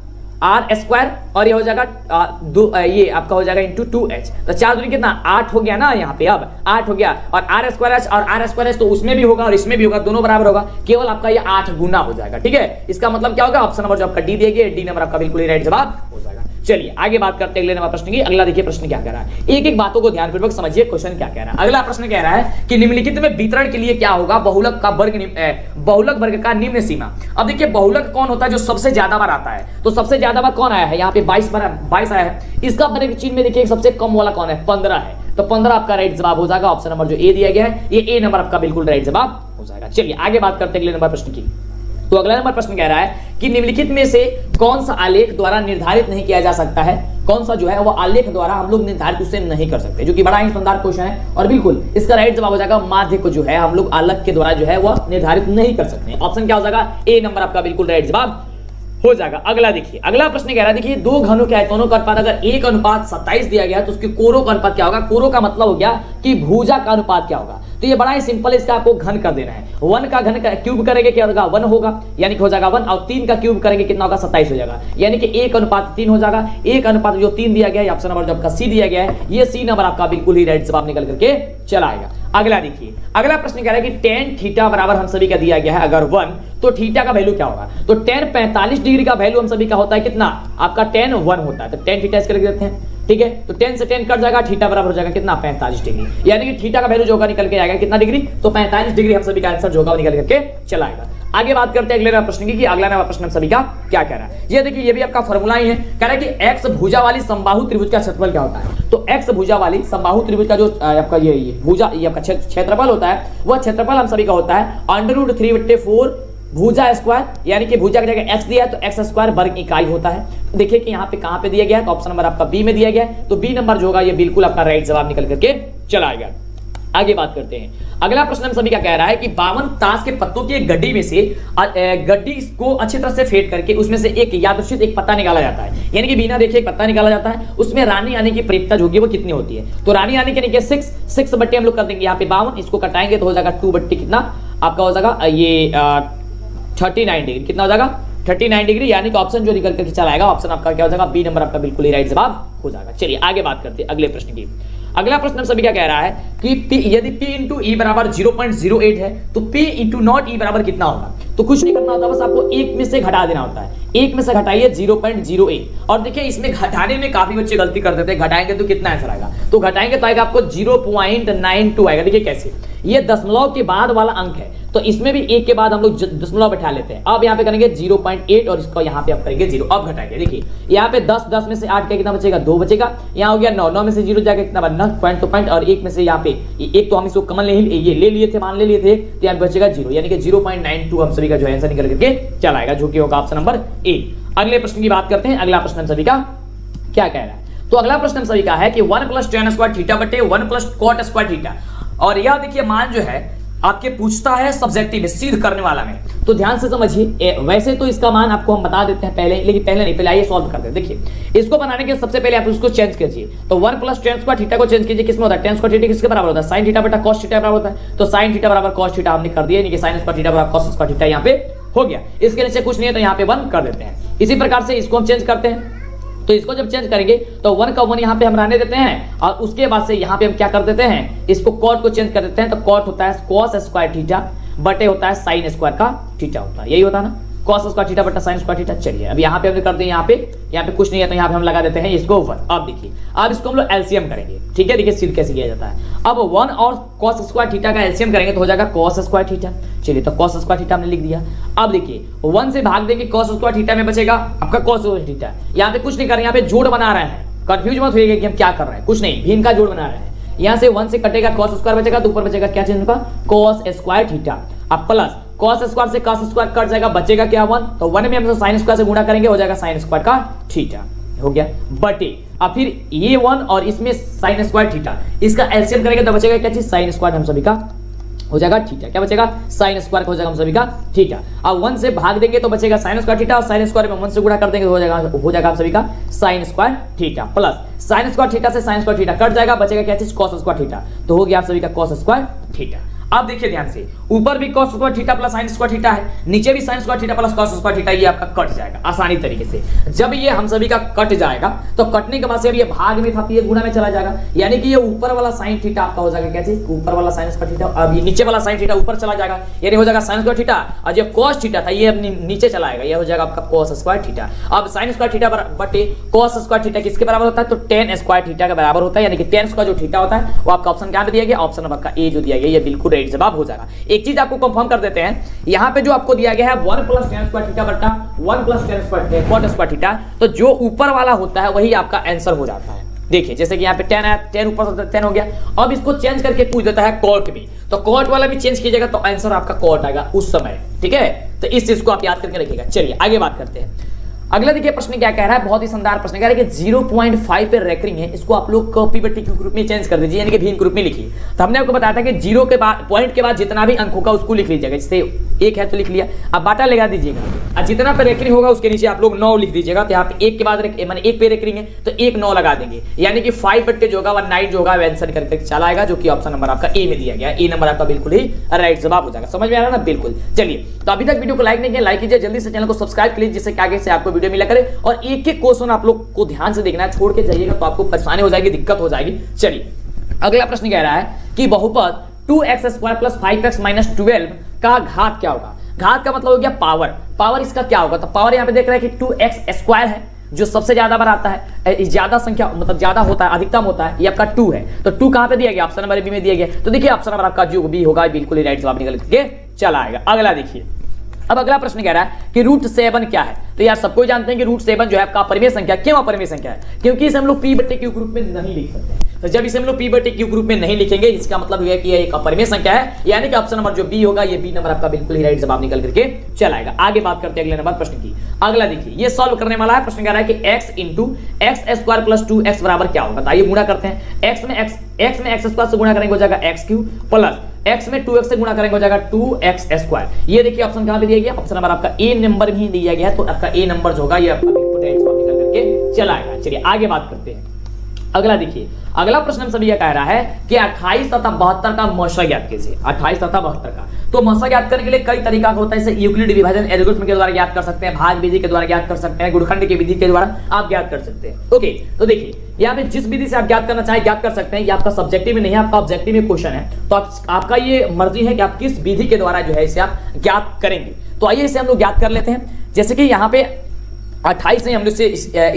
r स्क्वायर और ये हो जाएगा ये आपका हो जाएगा इंटू 2h, तो 4 दूनी कितना 8 हो गया ना, यहाँ पे अब 8 हो गया और r स्क्वायर h और r स्क्वायर h तो उसमें भी होगा और इसमें भी होगा, दोनों बराबर होगा, केवल आपका ये 8 गुना हो जाएगा। ठीक है, इसका मतलब क्या होगा, ऑप्शन नंबर जो आपका डी दिया गया, डी नंबर आपका बिल्कुल ही राइट जवाब हो जाएगा। चलिए आगे बात करते हैं अगले नंबर प्रश्न की। अगला देखिए प्रश्न क्या कह रहा है, एक एक बातों को ध्यानपूर्वक समझिए, क्वेश्चन क्या कह रहा है। अगला प्रश्न कह रहा है कि निम्नलिखित में वितरण के लिए क्या होगा बहुलक का बहुलक वर्ग का निम्न सीमा। अब देखिए बहुलक कौन होता है, जो सबसे ज्यादा बार आता है, तो सबसे ज्यादा बार कौन आया है, यहाँ पे 22 आया है। इसका वर्ग चिन्ह में देखिए सबसे कम वाला कौन है, 15 है, तो 15 आपका राइट जवाब हो जाएगा। ऑप्शन नंबर जो ए दिया गया है, ये ए नंबर आपका बिल्कुल राइट जवाब हो जाएगा। चलिए आगे बात करते हैं अगले नंबर प्रश्न की। तो अगला नंबर प्रश्न कह रहा है कि निम्नलिखित में से कौन सा आलेख द्वारा निर्धारित नहीं किया जा सकता है, कौन सा जो है वो आलेख द्वारा हम लोग निर्धारित उसे नहीं कर सकते, जो कि बड़ा ही शानदार क्वेश्चन है और बिल्कुल इसका राइट जवाब हो जाएगा माध्य को जो है हम लोग आलेख के द्वारा जो है वो निर्धारित नहीं कर सकते। ऑप्शन क्या हो जाएगा, ए नंबर आपका बिल्कुल राइट जवाब हो जाएगा। अगला देखिए, अगला प्रश्न कह रहा है, देखिए दो घनों के आयतनों का अनुपात अगर 1:27 दिया गया तो उसके कोरों का अनुपात क्या होगा। कोरों का मतलब हो गया कि भुजा का अनुपात क्या होगा, तो ये बड़ा ही सिंपल, इसका आपको घन कर देना है। 1 का घन क्यूब करेंगे क्या होगा, 1 होगा, यानी कि हो जाएगा 1, और 3 का क्यूब करेंगे कितना होगा, 27 हो जाएगा, यानी कि 1:3 हो जाएगा। 1:3 दिया गया है, ऑप्शन नंबर जो आपका सी दिया गया है, ये सी नंबर आपका बिल्कुल ही राइट जवाब निकल करके चला आएगा। अगला देखिए, अगला प्रश्न कह रहा है कि tan थीटा बराबर हम सभी का दिया गया है अगर 1, तो थीटा का वैल्यू क्या होगा। तो tan 45 डिग्री का वैल्यू हम सभी का होता है कितना, आपका tan 1 होता है, तो tan थीटा इसके लिख देते हैं। ठीक है, तो 10 से 10 कट जाएगा, थीटा बराबर हो जाएगा कितना, 45 डिग्री, यानी कि थीटा का वैल्यू जो होगा निकल के आएगा कितना डिग्री, तो 45 डिग्री हम सभी का आंसर जो होगा निकल करके चला आएगा। आगे बात करते हैं अगले प्रश्न की कि अगला नंबर प्रश्न हम सभी का क्या कह रहा है। ये देखिए ये भी आपका फॉर्मूला ही है, कह रहा है कि एक्स भुजा वाली समबाहु त्रिभुज का क्षेत्रफल क्या होता है। तो एक्स भुजा वाली समबाहु त्रिभुज का जो आपका ये भुजा ये आपका क्षेत्रफल होता है, वह क्षेत्रफल हम सभी का होता है √3/4 भुजा स्क्वायर, यानी कि भुजा की जगह x दिया है तो x स्क्वायर वर्ग इकाई होता है। देखिए कि यहाँ पे कहाँ पे दिया गया है, तो ऑप्शन नंबर आपका बी में दिया गया है, तो बी नंबर जो होगा ये बिल्कुल आपका राइट जवाब निकल करके चला आएगा। आगे बात करते हैं, अगला प्रश्न हम सभी का कह रहा है कि 52 ताश के पत्तों की एक गड्डी में से गड्डी को अच्छी तरह से फेंट करके उसमें से एक यादृच्छिक एक पत्ता निकाला जाता है, यानी कि बिना देखे एक पत्ता निकाला जाता है, उसमें रानी आने की प्रयोजकता जो होगी वो कितनी होती है। तो रानी आने के 6 बट्टे हम लोग कर देंगे, यहाँ पे 52, इसको कटाएंगे तो हो जाएगा 2 बट्टे कितना आपका हो जाएगा ये 39 डिग्री, कितना हो जाएगा 39 डिग्री, यानी कि ऑप्शन जो निकल करके चला आएगा ऑप्शन आपका क्या हो जाएगा, बी नंबर आपका बिल्कुल ही राइट जवाब हो जाएगा। चलिए आगे बात करते हैं अगले प्रश्न की। अगला प्रश्न हम सभी क्या कह रहा है कि P यदि P इंटू ई बराबर 0.08 है तो P इंटू नॉट ई बराबर कितना होगा। तो कुछ नहीं करना होता, बस आपको एक में से घटा देना होता है, एक में से घटाइए 0.08, और देखिए इसमें घटाने में काफी बच्चे गलती कर देते हैं, घटाएंगे तो कितना आंसर आएगा, तो घटाएंगे तो आएगा आपको 0.92 आएगा। देखिए कैसे, ये दशमलव के बाद वाला अंक है, तो इसमें भी एक के बाद हम लोग दशमलव बैठा लेते हैं। अब यहाँ पे करेंगे 0.8 और इसको यहाँ पे आप करेंगे 0, अब घटाएंगे। देखिए यहाँ पे 10 में से 8 का कितना बचेगा, 2 बचेगा, यहाँ हो गया 9 में से 0 जाएगा कितना बनना पॉइंट तो पॉइंट, और एक में से यहाँ पे एक तो हम इसको कमन ये ले लिए थे, मान ले लिए थे, तो यहाँ पे बचेगा 0, यानी कि 0.92 हम सभी का जो आंसर निकल करके चला आएगा, जो कि होगा ऑप्शन नंबर ए। अगले प्रश्न की बात करते हैं, अगला प्रश्न हम सभी का क्या कह रहा है। तो अगला प्रश्न हम सभी का है कि 1 + tan स्क्वायर थीटा बटे 1 + cot स्क्वायर थीटा, और यह देखिए मान जो है आपके पूछता है सब्जेक्टिव में, सिद्ध करने वाला में, तो ध्यान से समझिए। वैसे तो इसका मान आपको हम बता देते हैं पहले, लेकिन पहले नहीं, पहले आइए सॉल्व करते हैं। देखिए इसको बनाने के सबसे पहले आप उसको चेंज कीजिए, तो 1 + tan स्क्वायर थीटा को चेंज कीजिए, किसमें होता है, tan स्क्वायर थीटा किसके बराबर होता है, sin थीटा बटा cos थीटा बराबर होता है, तो sin थीटा बराबर cos थीटा हमने कर दिया, यानी कि sin स्क्वायर थीटा बराबर cos स्क्वायर थीटा यहाँ पे हो गया। इसके नीचे कुछ नहीं है तो यहाँ पे 1 कर देते हैं। इसी प्रकार से इसको हम चेंज करते हैं, तो इसको जब चेंज करेंगे तो 1 का 1 यहाँ पे हम रहने देते हैं, और उसके बाद से यहाँ पे हम क्या कर देते हैं, इसको cot को चेंज कर देते हैं, तो cot होता है cos स्क्वायर थीटा बटे होता है sin स्क्वायर का थीटा होता है, यही होता है ना, cos स्क्वायर थीटा बटा sin स्क्वायर थीटा। चलिए अब यहाँ पे हमने कर दिया, यहाँ पे कुछ नहीं है तो यहाँ पे हम लगा देते हैं इसको 1। अब देखिए अब इसको हम लोग एलसीएम करेंगे, ठीक है, देखिए सिद्ध कैसे किया जाता है। अब 1 और cos स्क्वायर थीटा का एलसीएम करेंगे तो हो जाएगा cos स्क्वायर थीटा। चलिए तो cos स्क्वायर थीटा हमने लिख दिया। अब देखिए 1 से भाग देंगे, cos स्क्वायर थीटा में बचेगा आपका cos स्क्वायर थीटा। यहाँ पे कुछ नहीं कर रहे, यहाँ पे जोड़ बना रहे हैं, कंफ्यूज मत होइएगा कि हम क्या कर रहे हैं, कुछ नहीं, भिन्न का जोड़ बना रहे हैं। यहाँ से 1 से कटेगा cos स्क्वायर बचेगा, तो ऊपर बचेगा क्या चेंज होगा, cos स्क्वायर थीटा, अब प्लस cos स्क्वायर से cos स्क्वायर कट जाएगा, बचेगा क्या 1, तो 1 में हम sin स्क्वायर से गुणा करेंगे, हो जाएगा sin स्क्वायर का थीटा, हो गया बटे अब फिर ये 1 और इसमें साइन स्क्वायर थीटा, इसका एलसीएम करेंगे तो बचेगा क्या चीज, साइन स्क्वायर हम सभी का हो जाएगा थीटा। क्या बचेगा, साइन स्क्वायर हो जाएगा हम सभी का थीटा। अब 1 से भाग देंगे तो बचेगा साइन स्क्वायर थीटा, और साइन स्क्वायर में 1 से गुणा कर देंगे तो हो जाएगा हम सभी का sine square theta, plus sine square theta से साइन स्क्वायर थीटा कट जाएगा, बचेगा क्या चीज, कॉस स्क्वायर थीटा। तो हो गया आप सभी का कॉस स्क्वायर थीटा। अब देखिए ध्यान से, ऊपर भी cos square theta plus sin square theta है, नीचे भी sin square theta plus cos square theta, ये आपका कट जाएगा आसानी तरीके से। जब ये हम सभी का कट जाएगा तो कटने के बाद से अब ये भाग में था तो ये गुणा में चला जाएगा, यानी कि ये ऊपर वाला sin थीटा आपका हो जाएगा क्या चीज, ऊपर वाला sin स्क्वायर थीटा, अब ये नीचे वाला sin थीटा ऊपर चला जाएगा, यानी हो जाएगा sin स्क्वायर थीटा, और जो cos थीटा था ये नीचे चला आएगा, ये हो जाएगा आपका cos स्क्वायर थीटा। अब sin स्क्वायर थीटा बटे cos स्क्वायर थीटा किसके बराबर होता है, तो tan स्क्वायर थीटा के बराबर होता है, यानी कि tan स्क्वायर जो थीटा होता है वो आपका ऑप्शन क्या दिया गया, ऑप्शन नंबर का ए जो दिया गया, ये बिल्कुल राइट जवाब हो जाएगा। एक चीज आपको कंफर्म कर देते हैं, यहां पे जो आपको दिया गया है 1 प्लस tan स्क्वायर थीटा बटा 1 plus tan square cot square theta, तो जो ऊपर वाला होता है वही आपका आंसर हो जाता है। देखिए जैसे कि यहाँ पे tan है, tan ऊपर से tan हो गया, अब इसको चेंज करके पूछ देता है cot भी, तो cot वाला भी चेंज कीजिएगा तो आंसर आपका cot आएगा उस समय, ठीक है। तो इस चीज को आप याद करके रखिएगा। चलिए आगे बात करते हैं। अगला देखिए प्रश्न क्या कह रहा है, बहुत ही शानदार प्रश्न कह रहा है कि 0.5 पे रेकरिंग है, इसको आप लोग कॉपी बट्टी क्यू ग्रुप में चेंज कर दीजिए, यानी कि भीम ग्रुप में लिखिए। तो हमने आपको बताया था कि 0 के बाद पॉइंट के बाद जितना भी अंक होगा उसको लिख लीजिएगा, जैसे 1 है तो लिख लिया, अब बाटा लगा दीजिएगा, और जितना पे रेकरिंग होगा उसके नीचे आप लोग 9 लिख दीजिएगा। तो यहाँ पे 1 के बाद माने 1 पे रेकरिंग है तो 1 9 लगा देंगे, यानी कि 5 बट्टे जो होगा 19 जो होगा आंसर करके चला आएगा, जो कि ऑप्शन नंबर आपका ए में दिया गया। ए नंबर आपका बिल्कुल ही राइट जवाब हो जाएगा। समझ में आ रहा है ना, बिल्कुल। चलिए तो अभी तक वीडियो को लाइक नहीं किया, लाइक कीजिए, जल्दी से चैनल को सब्सक्राइब कीजिए, जिससे आगे से आपको वीडियो मिला करे, और एक एक क्वेश्चन आप लोग को ध्यान से देखना है, छोड़ के जाइएगा तो आपको परेशानी हो जाएगी, दिक्कत हो जाएगी। चलिए अगला प्रश्न कह रहा है कि बहुपद 2x square plus 5x minus 12 का घात क्या होगा। घात का मतलब हो गया पावर, पावर इसका क्या होगा, तो पावर यहाँ पे देख रहे हैं कि 2x स्क्वायर है जो सबसे ज्यादा बार आता है, ज्यादा संख्या मतलब ज्यादा होता है, अधिकतम होता है, ये आपका 2 है। तो 2 कहां पे दिया गया, ऑप्शन नंबर बी में दिया गया। तो देखिए ऑप्शन नंबर आपका जो बी होगा बिल्कुल ही राइट जवाब निकल के चला आएगा। अगला देखिए, अब अगला प्रश्न कह रहा है कि √7 क्या है। तो यार सबको जानते हैं कि √7 जो है आपका अपरिमेय संख्या। क्यों अपरिमेय संख्या है, क्योंकि इसे हम लोग p बटे q ग्रुप में नहीं लिख सकते। तो जब इसे हम लोग p बटे q ग्रुप में नहीं लिखेंगे, इसका मतलब यह है कि यह एक अपरिमेय संख्या है, यानी कि ऑप्शन नंबर जो बी होगा ये बी नंबर आपका बिल्कुल ही राइट जवाब निकल करके चलाएगा। आगे बात करते हैं अगले नंबर प्रश्न की। अगला देखिए, ये सॉल्व करने वाला है। प्रश्न कह रहा है कि x into x square plus 2x बराबर क्या होगा। आइए गुणा करते हैं। x में x स्क्वायर से गुणा करेंगे हो जाएगा x क्यूब, प्लस x में 2x से गुणा करेंगे हो जाएगा 2x स्क्वायर। ये देखिए ऑप्शन कहां पे दिया गया, ऑप्शन नंबर आपका ए नंबर भी दिया गया है, तो आपका ए नंबर जो होगा ये आपका बिल्कुल राइट जवाब निकल करके चलाएगा। चलिए आगे बात करते हैं। अगला देखिए, अगला प्रश्न हम सभी यह कह रहा है कि 28 तथा 72 का मौसा ज्ञात कीजिए। 28 तथा 72 का तो मौसा ज्ञात करने के लिए कई तरीका होता है, जैसे यूक्लिड विभाजन एल्गोरिथम के द्वारा ज्ञात कर सकते हैं, भाग विधि के द्वारा ज्ञात कर सकते हैं, गुणखंड की विधि के द्वारा आप ज्ञात कर सकते हैं। ओके, तो देखिए यहाँ पे जिस विधि से आप ज्ञात करना चाहें ज्ञात कर सकते हैं। ये आपका सब्जेक्टिव में नहीं है, आपका ऑब्जेक्टिव में क्वेश्चन है, तो आपका ये मर्जी है कि आप किस विधि के द्वारा जो है इसे आप ज्ञात करेंगे। तो आइए इसे हम लोग ज्ञात कर लेते हैं। जैसे कि यहाँ पे 28 से हम लोग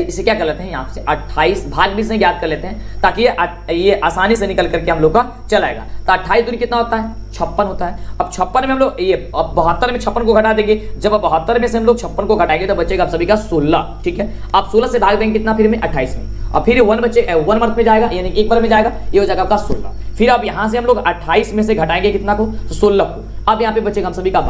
इसे क्या कर लेते हैं, यहाँ से 28 भाग 20 से ज्ञात कर लेते हैं, ताकि ये आसानी से निकल करके हम लोग का चलाएगा। तो 28 दूनी कितना होता है, 56 होता है। अब 56 में हम लोग ये 72 में 56 को घटा देंगे, जब 72 में से हम लोग 56 को घटाएंगे तो बचेगा आप सभी का 16, ठीक है। आप 16 से भाग देंगे कितना, फिर में 28 में, और फिर 1 बचे 1 वर्ग में जाएगा, यानी एक बार में जाएगा, ये हो जाएगा आपका 16। फिर अब यहाँ से हम लोग 28 में से घटाएंगे कितना को, तो 16 को। अब यहाँ पे बचेगा हम सभी का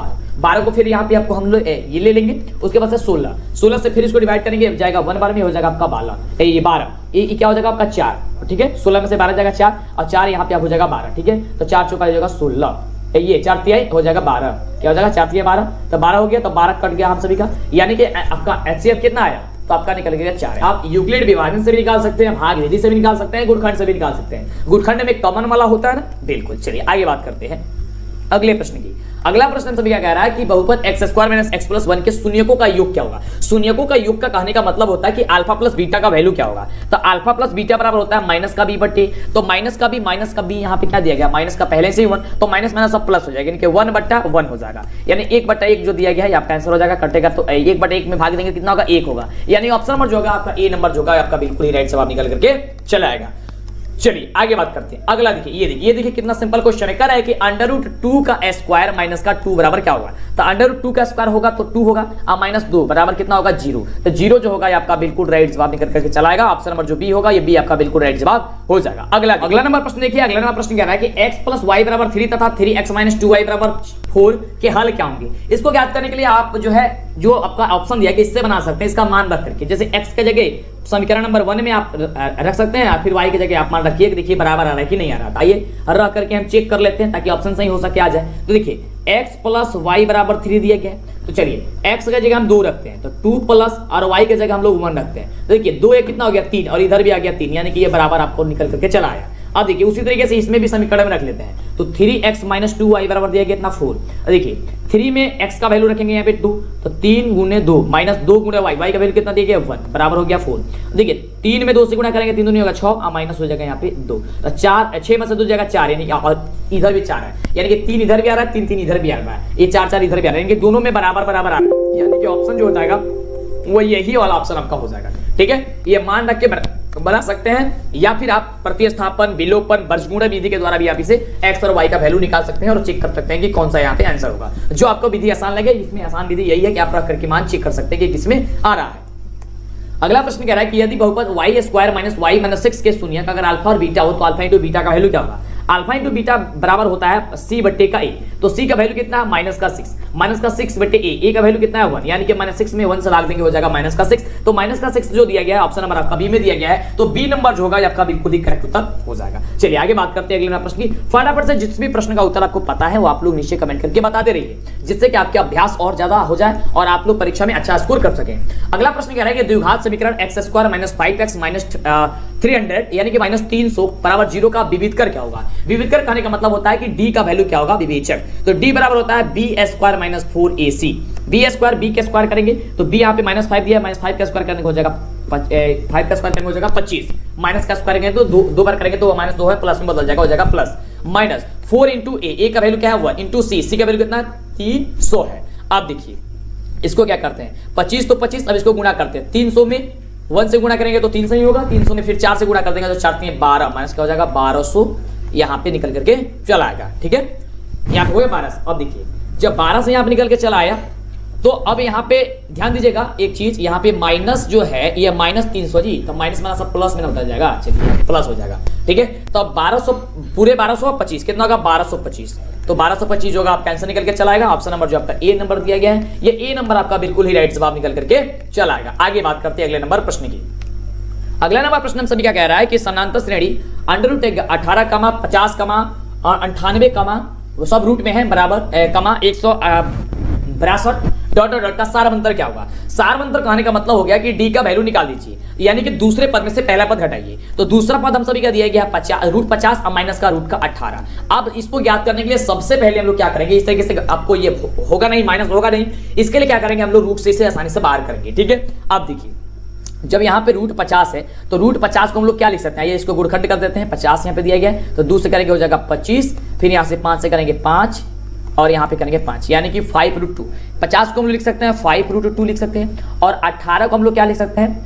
12 को, फिर यहाँ पे आपको हम लोग ये ले लेंगे, उसके बाद से 16 से फिर इसको डिवाइड करेंगे, जाएगा 1 बार में हो जाएगा आपका 12, ये 12, ये क्या हो जाएगा आपका 4, ठीक है। 16 में से 12 जाएगा 4, और 4 यहाँ पे आप हो जाएगा 12, ठीक है। तो 4 चौका हो जाएगा 16, ये 4 तिहाई हो जाएगा 12, क्या हो जाएगा 4 तिहाई 12, तो 12 हो गया, तो 12 कट गया हम सभी का, यानी कि आपका HCF कितना आया, तो आपका निकल गया 4। आप यूक्लिड विभाजन से भी निकाल सकते हैं, भाग विधि से भी निकाल सकते हैं, गुणखंड से भी निकाल सकते हैं। गुणखंड में कॉमन वाला होता है ना, बिल्कुल। चलिए आगे बात करते हैं अगले प्रश्न की। अगला प्रश्न सभी क्या कह रहा है कि बहुपद x square minus x plus 1 के शून्यकों का योग क्या होगा। शून्यकों का योग का कहने का मतलब होता है कि अल्फा प्लस बीटा का वैल्यू क्या होगा। तो अल्फा प्लस बीटा बराबर होता है माइनस का बी बट्टे, तो माइनस का बी यहाँ पे क्या दिया गया, माइनस का पहले से ही 1, तो माइनस माइनस सब प्लस हो जाएगा, यानी कि 1/1 हो जाएगा, यानी 1/1 जो दिया गया है आपका आंसर हो जाएगा। कटेगा तो 1/1 में भाग देंगे कितना होगा, 1 होगा, यानी ऑप्शन नंबर जो होगा आपका ए नंबर जो होगा आपका बिल्कुल ही राइट जवाब निकल करके चला आएगा। चलिए आगे बात करते हैं। अगला देखिए, ये देखिए कितना सिंपल क्वेश्चन है। कह रहा है कि √2 का स्क्वायर माइनस का 2 बराबर क्या होगा। तो √2 का स्क्वायर होगा तो 2 होगा, और -2 बराबर कितना होगा 0। तो 0 जो होगा ये आपका बिल्कुल राइट जवाब निकल करके चलाएगा। ऑप्शन नंबर जो बी होगा ये बी आपका बिल्कुल राइट जवाब हो जाएगा। अगला नंबर प्रश्न देखिए। अगला नंबर प्रश्न कह रहा है कि x + y = 3 तथा 3x - 2y = 4 के हल क्या होंगे। इसको ज्ञात करने के लिए आप जो आपका ऑप्शन दिया कि इससे बना सकते हैं, इसका मान रख करके, जैसे x के जगह समीकरण नंबर 1 में आप रख सकते हैं, फिर y की जगह आप मान रखिए कि देखिए बराबर आ रहा है कि नहीं आ रहा। आइए रख करके हम चेक कर लेते हैं ताकि ऑप्शन सही हो सके आ जाए। तो देखिए x प्लस वाई बराबर 3 दिया गया है, तो चलिए x की जगह हम 2 रखते हैं, तो 2 प्लस और y की जगह हम लोग 1 रखते हैं। तो देखिए 2 कितना हो गया 3, और इधर भी आ गया 3, यानी कि ये बराबर आपको निकल करके चला आया। अब देखिए उसी तरीके से इसमें भी समीकरण में रख लेते हैं, तो 3x - 2y बराबर दिया गया इतना 4। देखिए 3 में x का वैल्यू रखेंगे यहाँ पे 2, तो 3 × 2 - 2 × y का वैल्यू कितना दिया गया 1 बराबर हो गया 4। देखिए 3 में 2 से गुणा करेंगे 3 दूनी होगा 6 और माइनस हो जाएगा यहाँ पे 2, तो 4 6 में से 2 जाएगा 4, यानी और इधर भी 4 है, यानी कि 3 इधर भी आ रहा है 3 3 इधर भी आ रहा है, ये 4 4 इधर भी आ रहा है, यानी कि दोनों में बराबर बराबर आ रहा है, यानी कि ऑप्शन जो हो जाएगा वो यही वाला ऑप्शन आपका हो जाएगा। ठीक है, ये मान रख के बना सकते हैं, या फिर आप प्रतिस्थापन, विलोपन, वर्गमूल विधि के द्वारा भी आप इसे x और y का वैल्यू निकाल सकते हैं और चेक कर सकते हैं कि कौन सा यहाँ पे आंसर होगा। जो आपको विधि आसान लगे, इसमें आसान विधि यही है कि आप रख करके मान चेक कर सकते हैं कि किसमें आ रहा है। अगला प्रश्न कह रहा है कि यदि बहुपद y² - y - 6 के शून्यक अगर अल्फा और बीटा हो तो अल्फा × बीटा का वैल्यू क्या होगा? अल्फा × बीटा बराबर होता है c/a, तो c का वैल्यू कितना है -6 a का वैल्यू कितना है 1, यानी कि -6 में 1 से भाग देंगे हो जाएगा -6, तो -6 जो दिया गया है ऑप्शन नंबर आपका बी में दिया गया है, तो बी नंबर जो होगा आपका बिल्कुल ही करेक्ट उत्तर हो जाएगा। चलिए आगे बात करते हैं अगले प्रश्न की। फटाफट से जिस भी प्रश्न का उत्तर आपको पता है वो आप लोग नीचे कमेंट करके बताते रहिए, जिससे कि आपका अभ्यास और ज्यादा हो जाए और आप लोग परीक्षा में अच्छा स्कोर कर सकें। अगला प्रश्न कह रहा है कि द्विघात समीकरण x² - 5x - 300 यानी कि -300 बराबर 0 का विविधकर क्या होगा? विविधकर कहने का मतलब होता है कि d का वैल्यू क्या होगा विवेचक, तो d बराबर होता है b² - 4ac। b² b के स्क्वायर करेंगे तो b यहाँ पे -5 दिया, -5 का स्क्वायर करने को हो जाएगा 5 का स्क्वायर करने को हो जाएगा 25, माइनस का स्क्वायर करेंगे तो 2 बार करेंगे तो -2 है, प्लस में बदल जाएगा हो जाएगा प्लस, -4 × a का वैल्यू क्या है 1 × c का वैल्यू कितना 300 है। अब देखिए इसको क्या करते हैं 25 तो 25, अब इसको गुणा करते हैं 300 में 1 से गुणा करेंगे तो 300 ही होगा, 300 में फिर 4 से गुणा कर देंगे तो 4 3 12, माइनस क्या हो जाएगा 1200 यहाँ पे निकल करके चला आएगा। ठीक है, यहाँ पे हो गया 1200। अब देखिए जब 12 से यहाँ पे निकल के चला आया तो अब यहाँ पे ध्यान दीजिएगा एक चीज, यहाँ पे माइनस जो है ये -300 जी, तो माइनस में सब प्लस में बदल जाएगा, चलिए प्लस हो जाएगा। ठीक है, तो अब 1200 पूरे 1225 कितना होगा 1225, तो 1225 जो होगा आपका आंसर निकल के चला आएगा। ऑप्शन नंबर जो आपका ए नंबर दिया गया है, ये ए नंबर आपका बिल्कुल ही राइट जवाब निकल करके चला आएगा। आगे बात करते हैं अगले नंबर प्रश्न की। अगला नंबर प्रश्न हम सभी का कह रहा है कि समानांतर श्रेणी √18, 50, और 98, सब रूट में है बराबर 162 डॉट का सारवंतर क्या होगा? सारवंतर कहने का मतलब हो गया कि डी का वैल्यू निकाल दीजिए, यानी कि दूसरे पद में से पहला पद हटाइए, तो दूसरा पद हम सभी का दिया गया है √50 और माइनस का √18। अब इसको ज्ञात करने के लिए सबसे पहले हम लोग क्या करेंगे, इस तरीके से आपको ये होगा नहीं, माइनस होगा नहीं, इसके लिए क्या करेंगे हम लोग रूट से इसे आसानी से बाहर करेंगे। ठीक है, अब देखिए जब यहाँ पे √50 है तो √50 को हम लोग क्या लिख सकते हैं, ये इसको गुणखंड कर देते हैं, 50 यहाँ पे दिया गया है तो 2 से करेंगे हो जाएगा 25, फिर यहाँ से 5 से करेंगे 5 और यहाँ पे करेंगे 5, यानी कि 5√2। 50 को हम लिख सकते हैं 5√2 लिख सकते हैं, और 18 को हम लोग क्या लिख सकते हैं,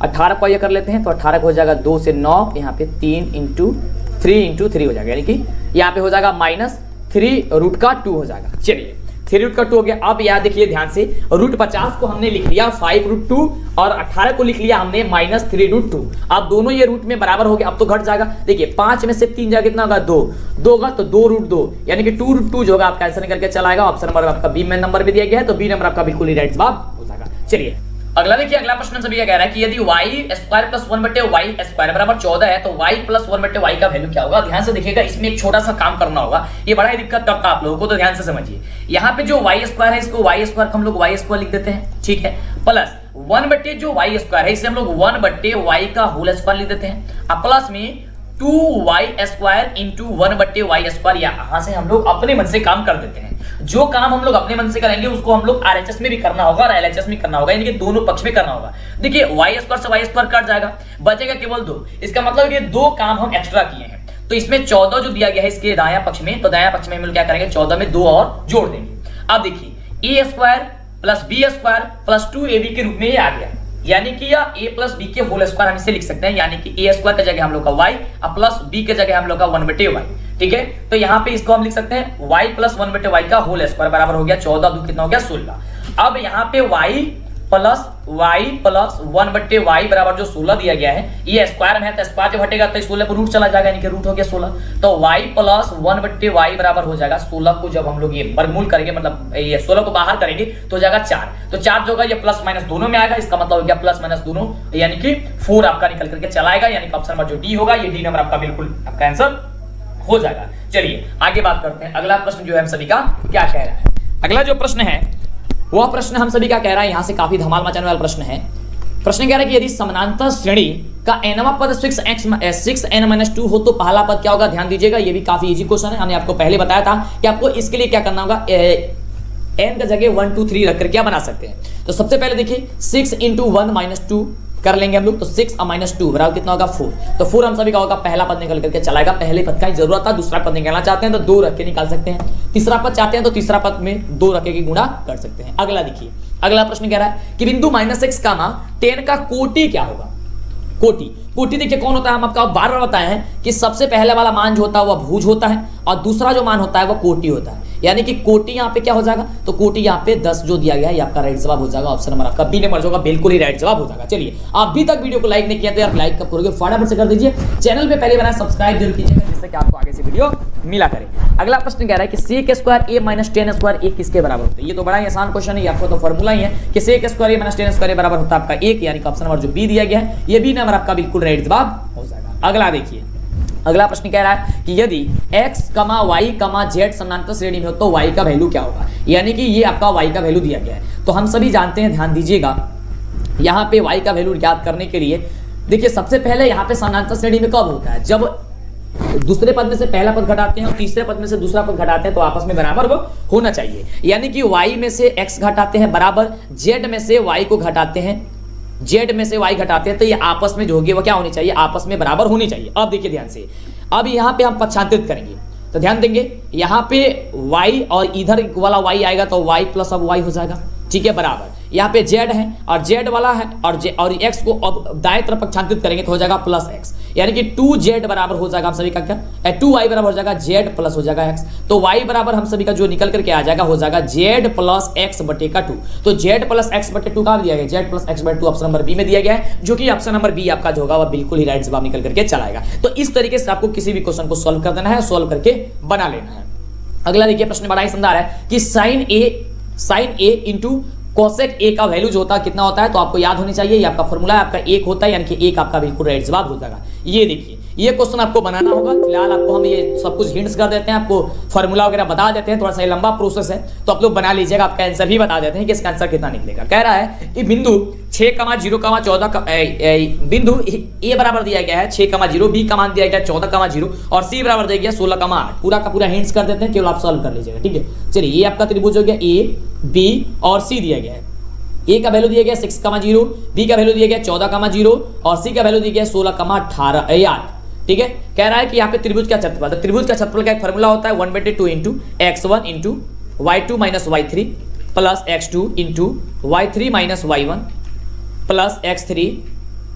18 को ये कर लेते हैं तो 18 को हो जाएगा 2 से 9, यहाँ पे 3 × 3 हो जाएगा, यानी कि यहाँ पे हो जाएगा -3√2 हो जाएगा। चलिए 3√2 हो गया। अब याद देखिए ध्यान से, √50 को हमने लिख लिया 5√2 और 18 को लिख लिया हमने -3√2। अब दोनों ये रूट में बराबर हो गया, अब तो घट जाएगा। देखिए 5 में से 3 जाएगा कितना होगा 2 होगा, तो 2√2 यानी कि 2√2 जो होगा आपका आंसर निकल के चला आएगा। ऑप्शन नंबर आपका बी में नंबर भी दिया गया है, तो बी नंबर आपका बिल्कुल ही राइट जवाब हो जाएगा। चलिए अगला देखिए, अगला प्रश्न सभी क्या कह रहा है कि यदि y² + 1/y² बराबर 14 है तो y + 1/y का वैल्यू क्या होगा? ध्यान से देखिएगा, इसमें एक छोटा सा काम करना होगा, ये बड़ा ही दिक्कत करता है आप लोगों को, तो ध्यान से समझिए। यहाँ पे जो y² है इसको y² हम लोग y² लिख देते हैं, ठीक है, प्लस 1/, जो y² है इसे हम लोग 1/y का होल स्क्वायर लिख देते हैं, अब प्लस में 2y² × 1/y², यहाँ से हम लोग अपने मन से काम कर देते हैं। जो काम हम लोग अपने मन से करेंगे उसको हम लोग RHS में भी करना होगा और LHS में करना होगा, यानी कि दोनों पक्ष में करना होगा। देखिए y² से y² कट जाएगा, बचेगा केवल 2, इसका मतलब ये 2 काम हम एक्स्ट्रा किए हैं। तो इसमें 14 जो दिया गया है इसके दायां पक्ष में, तो दायां पक्ष में हम लोग क्या करेंगे 14 में 2 और जोड़ देंगे। अब देखिए a² + b² + 2ab के रूप में ये आ गया, यानी कि या a + b के होल स्क्वायर हम इसे लिख सकते हैं, यानी कि a² की जगह हम लोग का y और प्लस b की जगह हम लोग का 1/y। ठीक है, तो यहाँ पे इसको हम लिख सकते हैं y + 1/y का होल स्क्वायर बराबर हो गया 14 2 कितना हो गया 16। अब यहाँ पे y plus y plus 1/y बराबर जो 16 दिया गया है, ये स्क्वायर में है तो स्क्वायर जब हटेगा तो 16 पर रूट चला जाएगा, यानी कि रूट हो गया 16। तो y प्लस 1/y बराबर हो जाएगा 16 को जब हम लोग ये वर्गमूल करेंगे, मतलब ये 16 को बाहर करेंगे तो हो जाएगा 4। तो 4 जो होगा ये प्लस माइनस दोनों में आएगा, इसका मतलब हो गया प्लस माइनस दोनों, यानी कि 4 आपका निकल करके चलाएगा, यानी कि ऑप्शन नंबर जो डी होगा, ये डी नंबर आपका बिल्कुल आपका आंसर हो जाएगा। चलिए आगे बात करते हैं। अगला प्रश्न जो है हम सभी का क्या कह रहा है। अगला जो प्रश्न है वह प्रश्न हम सभी का कह रहा है, यहां से काफी धमाल मचाने वाला प्रश्न है। प्रश्न कह रहा है कि यदि समानांतर श्रेणी का nवां पद 6n-2 हो तो पहला पद क्या होगा। ध्यान दीजिएगा, ये भी काफी इजी क्वेश्चन है। हमने आपको पहले बताया था कि आपको इसके लिए क्या करना होगा, n का जगह 1 2 3 रखकर क्या बना सकते हैं। तो सबसे पहले देखिए 6 × 1 - 2 कर लेंगे हम लोग, तो 6 - 2 बराबर कितना होगा 4। तो 4 हम सभी का होगा, पहला पद निकल करके चलाएगा। पहले पद का ही जरूरत था, दूसरा पद निकालना चाहते हैं तो 2 रख के निकाल सकते हैं, तीसरा पद चाहते हैं तो तीसरा पद में 2 रख के गुणा कर सकते हैं। अगला देखिए, अगला प्रश्न कह रहा है कि बिंदु -x, 10 का कोटि क्या होगा। कोटि देखिए कौन होता है, हम आपका बार बार बताए हैं कि सबसे पहले वाला मान जो होता है वह भुज होता है और दूसरा जो मान होता है वह कोटि होता है, यानी कि कोटि यहाँ पे क्या हो जाएगा, तो कोटि यहाँ पे 10 जो दिया गया है ये आपका राइट जवाब हो जाएगा। ऑप्शन नंबर आपका बी नंबर जो होगा बिल्कुल ही राइट जवाब हो जाएगा। चलिए अभी तक वीडियो को लाइक नहीं किया तो यार लाइक कब करोगे, फटाफट से कर दीजिए। चैनल पे पहले बनाए सब्सक्राइब जरूर कीजिएगा, जिससे कि आपको आगे से वीडियो मिला करे। अगला प्रश्न कह रहा है कि sec² a - 10² 1 किसके बराबर होता है। ये तो बड़ा ही आसान क्वेश्चन है, आपको तो फॉर्मूला ही है कि sec² a - 10² बराबर होता है आपका 1, यानी कि ऑप्शन नंबर जो बी दिया गया है ये बी नंबर आपका बिल्कुल राइट जवाब हो जाएगा। अगला देखिए, अगला प्रश्न कह रहा है कि यदि x, y, z समानांतर श्रेणी में हो तो y का वैल्यू क्या होगा, यानी कि ये आपका y का वैल्यू दिया गया है। तो हम सभी जानते हैं, ध्यान दीजिएगा, यहाँ पे y का वैल्यू ज्ञात करने के लिए देखिए सबसे पहले यहाँ पे समानांतर श्रेणी में कब होता है, जब दूसरे पद में से पहला पद घटाते हैं और तीसरे पद में से दूसरा पद घटाते हैं तो आपस में बराबर वो होना चाहिए, यानी कि y में से x घटाते हैं बराबर z में से y को घटाते हैं, z में से y घटाते हैं तो ये आपस में जो होगी वो क्या होनी चाहिए, आपस में बराबर होनी चाहिए। अब देखिए ध्यान से, अब यहाँ पे हम पक्षांतरित करेंगे तो ध्यान देंगे, यहाँ पे y और इधर वाला y आएगा तो y प्लस अब y हो जाएगा, ठीक है, बराबर यहाँ पे z है और z वाला है और x को अब दाएं तरफ पक्षांतरित करेंगे तो हो जाएगा प्लस x, यानी कि 2z बराबर हो जाएगा हम सभी का क्या, 2y बराबर हो जाएगा z प्लस हो जाएगा x। तो y बराबर हम सभी का जो निकल करके आ जाएगा हो जाएगा z प्लस x बटे का 2। तो z प्लस x बटे 2 कहाँ दिया गया, z प्लस x बटे 2 ऑप्शन नंबर बी में दिया गया है, जो कि ऑप्शन नंबर बी आपका जो होगा वह बिल्कुल ही राइट जवाब निकल करके चलाएगा। तो इस तरीके से आपको किसी भी क्वेश्चन को सॉल्व कर देना है, सॉल्व करके बना लेना है। अगला देखिए प्रश्न बड़ा ही शानदार है कि sin a इंटू कोसेक ए का वैल्यू जो होता है कितना होता है, तो आपको याद होनी चाहिए, ये आपका फॉर्मूला है, आपका 1 होता है, यानी कि 1 आपका बिल्कुल राइट जवाब हो जाएगा। ये देखिए ये क्वेश्चन आपको बनाना होगा, फिलहाल आपको हम ये सब कुछ हिंट्स कर देते हैं, आपको फॉर्मूला वगैरह बता देते हैं, थोड़ा सा लंबा प्रोसेस है तो आप लोग बना लीजिएगा, आपका आंसर भी बता देते हैं कि इसका आंसर कितना निकलेगा। कह रहा है कि बिंदु 6,0,14 बिंदु ए बराबर दिया गया है 6,0, बी का मान दिया गया 14,0 और सी बराबर दिया गया 16,8। पूरा का पूरा हिंट्स कर देते हैं, केवल आप सॉल्व कर लीजिएगा, ठीक है। चलिए ये आपका त्रिभुज हो गया ए, बी और सी दिया गया है। ए का वैल्यू दिया गया 6,0, बी का वैल्यू दिया गया 14,0 और सी का वैल्यू दिया गया 16,8, ठीक है। कह रहा है कि यहाँ पे त्रिभुज का क्षेत्रफल, तो त्रिभुज का क्षेत्रफल का एक फॉर्मूला होता है 1/2 into x1 into y2 minus y3 plus x2 into y3 minus y1 plus x3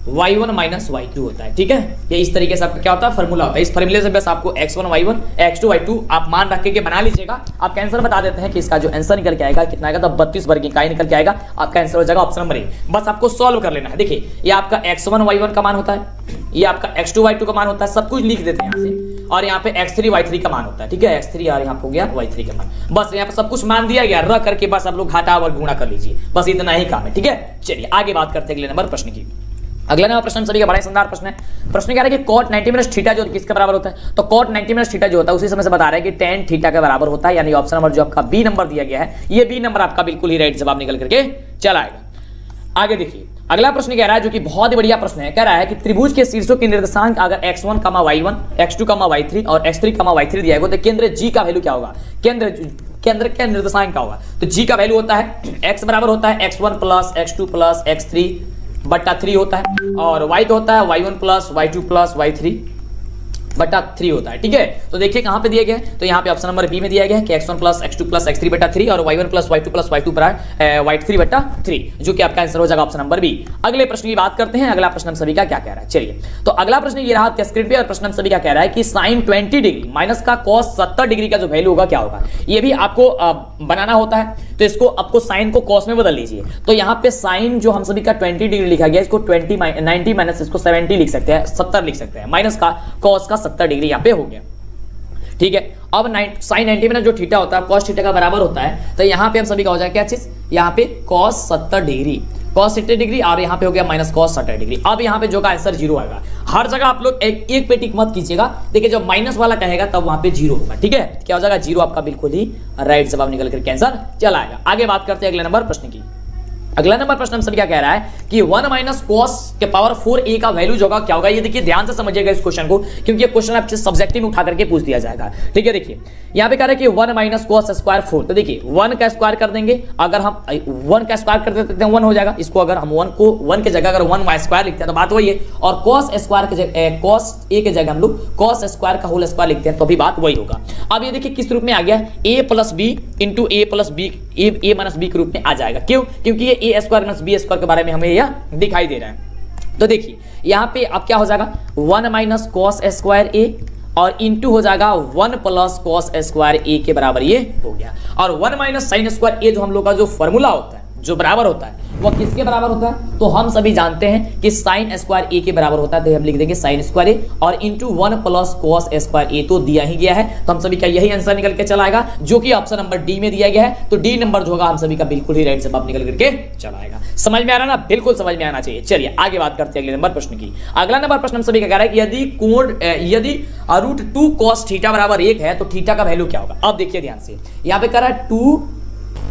y1 minus y2 होता है, ठीक है। ये इस तरीके से आपका क्या होता है, फॉर्मूला होता है। इस फॉर्मूले से बस आपको x1 y1 x2 y2 आप मान रख के बना लीजिएगा। आपका आंसर बता देते हैं कि इसका जो आंसर निकल के आएगा कितना आएगा, तो 32 वर्ग इकाई निकल के आएगा। आपका आंसर हो जाएगा ऑप्शन नंबर ए। बस आपको सॉल्व कर लेना है। देखिए ये आपका x1 y1 का मान होता है, ये आपका x2 y2 का मान होता है, सब कुछ लिख देते हैं यहाँ से, और यहाँ पे x3 y3 का मान होता है, ठीक है। x3 और यहाँ हो गया y3 का मान, बस यहाँ पे सब कुछ मान दिया गया, रख करके बस आप लोग घाटा और गुणा कर लीजिए, बस इतना ही काम है, ठीक है। चलिए आगे बात करते हैं अगले नंबर प्रश्न की। अगला नंबर प्रश्न सभी का बड़ा शानदार प्रश्न है। प्रश्न कह रहा है कि cot 90 - थीटा जो किसके बराबर होता है, तो cot 90 - थीटा जो होता है उसी समय से बता रहा है कि tan थीटा के बराबर होता है, यानी ऑप्शन नंबर जो आपका बी नंबर दिया गया है ये बी नंबर आपका बिल्कुल ही राइट जवाब निकल करके चलाएगा। आगे देखिए अगला प्रश्न कह रहा है जो कि बहुत ही बढ़िया प्रश्न है। कह रहा है कि त्रिभुज के शीर्षों के निर्देशांक अगर x1, y1, x2, y3 और x3, y3 दिया गया तो केंद्र G का वैल्यू क्या होगा, केंद्र के निर्देशांक क्या होगा। तो G का वैल्यू होता है x बराबर होता है x1 plus x2 plus x3 बट्टा 3 होता है, और y का होता है y1 plus y2 plus y3 बटा 3 होता है। ठीक है, तो देखिए कहां पे दिया गया है, तो यहाँ पे ऑप्शन नंबर बी में दिया गया है कि x1 plus x2 plus x3 बटा 3 और y1 plus y2 plus y2 y3 बटा 3, जो कि आपका आंसर हो जाएगा ऑप्शन नंबर बी। अगले प्रश्न की बात करते हैं। अगला प्रश्न हम सभी का क्या कह रहा है, चलिए तो अगला प्रश्न ये रहा आपके स्क्रीन पे, और प्रश्न हम सभी का कह रहा है कि sin 20 डिग्री माइनस का cos 70 डिग्री का जो वैल्यू होगा क्या होगा। ये भी आपको बनाना होता है, तो इसको आपको साइन को cos में बदल लीजिए। तो यहाँ पे साइन जो हम सभी का 20 डिग्री लिखा गया, इसको 90 माइनस इसको 70 लिख सकते हैं, 70 लिख सकते हैं, माइनस का cos का 70 डिग्री यहाँ पे हो गया। ठीक है, अब साइन 90 में जो थीटा होता है cos थीटा का बराबर होता है, तो यहाँ पे हम सभी का हो जाएगा क्या चीज, यहाँ पे cos 70 डिग्री, cos 70 डिग्री, और यहाँ पे हो गया माइनस cos 70 डिग्री। अब यहाँ पे जो का आंसर जीरो आएगा। हर जगह आप लोग एक पे टिक मत कीजिएगा, देखिए जब माइनस वाला कहेगा तब वहां पे जीरो होगा। ठीक है, क्या हो जाएगा, जीरो आपका बिल्कुल ही राइट जवाब निकल करके आंसर चला आएगा। आगे बात करते हैं अगले नंबर प्रश्न की। अगला नंबर प्रश्न हम सभी क्या कह रहा है कि 1 माइनस cos के पावर 4a का वैल्यू जो क्या होगा। ये देखिए ध्यान से समझिएगा इस क्वेश्चन को, क्योंकि ये क्वेश्चन आपसे सब्जेक्टिव में उठा करके पूछ दिया जाएगा। ठीक है, देखिए यहाँ पे कह रहे हैं कि 1 माइनस cos स्क्वायर 4, तो देखिए 1 का स्क्वायर कर देंगे, अगर हम 1 का स्क्वायर कर देते हैं 1 हो जाएगा। इसको अगर हम 1 को 1 के जगह अगर 1 वाई स्क्वायर लिखते हैं तो बात वही है, और cos स्क्वायर के जगह cos a के जगह हम लोग cos स्क्वायर का होल स्क्वायर लिखते हैं तो भी बात वही होगा। अब ये देखिए किस रूप में आ गया, a plus b into a plus b, a minus b के रूप में आ जाएगा। क्यों, क्योंकि ये a square minus b square के बारे में हमें यह दिखाई दे रहा है। तो देखिए यहाँ पे अब क्या हो जाएगा, 1 माइनस cos स्क्वायर a और इंटू हो जाएगा 1 प्लस cos स्क्वायर a के बराबर ये हो गया। और 1 माइनस साइन स्क्वायर a जो हम लोग का जो फॉर्मूला होता है, जो बराबर होता है, वो किसके बराबर होता है, तो हम सभी जानते हैं कि साइन स्क्वायर a के बराबर होता है, तो हम लिख देंगे साइन स्क्वायर a और into 1 plus cos square a, तो दिया ही गया है, तो हम सभी का यही आंसर निकल के चला आएगा, जो कि ऑप्शन नंबर डी में दिया गया है। तो डी नंबर जो होगा हम सभी का बिल्कुल ही राइट जवाब निकल करके चला आएगा। समझ में आ रहा है ना, बिल्कुल समझ में आना चाहिए। चलिए आगे बात करते हैं अगले नंबर प्रश्न की। अगला नंबर प्रश्न हम सभी का कह रहा है कि यदि √2 cos थीटा बराबर 1 है तो थीटा का वैल्यू क्या होगा। अब देखिए ध्यान से, यहाँ पे कह रहा है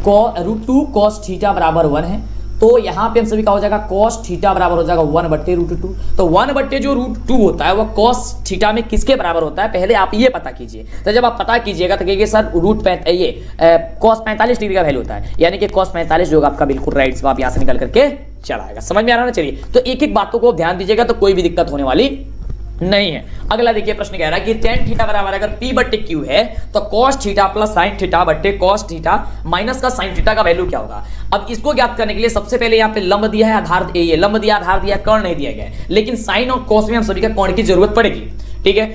√2 cos थीटा बराबर 1 है, तो यहाँ पे हम सभी का हो जाएगा cos थीटा बराबर हो जाएगा 1 बट्टे √2। तो 1 बट्टे जो √2 होता है वो cos थीटा में किसके बराबर होता है, पहले आप ये पता कीजिए। तो जब आप पता कीजिएगा तो कहिए सर cos 45 डिग्री का वैल्यू होता है, यानी कि cos 45 जो आपका बिल्कुल राइट जवाब यहाँ से निकल करके चला आएगा। समझ में आ रहा है ना। चलिए तो एक एक बातों को ध्यान दीजिएगा तो कोई भी दिक्कत होने वाली नहीं है। अगला देखिए प्रश्न कह रहा है कि tan थीटा बराबर अगर p बट्टे q है तो cos theta plus sin theta बट्टे cos थीटा माइनस का sin थीटा का वैल्यू क्या होगा। अब इसको ज्ञात करने के लिए सबसे पहले यहाँ पे लंब दिया है, आधार ये लंब दिया, आधार दिया, कर्ण नहीं दिया गया है, लेकिन sin और cos में हम सभी का कर्ण की जरूरत पड़ेगी। ठीक है,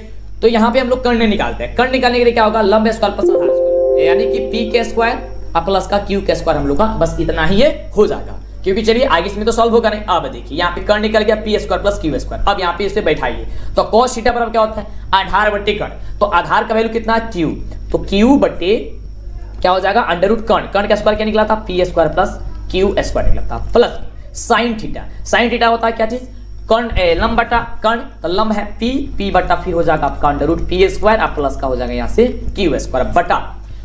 तो यहाँ पे हम लोग कर्ण निकालते हैं। कर्ण निकालने के लिए क्या होगा, लंब स्क्वायर प्लस आधार स्क्वायर, यानी कि p के स्क्वायर प्लस का q के स्क्वायर हम लोग का, बस इतना ही ये हो जाएगा। क्योंकि चलिए आगे इसमें तो सॉल्व होगा नहीं। अब देखिए यहाँ पे कर्ण निकल गया p square plus q square. अब यहाँ पे इसे बैठाइए तो cos थीटा बराबर क्या होता है, आधार बट्टे कर्ण, तो आधार का वैल्यू कितना है q, तो q बट्टे क्या हो जाएगा √ कर्ण, कर्ण का स्क्वायर क्या निकला था p square plus q square निकला था, plus sine theta, sine theta होता है क्या चीज, कर्ण लंब बटा कर्ण, तो लंब है p बटा फिर हो जाएगा आपका √p स्क्वायर, अब प्लस का हो जाएगा यहाँ से q स्क्वायर बटा,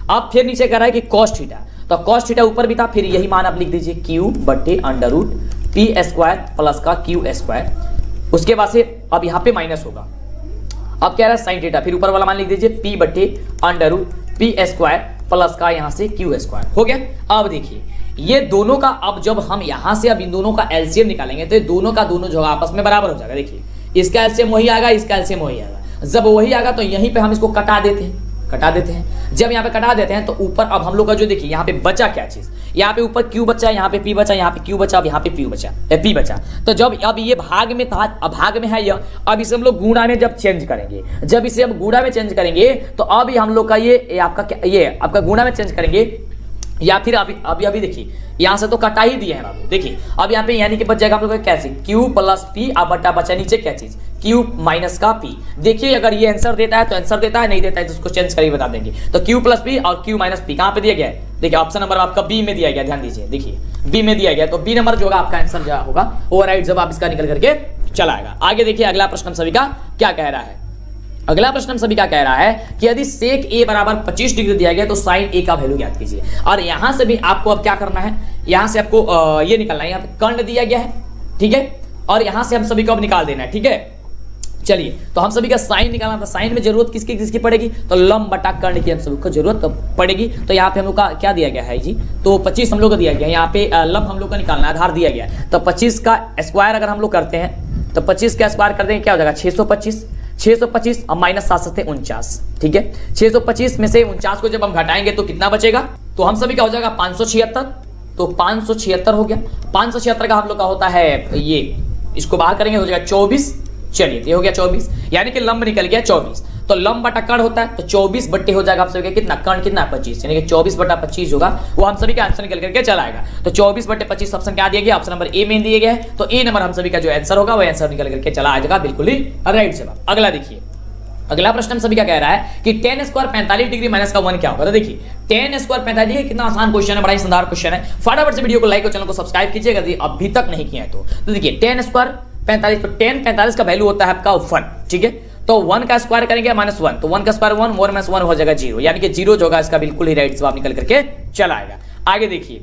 अब फिर नीचे कह रहा है कि cos थीटा, तो cos थीटा ऊपर भी था, फिर यही मान आप लिख दीजिए q बटे √p स्क्वायर प्लस का q स्क्वायर, उसके बाद से अब यहाँ पे माइनस होगा। अब कह रहा है sin थीटा, फिर ऊपर वाला मान लिख दीजिए p बटे √p स्क्वायर प्लस का यहाँ से q स्क्वायर हो गया। अब देखिए ये दोनों का, अब जब हम यहाँ से अब इन दोनों का एलसीएम निकालेंगे तो ये दोनों का दोनों जो आपस में बराबर हो जाएगा। देखिए इसका एलसीएम वही आएगा, इसका एलसीएम वही आएगा। जब वही आएगा तो यहीं पे हम इसको कटा देते हैं, जब यहाँ पे कटा देते हैं तो ऊपर अब हम लोग का जो देखिए यहाँ पे बचा क्या चीज, यहाँ पे ऊपर q बचा, यहाँ पे p बचा, यहाँ पे q बचा, अब यहाँ पे p बचा। तो जब अब ये भाग में था, अब भाग में है यह, अब इसे हम लोग गुणा में जब चेंज करेंगे, जब इसे हम गुणा में चेंज करेंगे तो अब हम लोग का ये आपका क्या, ये आपका गुणा में चेंज करेंगे, या फिर अभी देखिए यहाँ से तो कटा ही दिया है बाबू। देखिए अब यहाँ पे यानी कि बच जाएगा हम लोग का कैसे q प्लस p, अब बटा बचा नीचे क्या चीज q माइनस का p। देखिए अगर ये आंसर देता है तो आंसर देता है, नहीं देता है तो उसको चेंज करके बता देंगे। तो q प्लस p और q माइनस p कहाँ पे दिया गया है, देखिए ऑप्शन नंबर आपका बी में दिया गया, ध्यान दीजिए, देखिए बी में दिया गया, तो बी नंबर जो होगा आपका आंसर जो होगा वो राइट जवाब इसका निकल करके चला आएगा। आगे देखिए अगला प्रश्न हम सभी का क्या कह रहा है। अगला प्रश्न हम सभी का कह रहा है कि यदि सेक a बराबर 25 डिग्री दिया गया तो साइन a का वैल्यू ज्ञात कीजिए। और यहां से भी आपको अब क्या करना है, यहां से आपको ये निकालना है, यहाँ पे कर्ण दिया गया है, ठीक है, और यहां से हम सभी को अब निकाल देना है, ठीक है। चलिए तो हम सभी का साइन निकालना था, साइन में जरूरत किसकी पड़ेगी, तो लंब बटा कर्ण की हम सभी को जरूरत पड़ेगी। तो यहाँ पे हम लोग का क्या दिया गया है जी, तो 25 हम लोग को दिया गया है, यहाँ पे लंब हम लोग का निकालना है, आधार दिया गया है। तो 25 का स्क्वायर अगर हम लोग करते हैं तो 25 का स्क्वायर कर देंगे क्या हो जाएगा 625, 625 और माइनस 7 7 49, ठीक है। 625 में से 49 को जब हम घटाएंगे तो कितना बचेगा, तो हम सभी का हो जाएगा 576, तो 576 हो गया। 576 का हम लोग का होता है ये, इसको बाहर करेंगे हो जाएगा 24। चलिए ये हो गया 24, यानी कि लंब निकल गया 24। तो लंब बटा कर्ण होता है, तो 24 बट्टे हो जाएगा आप सभी का कितना, कर्ण कितना 25, यानी कि 24 बटा 25 होगा, वो हम सभी का आंसर निकल करके चला आएगा। तो 24 बटे 25 ऑप्शन क्या दिया गया, ऑप्शन नंबर ए में दिया गया है। तो ए नंबर हम सभी का जो आंसर होगा वो आंसर निकल करके चला आएगा, बिल्कुल ही राइट जवाब। अगला देखिए, अगला प्रश्न हम सभी का कह रहा है कि tan स्क्वायर 45 डिग्री माइनस का 1 क्या होगा। तो देखिए tan स्क्वायर 45 डिग्री कितना आसान क्वेश्चन है, बड़ा ही शानदार क्वेश्चन है। फटाफट से वीडियो को लाइक और चैनल को सब्सक्राइब कीजिएगा यदि अभी तक नहीं किया है तो देखिए tan स्क्वायर 45, तो tan 45 का वैल्यू होता है आपका 1, ठीक है। तो 1 का स्क्वायर करेंगे -1, तो 1 का स्क्वायर 1, 1 - 1 हो जाएगा 0, यानी कि 0 जो होगा इसका बिल्कुल ही राइट जवाब निकल करके चला आएगा। आगे देखिए,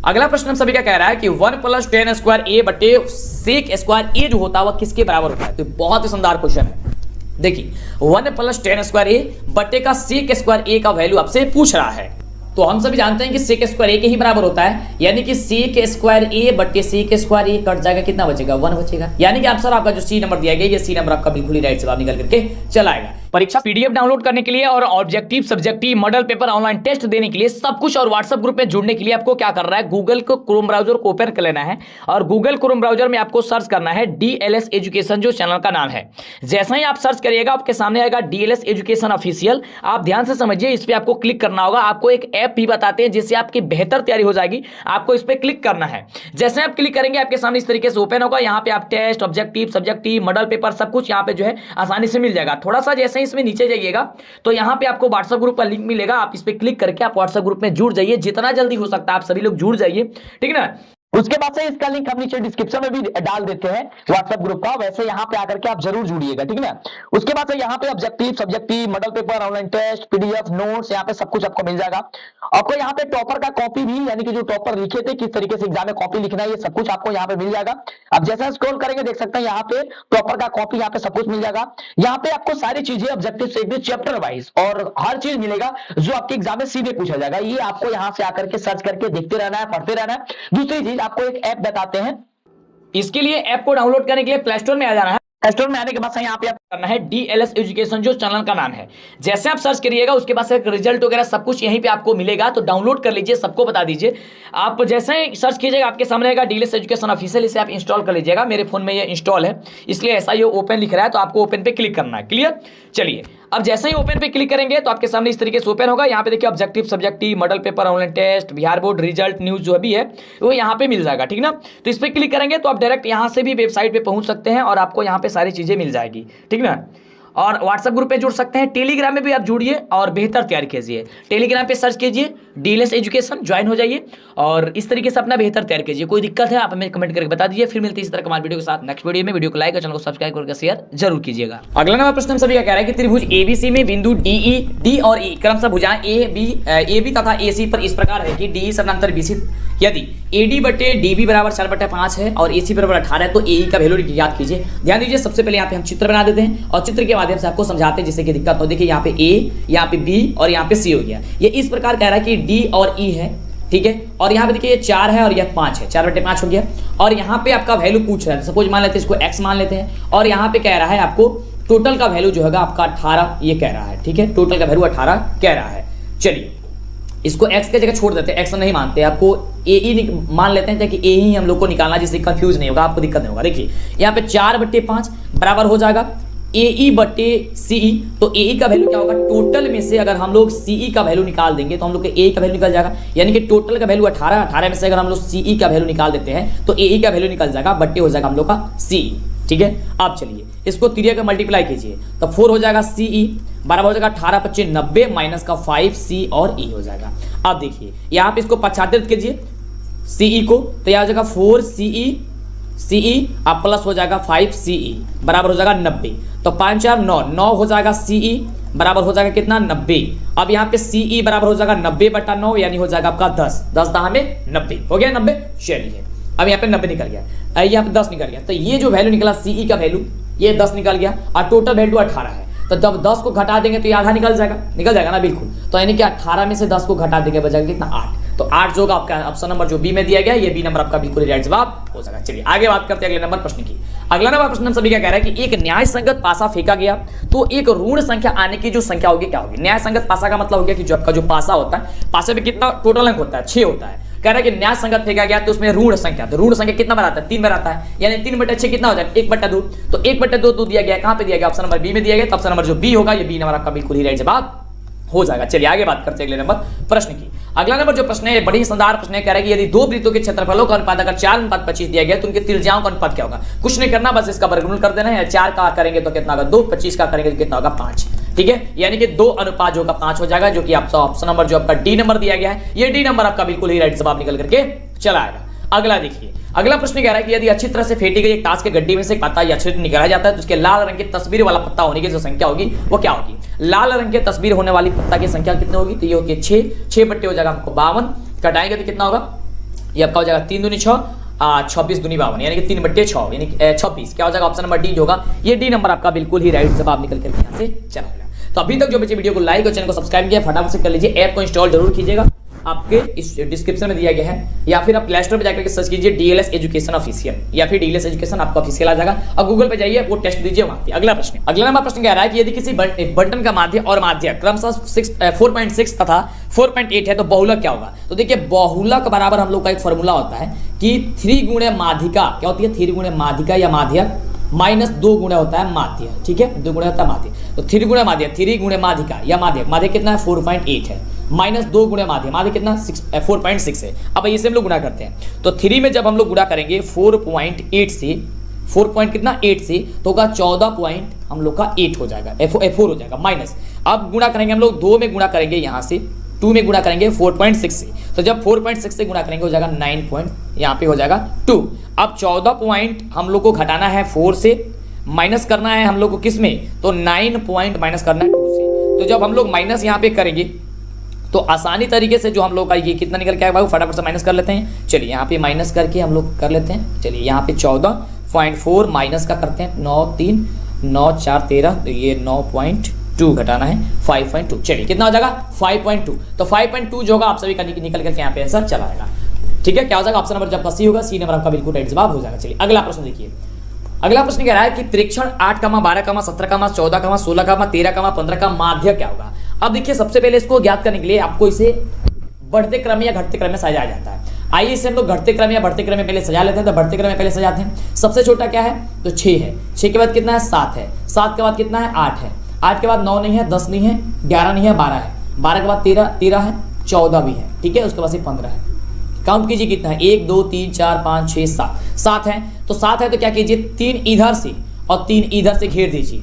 अगला प्रश्न हम सभी का कह रहा है कि 1 + tan स्क्वायर a बटे sec स्क्वायर a जो होता है वह किसके बराबर होता है। तो बहुत ही शानदार क्वेश्चन है। देखिए 1 + tan स्क्वायर a बटे का sec स्क्वायर a का वैल्यू आपसे पूछ रहा है। तो हम सभी जानते हैं कि sec स्क्वायर a के ही बराबर होता है, यानी कि sec स्क्वायर a बटे sec स्क्वायर a कट जाएगा, कितना बचेगा 1 बचेगा, यानी कि आंसर आपका जो सी नंबर दिया गया ये सी नंबर आपका बिल्कुल ही राइट जवाब निकल करके चला आएगा। परीक्षा पीडीएफ डाउनलोड करने के लिए और objective subjective model paper online test देने के लिए सब कुछ और व्हाट्सएप ग्रुप में जुड़ने के लिए आपको क्या करना है, गूगल को क्रोम ब्राउजर को ओपन कर लेना है और गूगल क्रोम ब्राउजर में आपको सर्च करना है डीएलएस एजुकेशन जो चैनल का नाम है। जैसा ही आप सर्च करिएगा आपके सामने आएगा डीएलएस एजुकेशन ऑफिशियल। आप ध्यान से समझिए, इस पर आपको क्लिक करना होगा। आपको एक ऐप भी बताते हैं जिससे आपकी बेहतर तैयारी हो जाएगी, आपको इस पर क्लिक करना है। जैसे आप क्लिक करेंगे आपके सामने इस तरीके से ओपन होगा। यहाँ पे आप test, objective, subjective, model paper सब कुछ यहाँ पे जो है आसानी से मिल जाएगा। थोड़ा सा जैसे ही इसमें नीचे जाइएगा तो यहाँ पे आपको व्हाट्सएप ग्रुप का लिंक मिलेगा, आप इस पे क्लिक करके आप व्हाट्सएप ग्रुप में जुड़ जाइए। जितना जल्दी हो सकता है आप सभी लोग जुड़ जाइए, ठीक है ना। उसके बाद से इसका लिंक हम नीचे डिस्क्रिप्शन में भी डाल देते हैं व्हाट्सएप ग्रुप का, वैसे यहाँ पे आकर के आप जरूर जुड़िएगा, ठीक है ना। उसके बाद से यहाँ पे objective, subjective, model paper, online test, PDF, notes, यहाँ पे सब कुछ आपको मिल जाएगा। आपको यहाँ पे टॉपर का कॉपी भी, यानी कि जो टॉपर लिखे थे किस तरीके से एग्जाम में कॉपी लिखना है, ये सब कुछ आपको यहाँ पे मिल जाएगा। अब जैसा स्क्रॉल करेंगे देख सकते हैं यहाँ पे टॉपर का कॉपी, यहाँ पे सब कुछ मिल जाएगा। यहाँ पे आपको सारी चीजें ऑब्जेक्टिव से चैप्टर वाइज और हर चीज मिलेगा जो आपके एग्जाम में सीधे पूछा जाएगा। ये आपको यहाँ से आकर के सर्च करके देखते रहना है, पढ़ते रहना है। दूसरी चीज आपको एक ऐप बताते हैं, इसके लिए ऐप को डाउनलोड करने के लिए प्ले स्टोर में आ जाना है। प्ले स्टोर में आने के बाद यहाँ पे आप करना है डीएलएस एजुकेशन जो चैनल का नाम है। जैसे आप सर्च करिएगा उसके बाद से रिजल्ट वगैरह सब कुछ यहीं पे आपको मिलेगा, तो डाउनलोड कर लीजिए, सबको बता दीजिए। आप जैसे ही सर्च कीजिएगा आपके सामने आएगा डीएलएस एजुकेशन ऑफिशियल, इसे आप इंस्टॉल कर लीजिएगा। मेरे फोन में ये इंस्टॉल है इसलिए ऐसा ये ओपन लिख रहा है, तो आपको ओपन पे क्लिक करना है। क्लियर, चलिए अब जैसे ही ओपन पे क्लिक करेंगे तो आपके सामने इस तरीके से ओपन होगा। यहाँ पे देखिए objective, subjective, model paper, online test, Bihar board result, news जो भी है वो यहाँ पे मिल जाएगा, ठीक ना। तो इस पे क्लिक करेंगे तो आप डायरेक्ट यहाँ से भी वेबसाइट पे पहुंच सकते हैं और आपको यहाँ पे सारी चीजें मिल जाएगी, ठीक ना। और व्हाट्सएप ग्रुप पे जुड़ सकते हैं, टेलीग्राम में भी आप जुड़िए और बेहतर तैयारी कीजिए। टेलीग्राम पे सर्च कीजिए डीएलएस एजुकेशन, ज्वाइन हो जाइए और इस तरीके से अपना बेहतर तैयार कीजिए। कोई दिक्कत है आप हमें कमेंट करके बता दीजिए। फिर मिलते हैं इस तरह कमाल वीडियो के साथ नेक्स्ट वीडियो में। वीडियो को लाइक और चैनल को सब्सक्राइब करके शेयर जरूर कीजिएगा। अगला नंबर प्रश्न हम सभी का कह रहा है कि त्रिभुज एबीसी में बिंदु डीई, डी और ई क्रमशः भुजाएं ए बी तथा एसी पर इस प्रकार है कि डीई समानांतर बीसी यदि एडी बटे डीबी बराबर 4/5 है और एसी बराबर 18 है तो एई का वैल्यू याद कीजिए। ध्यान दीजिए, सबसे पहले यहाँ पे हम चित्र बना देते हैं और चित्र के माध्यम से आपको समझाते हैं जिससे कि दिक्कत हो। देखिए यहाँ पे ए, यहाँ पे बी और यहाँ पे सी हो गया। ये इस प्रकार कह रहा है कि डी और ई है, ठीक है। और यहाँ पे देखिए ये 4 है और यह 5 है, 4/5 हो गया। और यहाँ पे आपका वैल्यू पूछ रहा है, सपोज मान लेते हैं इसको x मान लेते हैं और यहाँ पे कह रहा है आपको टोटल का वैल्यू जो होगा आपका 18 ये कह रहा है, ठीक है। टोटल का वैल्यू 18 कह रहा है। चलिए इसको x के जगह छोड़ देते हैं, x नहीं मानते, आपको ए मान लेते हैं ताकि ए ही हम लोग को निकालना, जिससे कंफ्यूज नहीं होगा, आपको दिक्कत नहीं होगा। देखिए यहाँ पे 4/5 बराबर हो जाएगा ए बटे सी। तो ए का वैल्यू क्या होगा, टोटल में से अगर हम लोग सी का वैल्यू निकाल देंगे तो हम लोग के ए का वैल्यू निकल जाएगा, यानी कि टोटल का वैल्यू 18 में से अगर हम लोग सी का वैल्यू निकाल देते हैं तो ए का वैल्यू निकल जाएगा, बट्टे हो जाएगा हम लोग का सी, ठीक है। आप चलिए इसको 3 का मल्टीप्लाई कीजिए तो 4 हो जाएगा सी बराबर हो जाएगा 18 × 25 90 माइनस का 5 सी और ई हो जाएगा। अब देखिए यहाँ पे इसको पश्चात कीजिए सीई को, तो यह हो जाएगा 4 सीई अब प्लस हो जाएगा 5 सीई बराबर हो जाएगा 90। तो 5 4 9 हो जाएगा सीई बराबर हो जाएगा कितना 90। अब यहाँ पे सीई बराबर हो जाएगा 90/9 यानी हो जाएगा आपका 10 दहा में 90 हो गया 90। चलिए अब यहाँ पे 90 निकल गया, यहाँ पे 10 निकल गया, तो ये जो वैल्यू निकला सीई का वैल्यू ये 10 निकल गया और टोटल वैल्यू 18 है। तो जब 10 को घटा देंगे तो ये आधा निकल जाएगा ना, बिल्कुल। तो यानी कि 18 में से 10 को घटा देंगे बचेगा कितना 8। तो 8 जो होगा आपका ऑप्शन नंबर जो बी में दिया गया, ये बी नंबर आपका बिल्कुल राइट जवाब हो जाएगा। चलिए आगे बात करते हैं अगले नंबर प्रश्न की। अगला नंबर प्रश्न हम सभी क्या कह रहा है कि एक न्याय संगत पासा फेंका गया तो एक ऋण संख्या आने की जो संख्या होगी क्या होगी। न्याय संगत पासा का मतलब हो गया कि जो आपका जो पासा होता है, पासे में कितना टोटल अंक होता है, 6 होता है। कह रहा है कि न्याय संगत फेंका गया तो उसमें ऋण संख्या, तो ऋण संख्या कितना बनाता है, 3 बनाता है, यानी 3/6 कितना हो जाएगा, 1/2। तो 1/2 दिया गया, कहां पे दिया गया, ऑप्शन नंबर बी में दिया गया। तो ऑप्शन नंबर जो बी होगा, ये बी नंबर आपका बिल्कुल ही राइट जवाब हो जाएगा। चलिए आगे बात करते हैं अगले नंबर प्रश्न की। अगला नंबर जो प्रश्न है बड़ी शानदार प्रश्न है, कह रहा है कि यदि दो वृत्तों के क्षेत्रफलों का अनुपात अगर 4:25 दिया गया तो उनके त्रिज्याओं का अनुपात क्या होगा। कुछ नहीं करना, बस इसका वर्गमूल कर देना है। 4 का करेंगे तो कितना होगा 2, 25 का करेंगे तो कितना होगा 5। ठीक है, यानी कि 2 अनुपात जो होगा 5 हो जाएगा, जो कि आपका ऑप्शन नंबर जो आपका डी नंबर दिया गया है, ये डी नंबर आपका बिल्कुल ही राइट जवाब निकल करके चला आएगा। अगला देखिए, अगला प्रश्न कह रहा है कि यदि अच्छी तरह से फेंटी गई एक ताश के गड्ढे में से एक पत्ता या छिद्र निकाला जाता है तो उसके लाल रंग की तस्वीर वाला पत्ता होने की जो संख्या होगी वो क्या होगी। लाल रंग की तस्वीर होने वाली पत्ता की संख्या कितनी होगी, तो ये होगी 6 बट्टे हो जाएगा आपको 52, कटाएंगे तो कितना होगा, ये आपका हो जाएगा 3 दूनी 6, 26 दूनी 52, यानी कि 3/6 यानी 26। क्या हो जाएगा, ऑप्शन नंबर डी होगा, ये डी नंबर आपका बिल्कुल ही राइट जवाब निकल करके यहाँ से चला गया। तो अभी तक जो बच्चे वीडियो को लाइक और चैनल को सब्सक्राइब किया फटाफट से कर लीजिए। ऐप को इंस्टॉल जरूर कीजिएगा, आपके इस डिस्क्रिप्शन में दिया गया है, या फिर आप प्ले स्टोर पे जाकर के सर्च कीजिए डीएलएस एजुकेशन ऑफिशियल, या फिर डीएलएस एजुकेशन आपका ऑफिशियल आ जाएगा, और गूगल पे जाइए वो टेस्ट दीजिए वहां पे। अगला नंबर प्रश्न कह रहा है कि यदि किसी बटन का माध्य और माध्य क्रमशः 4.6 तथा 4.8 है तो बहुलक क्या होगा। तो देखिए बहुलक बराबर हम लोग का एक फॉर्मूला होता है कि 3 गुणे माध्यिका क्या होती है, 3 गुणे माध्यिका या माध्यक माइनस 2 गुणे होता है माध्य। ठीक है, 2 गुणे होता है माध्य, तो 3 गुणे माध्य, 3 गुणे माध्यिका या माध्यक, माध्यक कितना है 4.8 है, माइनस 2 गुणे माध्य, माध्य कितना 4.6 है। अब इसे हम लोग गुणा करते हैं, तो 3 में जब हम लोग गुणा करेंगे 4.8 से, 4.8 से तो होगा 14 पॉइंट हम लोग का 8 हो जाएगा, 4 हो जाएगा माइनस। अब गुणा करेंगे हम लोग 2 में गुणा करेंगे, यहाँ से 2 में गुणा करेंगे 4.6 से, तो जब 4.6 से गुणा करेंगे हो जाएगा 9 पॉइंट, यहाँ पे हो जाएगा 2। अब 14 पॉइंट हम लोग को घटाना है 4 से, माइनस करना है हम लोग को किस में, तो 9 पॉइंट माइनस करना है 2 से। तो जब हम लोग माइनस यहाँ पे करेंगे तो आसानी तरीके से जो हम लोग का ये कितना निकल के आएगा फटाफट से माइनस कर लेते हैं। चलिए यहाँ पे माइनस करके हम लोग कर लेते हैं। चलिए यहाँ पे 14.4 माइनस का करते हैं, 9 3 9 4 13, तो ये 9.2 घटाना है 5.2। चलिए कितना हो जाएगा 5.2। तो 5.2 जो होगा आप सभी का निकल करके यहाँ पे आंसर चला आएगा। ठीक है, क्या हो जाएगा ऑप्शन नंबर जब सी होगा, सी नंबर आपका बिल्कुल राइट जवाब हो जाएगा। चलिए अगला प्रश्न देखिए। अगला प्रश्न कह रहा है कि प्रेक्षण 8, 12, 17, 14, 16, 13, 15 का माध्य क्या होगा। अब देखिए सबसे पहले इसको ज्ञात करने के लिए आपको इसे बढ़ते क्रम या घटते क्रम में सजाया जाता है। आइए इसे हम लोग घटते क्रम या बढ़ते क्रम में पहले सजा लेते हैं। तो बढ़ते क्रम में पहले सजाते हैं। सबसे छोटा क्या है, तो 6 है, 6 के बाद कितना है 7 है, 7 के बाद कितना है 8 है, 8 के बाद 9 नहीं है, 10 नहीं है, 11 नहीं है, 12 है, 12 के बाद 13 है, 14 भी है। ठीक है, उसके बाद 15 है। काउंट कीजिए कितना है, 1 2 3 4 5 6 7, 7 है। तो 7 है तो क्या कीजिए 3 इधर से और 3 इधर से घेर दीजिए।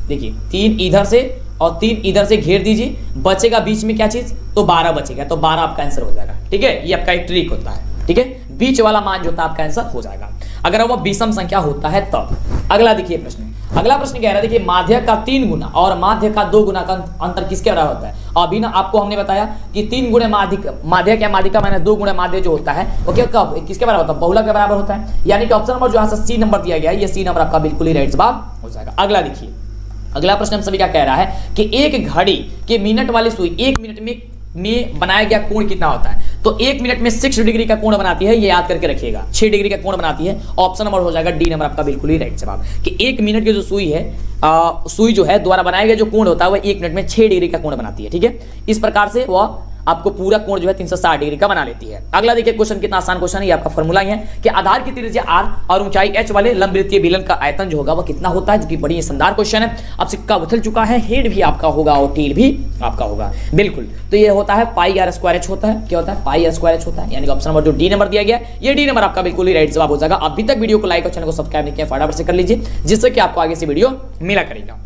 देखिए 3 इधर से और 3 इधर से घेर दीजिए, बचेगा बीच में क्या चीज, तो 12 बचेगा, तो 12 आपका आंसर हो जाएगा। ठीक है, ये आपका एक ट्रिक होता है। ठीक है, बीच वाला मान जो होता है आपका आंसर हो जाएगा अगर वो विषम संख्या होता है तब। अगला देखिए प्रश्न, अगला प्रश्न कह रहा है देखिए माध्य का 3 गुना और माध्य का 2 गुना का अंतर किसके बराबर होता है। अभी ना आपको हमने बताया कि 3 गुणे माध्य क्या माध्यिका माइनस 2 गुणे माध्य जो होता है वो क्या कब किसके बराबर होता है, बहुलक के बराबर होता है। यानी कि ऑप्शन नंबर जो यहाँ से सी नंबर दिया गया है, ये सी नंबर आपका बिल्कुल ही राइट जवाब हो जाएगा। अगला देखिए, अगला प्रश्न हम सभी क्या कह रहा है कि एक घड़ी के मिनट वाली सुई 1 मिनट में बनाया गया कोण कितना होता है। तो 1 मिनट में 6 डिग्री का कोण बनाती है, ये याद करके रखिएगा, 6 डिग्री का कोण बनाती है। ऑप्शन नंबर हो जाएगा डी नंबर आपका बिल्कुल ही राइट जवाब कि 1 मिनट की जो सुई है, सुई जो है द्वारा बनाया गया जो कोण होता है वह 1 मिनट में 6 डिग्री का कोण बनाती है। ठीक है, इस प्रकार से वह आपको पूरा कोण जो है 360 डिग्री का बना लेती है। अगला देखिए क्वेश्चन कितना आसान क्वेश्चन है, ये आपका फॉर्मूला ही है कि आधार की त्रिज्या r और ऊंचाई h वाले लंबवृत्तीय बेलन का आयतन जो होगा वह कितना होता है, जो कि बड़ी शानदार क्वेश्चन है। अब सिक्का उछल चुका है, हेड भी आपका होगा और टेल भी आपका होगा बिल्कुल। तो ये होता है पाई r स्क्वायर h होता है, क्या होता है पाई r स्क्वायर h होता है। यानी कि ऑप्शन नंबर जो डी नंबर दिया गया ये डी नंबर आपका बिल्कुल ही राइट जवाब हो जाएगा। अभी तक वीडियो को लाइक और चैनल को सब्सक्राइब नहीं किया फटाफट से कर लीजिए, जिससे कि आपको आगे से वीडियो मिला करेगा।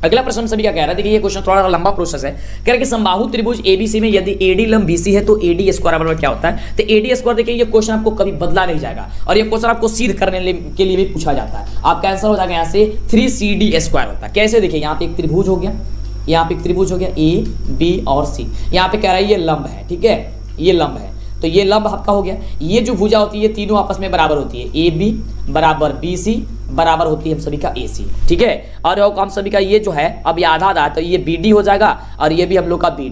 अगला प्रश्न सभी क्या कह रहा है, देखिए ये क्वेश्चन थोड़ा लंबा प्रोसेस है। कह रहा है कि समबाहु त्रिभुज एबीसी में यदि एडी लंब बीसी है तो एडी स्क्वायर बराबर क्या होता है। तो एडी स्क्वायर देखिए ये क्वेश्चन आपको कभी बदला नहीं जाएगा और ये क्वेश्चन आपको सिद्ध करने के लिए भी पूछा जाता है। आपका आंसर हो जाएगा यहाँ से 3CD स्क्वायर होता है। कैसे, देखिए यहाँ पे एक त्रिभुज हो गया, यहाँ पे एक त्रिभुज हो गया ए बी और सी, यहाँ पे कह रहा है ये लंब है। ठीक है, ये लंब है, तो ये लंब आपका हो गया। ये जो भुजा होती है तीनों आपस में बराबर होती है, ए बी बराबर बी सी बराबर होती है हम सभी का ए सी। ठीक है, और हम सभी का ये जो है अब ये आधा आधा, तो ये बी डी हो जाएगा और ये भी हम लोग का बी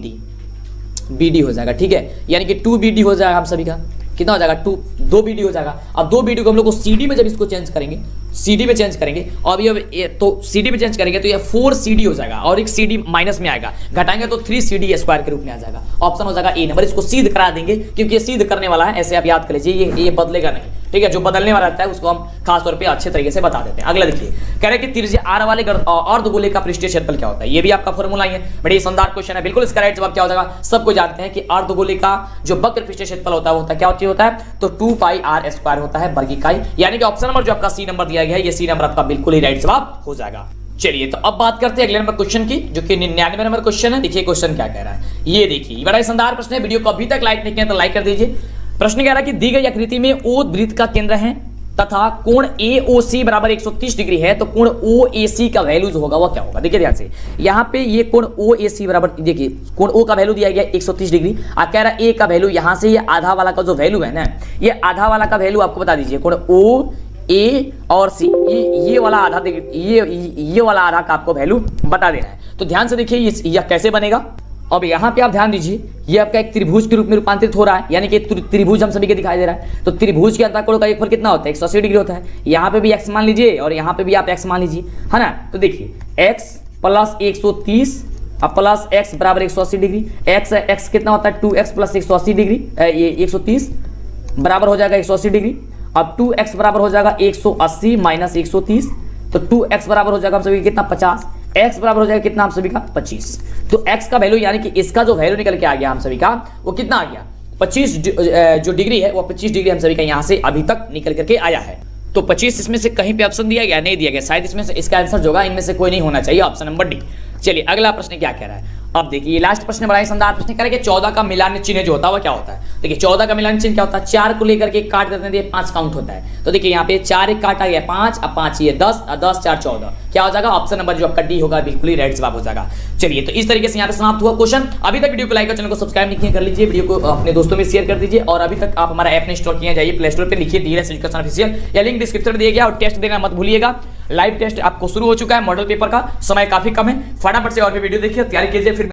डी हो जाएगा। ठीक है, यानी कि 2BD हो जाएगा हम सभी का, कितना हो जाएगा 2BD हो जाएगा। अब 2BD को हम लोग को CD में जब इसको चेंज करेंगे, CD पे चेंज करेंगे और ये तो CD पे चेंज करेंगे तो ये 4CD हो जाएगा और एक CD माइनस में आएगा, घटाएंगे तो 3CD स्क्वायर के रूप में आ जाएगा। ऑप्शन हो जाएगा ए नंबर। इसको सिद्ध करा देंगे क्योंकि ये सिद्ध करने वाला है, ऐसे आप याद कर लीजिए, ये बदलेगा नहीं, ठीक है। जो बदलने वाला रहता है उसको हम खास तौर पे अच्छे तरीके से बता देते हैं। अगला देखिए, कह रहे हैं कि त्रिज्या r वाले अर्धगोले का पृष्ठीय क्षेत्रफल क्या होता है। ये भी आपका फॉर्मूला ही है, बड़ी शानदार क्वेश्चन है। बिल्कुल इसका राइट जवाब क्या हो जाएगा, सबको जानते हैं कि अर्धगोले का जो वक्र पृष्ठीय क्षेत्रफल होता है वो क्या होता है, तो 2πr² होता है वर्ग इकाई। यानी कि ऑप्शन नंबर जो आपका सी नंबर दिया गया है, ये सी नंबर आपका बिल्कुल ही राइट जवाब हो जाएगा। चलिए तो अब बात करते हैं अगले नंबर क्वेश्चन की, जो कि 99 नंबर क्वेश्चन है। देखिए क्वेश्चन क्या कह रहा है, ये देखिए बड़ा शानदार प्रश्न है। वीडियो को अभी तक लाइक नहीं किया तो लाइक कर दीजिए। प्रश्न कह रहा है कि दी गई आकृति में O वृत्त का केंद्र है तथा कोण AOC बराबर 130 डिग्री है, तो कोण OAC का वैल्यू जो होगा वो क्या होगा। देखिए ध्यान से, यहाँ पे ये कोण OAC बराबर, देखिए कोण O का वैल्यू दिया गया 130 डिग्री, आप कह रहा है A का वैल्यू, यहाँ से ये आधा वाला का जो वैल्यू है ना, ये आधा वाला का वैल्यू आपको बता दीजिए। कोण OA और C, ये वाला आधा, ये वाला आधा का आपको वैल्यू बता देना है। तो ध्यान से देखिए यह कैसे बनेगा। अब यहाँ पे आप ध्यान दीजिए, ये आपका एक त्रिभुज के रूप में रूपांतरित हो रहा है, यानी कि त्रिभुज हम सभी के दिखाई दे रहा है। तो त्रिभुज के अंतःकोण का योगफल कितना होता है, 180 डिग्री होता है। यहाँ पे भी x मान लीजिए और यहाँ पे भी आप x मान लीजिए, है ना। तो देखिए x प्लस 130 अब प्लस x बराबर 180 डिग्री, x कितना होता है 2x प्लस 180 डिग्री, ये 130 बराबर हो जाएगा 180 डिग्री। अब 2x बराबर हो जाएगा 180 माइनस 130, तो 2x बराबर हो जाएगा हम सभी कितना 50, x बराबर हो जाएगा कितना हम सभी का 25। तो x का वैल्यू यानी कि इसका जो वैल्यू निकल के आ गया हम सभी का, वो कितना आ गया 25 जो डिग्री है, वो 25 डिग्री हम सभी का यहाँ से अभी तक निकल करके आया है। तो 25 इसमें से कहीं पे ऑप्शन दिया गया, नहीं दिया गया, शायद इसमें से इसका आंसर जो होगा इनमें से कोई नहीं होना चाहिए, ऑप्शन नंबर डी। चलिए अगला प्रश्न क्या कह रहा है। अब देखिए लास्ट प्रश्न बड़ा ही शानदार प्रश्न कह रहा है कि 14 का मिलान चिन्ह जो होता है वो क्या होता है। देखिए 14 का मिलान चिन्ह क्या होता है, 4 को लेकर के काट देते हैं 5 काउंट होता है। तो देखिए यहाँ पे 4 एक काटा गया 5, अब 5 ये 10, 10 4 14, क्या हो जाएगा ऑप्शन नंबर जो आपका डी होगा बिल्कुल ही राइट जवाब हो जाएगा। चलिए तो इस तरीके से यहाँ पे समाप्त हुआ क्वेश्चन। अभी तक वीडियो को लाइक और चैनल को सब्सक्राइब नहीं किया कर लीजिए, वीडियो को अपने दोस्तों में शेयर कर दीजिए। और अभी तक आप हमारा ऐप इंस्टॉल किया, जाइए प्ले स्टोर पर लिखिए डीएलएस एजुकेशन ऑफिशियल, या लिंक डिस्क्रिप्शन में दिया गया। और टेस्ट देना मत भूलिएगा, लाइव टेस्ट आपको शुरू हो चुका है, मॉडल पेपर का समय काफी कम है, फटाफट से और भी वीडियो देखिए, तैयारी कीजिए। फिर